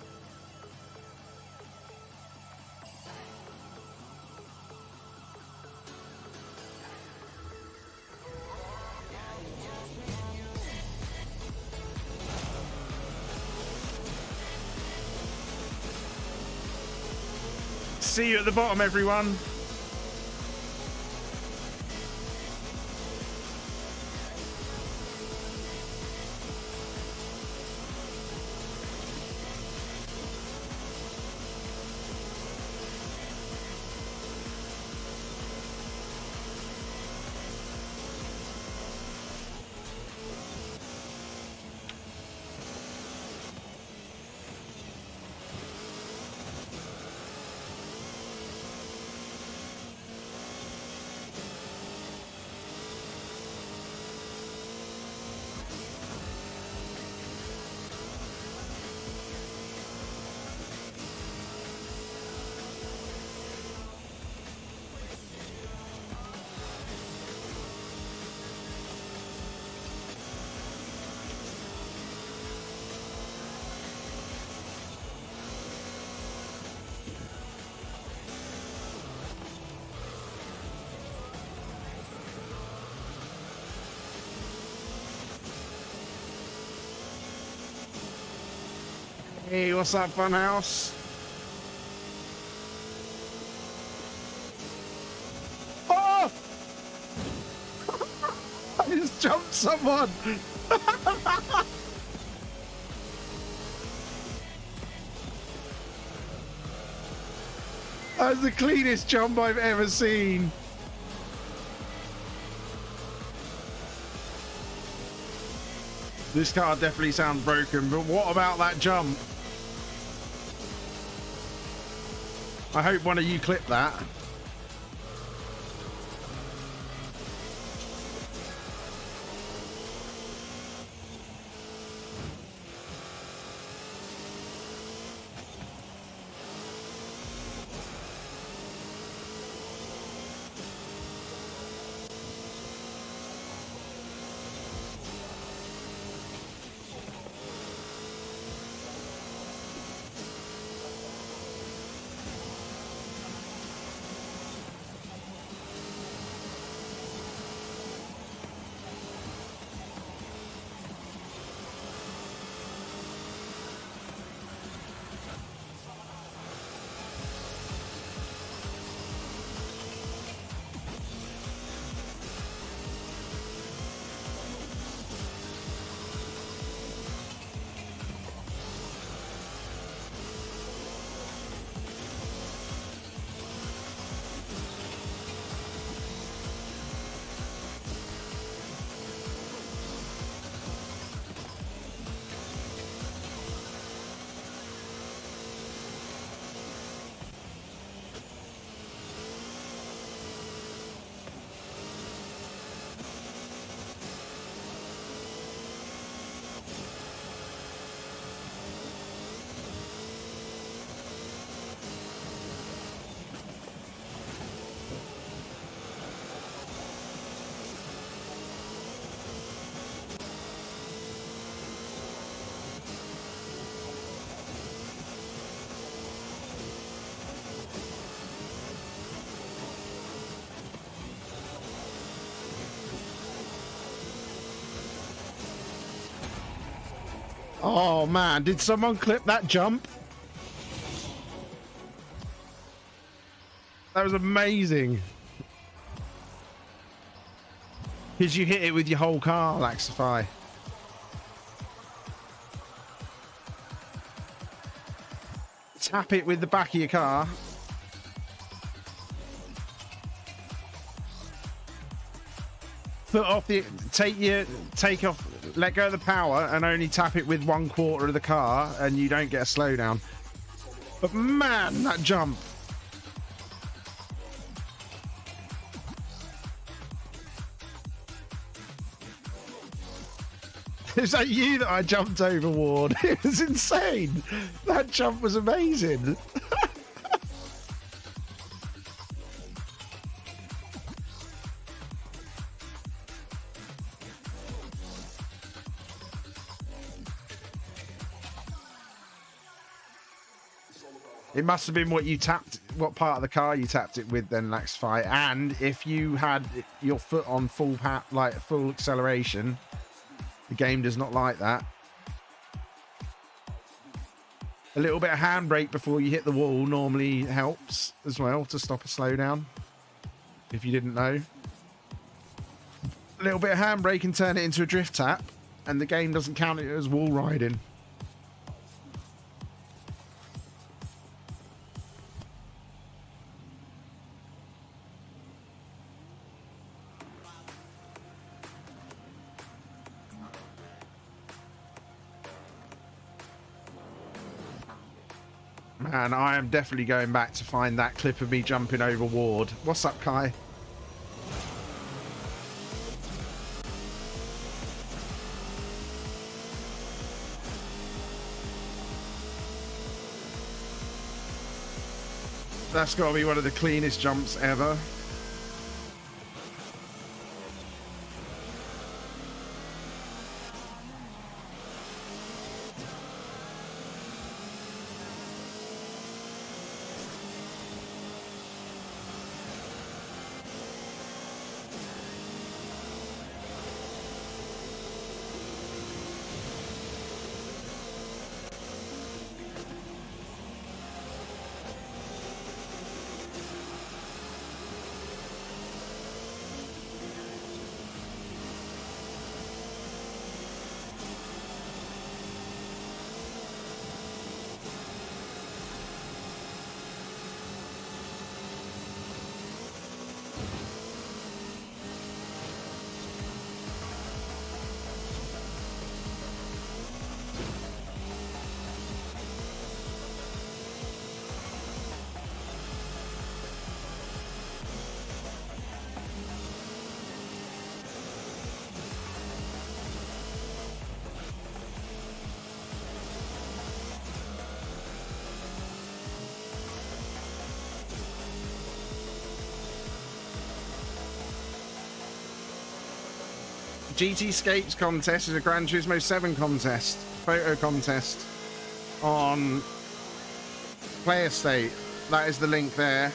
See you at the bottom, everyone. Hey, what's up, Funhouse? Oh! I just jumped someone! That was the cleanest jump I've ever seen. This car definitely sounds broken, but what about that jump? I hope one of you clipped that. Oh man, did someone clip that jump? That was amazing. Because you hit it with your whole car, Laxify. Tap it with the back of your car. Foot off the, take off, let go of the power and only tap it with 1/4 of the car and you don't get a slowdown. But man, that jump. Is that you that I jumped over, Ward? It was insane. That jump was amazing. It must have been what you tapped, what part of the car you tapped it with then, Laxify. And if you had your foot on full acceleration, the game does not like that. A little bit of handbrake before you hit the wall normally helps as well to stop a slowdown, if you didn't know. A little bit of handbrake and turn it into a drift tap, and the game doesn't count it as wall riding. Man, I am definitely going back to find that clip of me jumping over Ward. What's up, Kai? That's got to be one of the cleanest jumps ever. GT Skates contest is a Gran Turismo 7 contest, photo contest on Play Estate. That is the link there.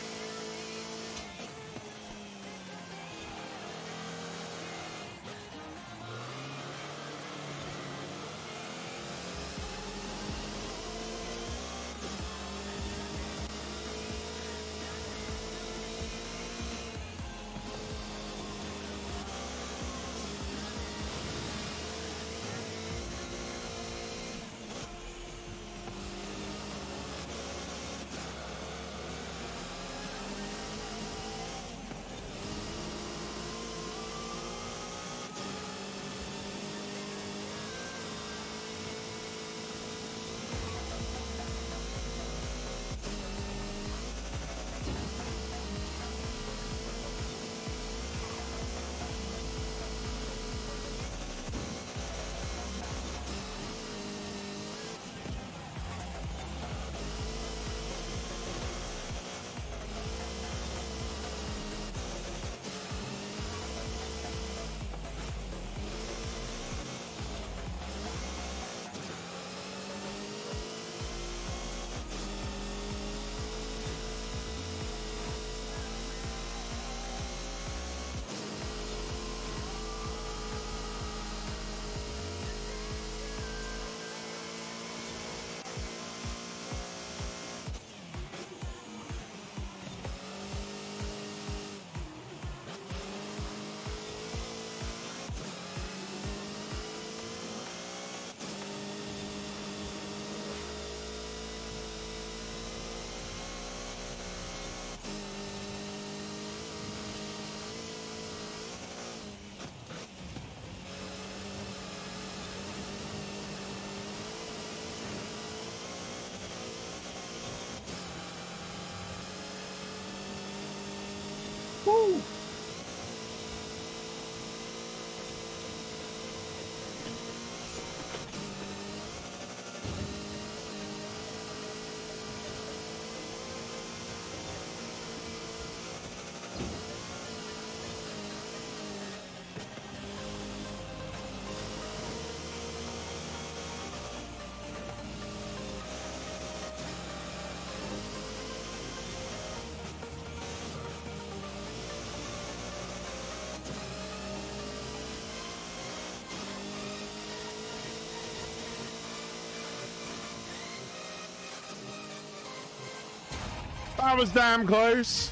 That was damn close.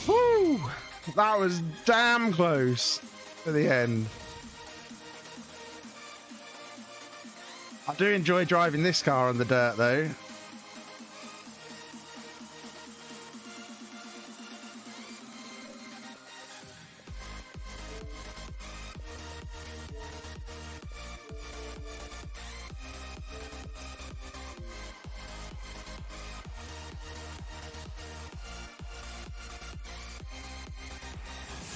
Woo! That was damn close to the end. I do enjoy driving this car on the dirt, though.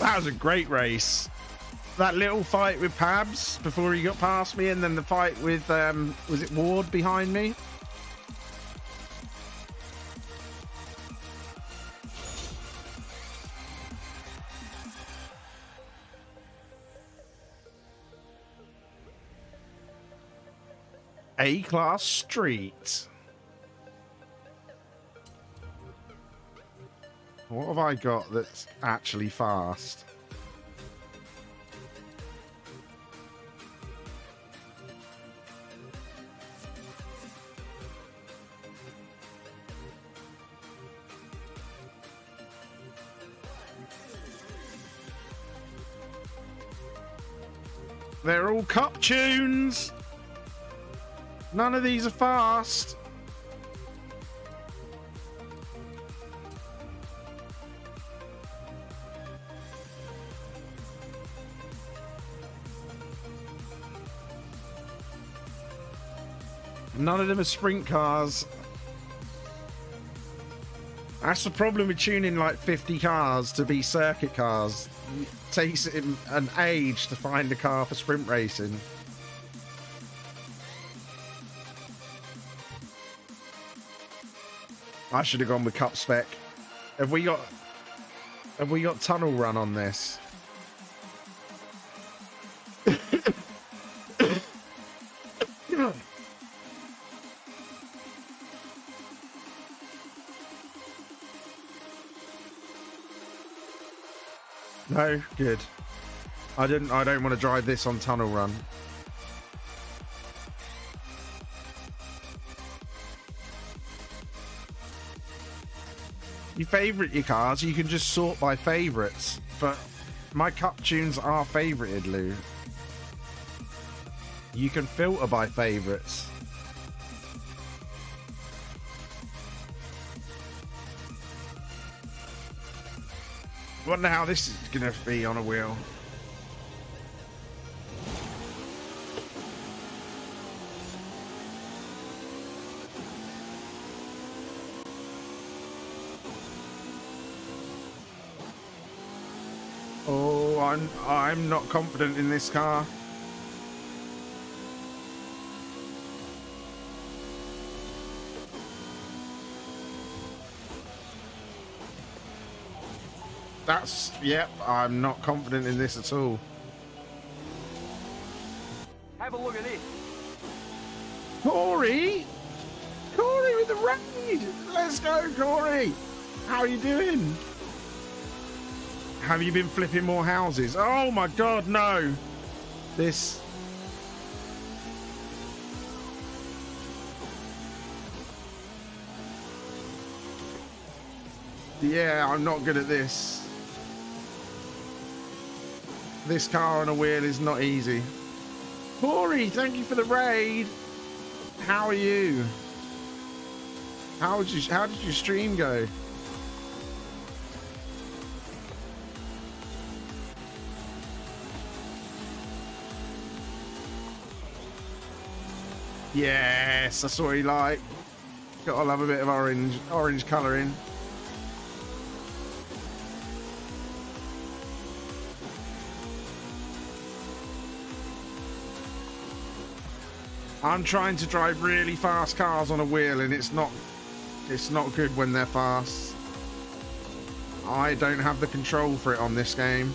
That was a great race. That little fight with Pabs before he got past me, and then the fight with, was it Ward behind me? A-Class Street. What have I got that's actually fast? They're all cup tunes. None of these are fast. None of them are sprint cars. That's the problem with tuning like 50 cars to be circuit cars. It takes it an age to find a car for sprint racing. I should have gone with Cup Spec. Have we got tunnel run on this? No, good. I don't want to drive this on tunnel run. You favourite your cars, you can just sort by favourites, but my cup tunes are favourited, Lou. You can filter by favourites. Wonder how this is going to be on a wheel. Oh, I'm not confident in this car. Yep, I'm not confident in this at all. Have a look at this. Corey! Corey with the raid! Let's go, Corey! How are you doing? Have you been flipping more houses? Oh my god, no! This... Yeah, I'm not good at this. This car on a wheel is not easy. Corey, thank you for the raid. How are you? How did your stream go? Yes, that's what he like. Gotta love a bit of orange colouring. I'm trying to drive really fast cars on a wheel, and it's not good when they're fast. I don't have the control for it on this game.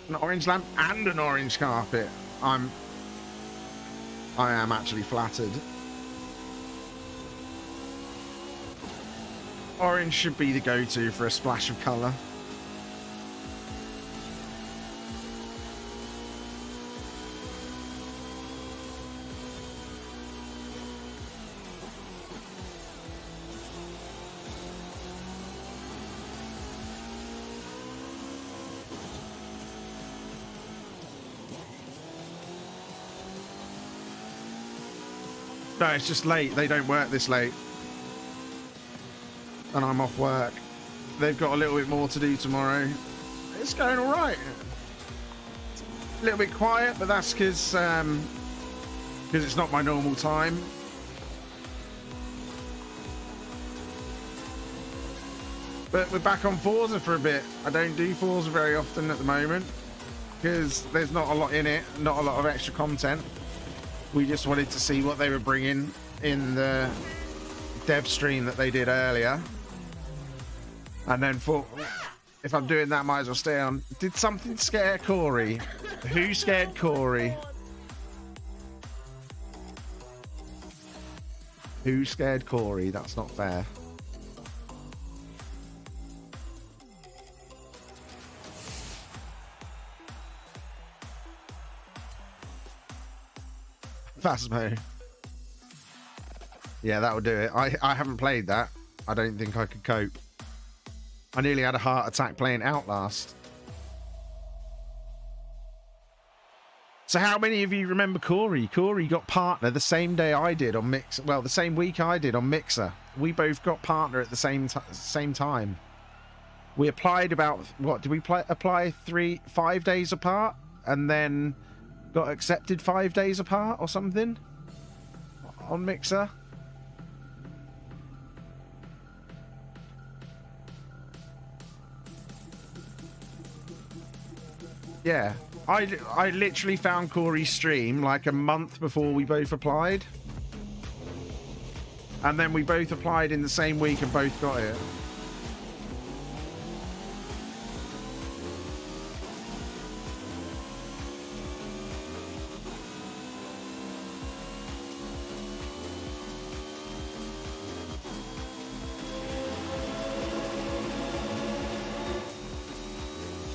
An orange lamp and an orange carpet. I am actually flattered. Orange should be the go-to for a splash of colour. No, it's just late. They don't work this late. And I'm off work. They've got a little bit more to do tomorrow. It's going all right. It's a little bit quiet, but that's because it's not my normal time. But we're back on Forza for a bit. I don't do Forza very often at the moment because there's not a lot in it, not a lot of extra content. We just wanted to see what they were bringing in the dev stream that they did earlier. And then thought, if I'm doing that, might as well stay on. Did something scare Corey? Who scared Corey? Who scared Corey? That's not fair. Phasmo. Yeah, that would do it. I haven't played that. I don't think I could cope. I nearly had a heart attack playing Outlast. So how many of you remember Corey? Corey got partner the same day I did on Mixer. Well, the same week I did on Mixer. We both got partner at the same time. We applied about, what, did we apply 5 days apart? And then got accepted 5 days apart or something on Mixer. Yeah, I literally found Corey's stream like a month before we both applied. And then we both applied in the same week and both got it.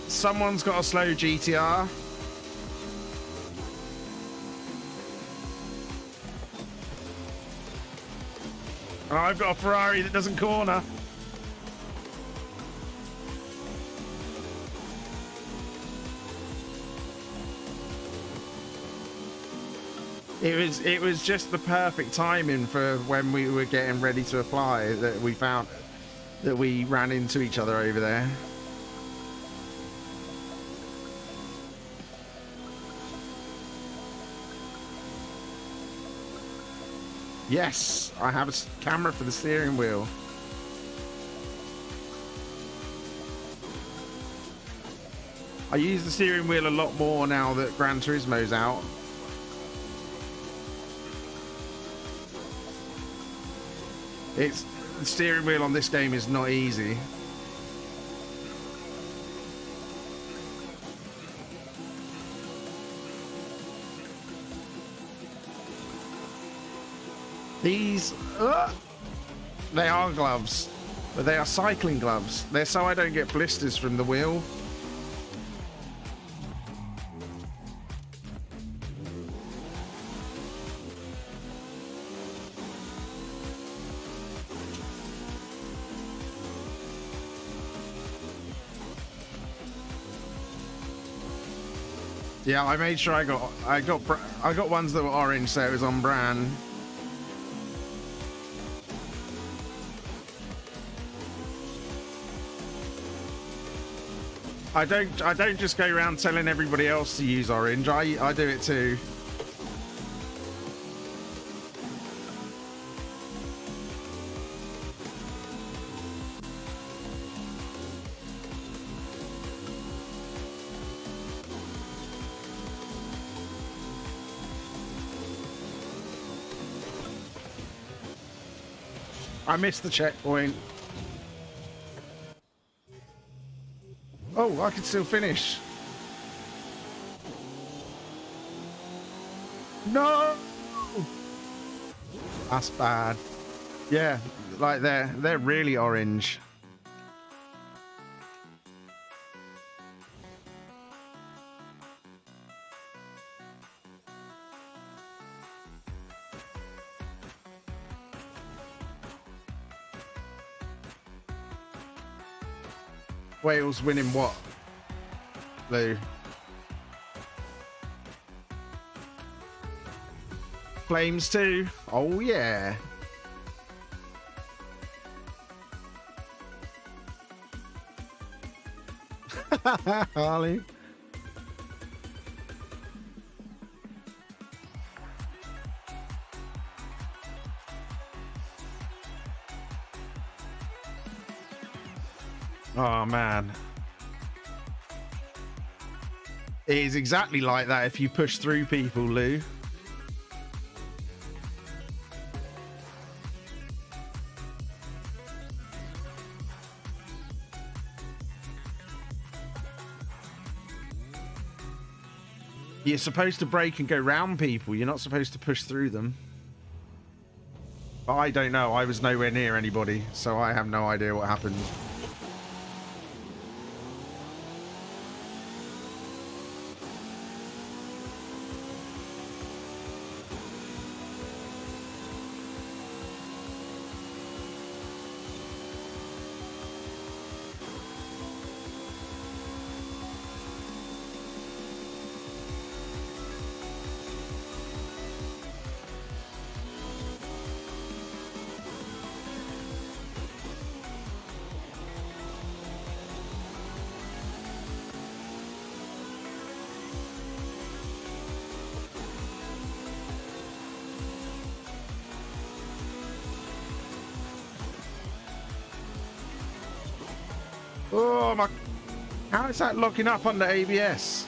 Someone's got a slow GTR. And I've got a Ferrari that doesn't corner. It was just the perfect timing for when we were getting ready to apply that we found that we ran into each other over there. Yes, I have a camera for the steering wheel. I use the steering wheel a lot more now that Gran Turismo's out. The steering wheel on this game is not easy. These, they are gloves, but they are cycling gloves. They're so I don't get blisters from the wheel. Yeah, I made sure I got ones that were orange, so it was on brand. I don't just go around telling everybody else to use orange. I do it too. I missed the checkpoint. Oh, I can still finish. No! That's bad. Yeah, like they're really orange. Wales winning what, Lou? Flames too. Oh yeah. Harley. Oh man. It is exactly like that if you push through people, Lou. You're supposed to brake and go round people. You're not supposed to push through them. But I don't know. I was nowhere near anybody, so I have no idea what happened. Oh my, how is that locking up under ABS?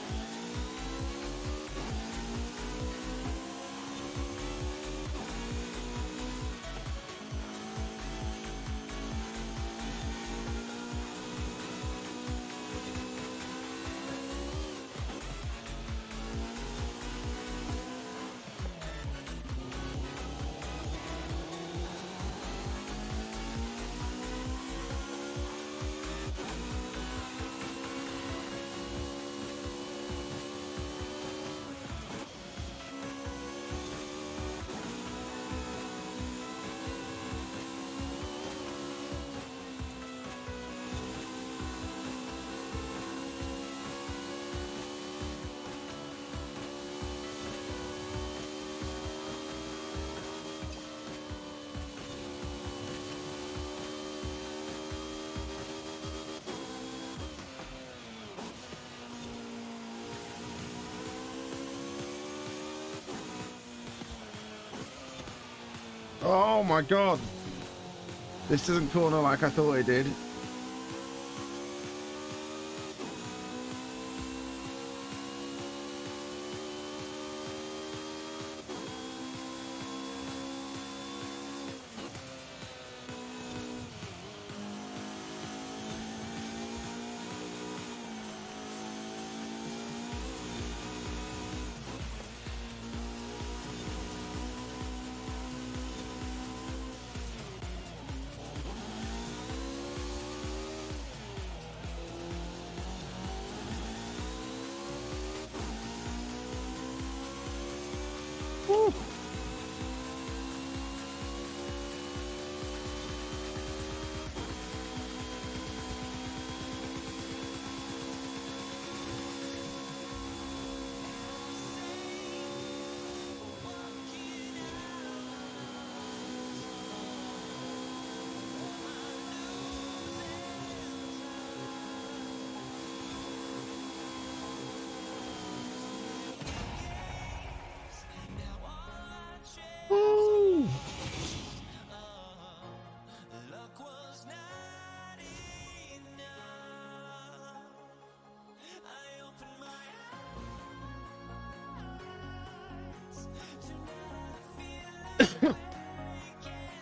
Oh my god. This doesn't corner like I thought it did.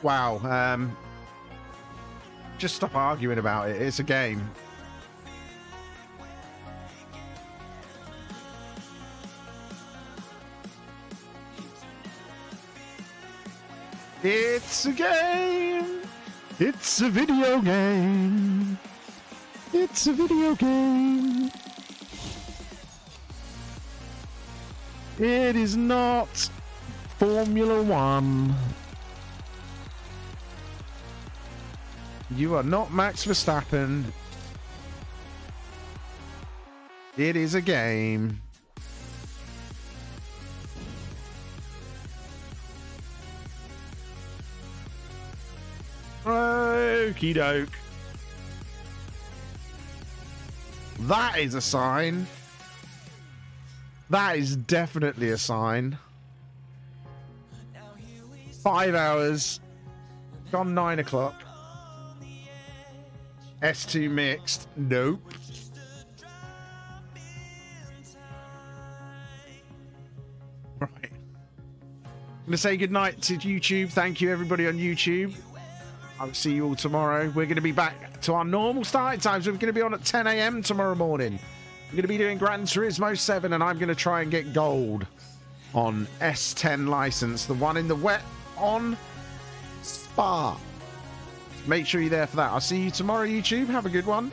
Wow. Just stop arguing about it. It's a game. It's a game. It's a video game. It's a video game. It is not Formula One. You are not Max Verstappen. It is a game. Okie doke. That is a sign. That is definitely a sign. 5 hours. Gone 9 o'clock. S2 mixed. Nope. Right. I'm going to say goodnight to YouTube. Thank you, everybody on YouTube. I'll see you all tomorrow. We're going to be back to our normal starting times. We're going to be on at 10 a.m. tomorrow morning. We're going to be doing Gran Turismo 7, and I'm going to try and get gold on S10 license, the one in the wet on Spa. Make sure you're there for that. I'll see you tomorrow, YouTube. Have a good one.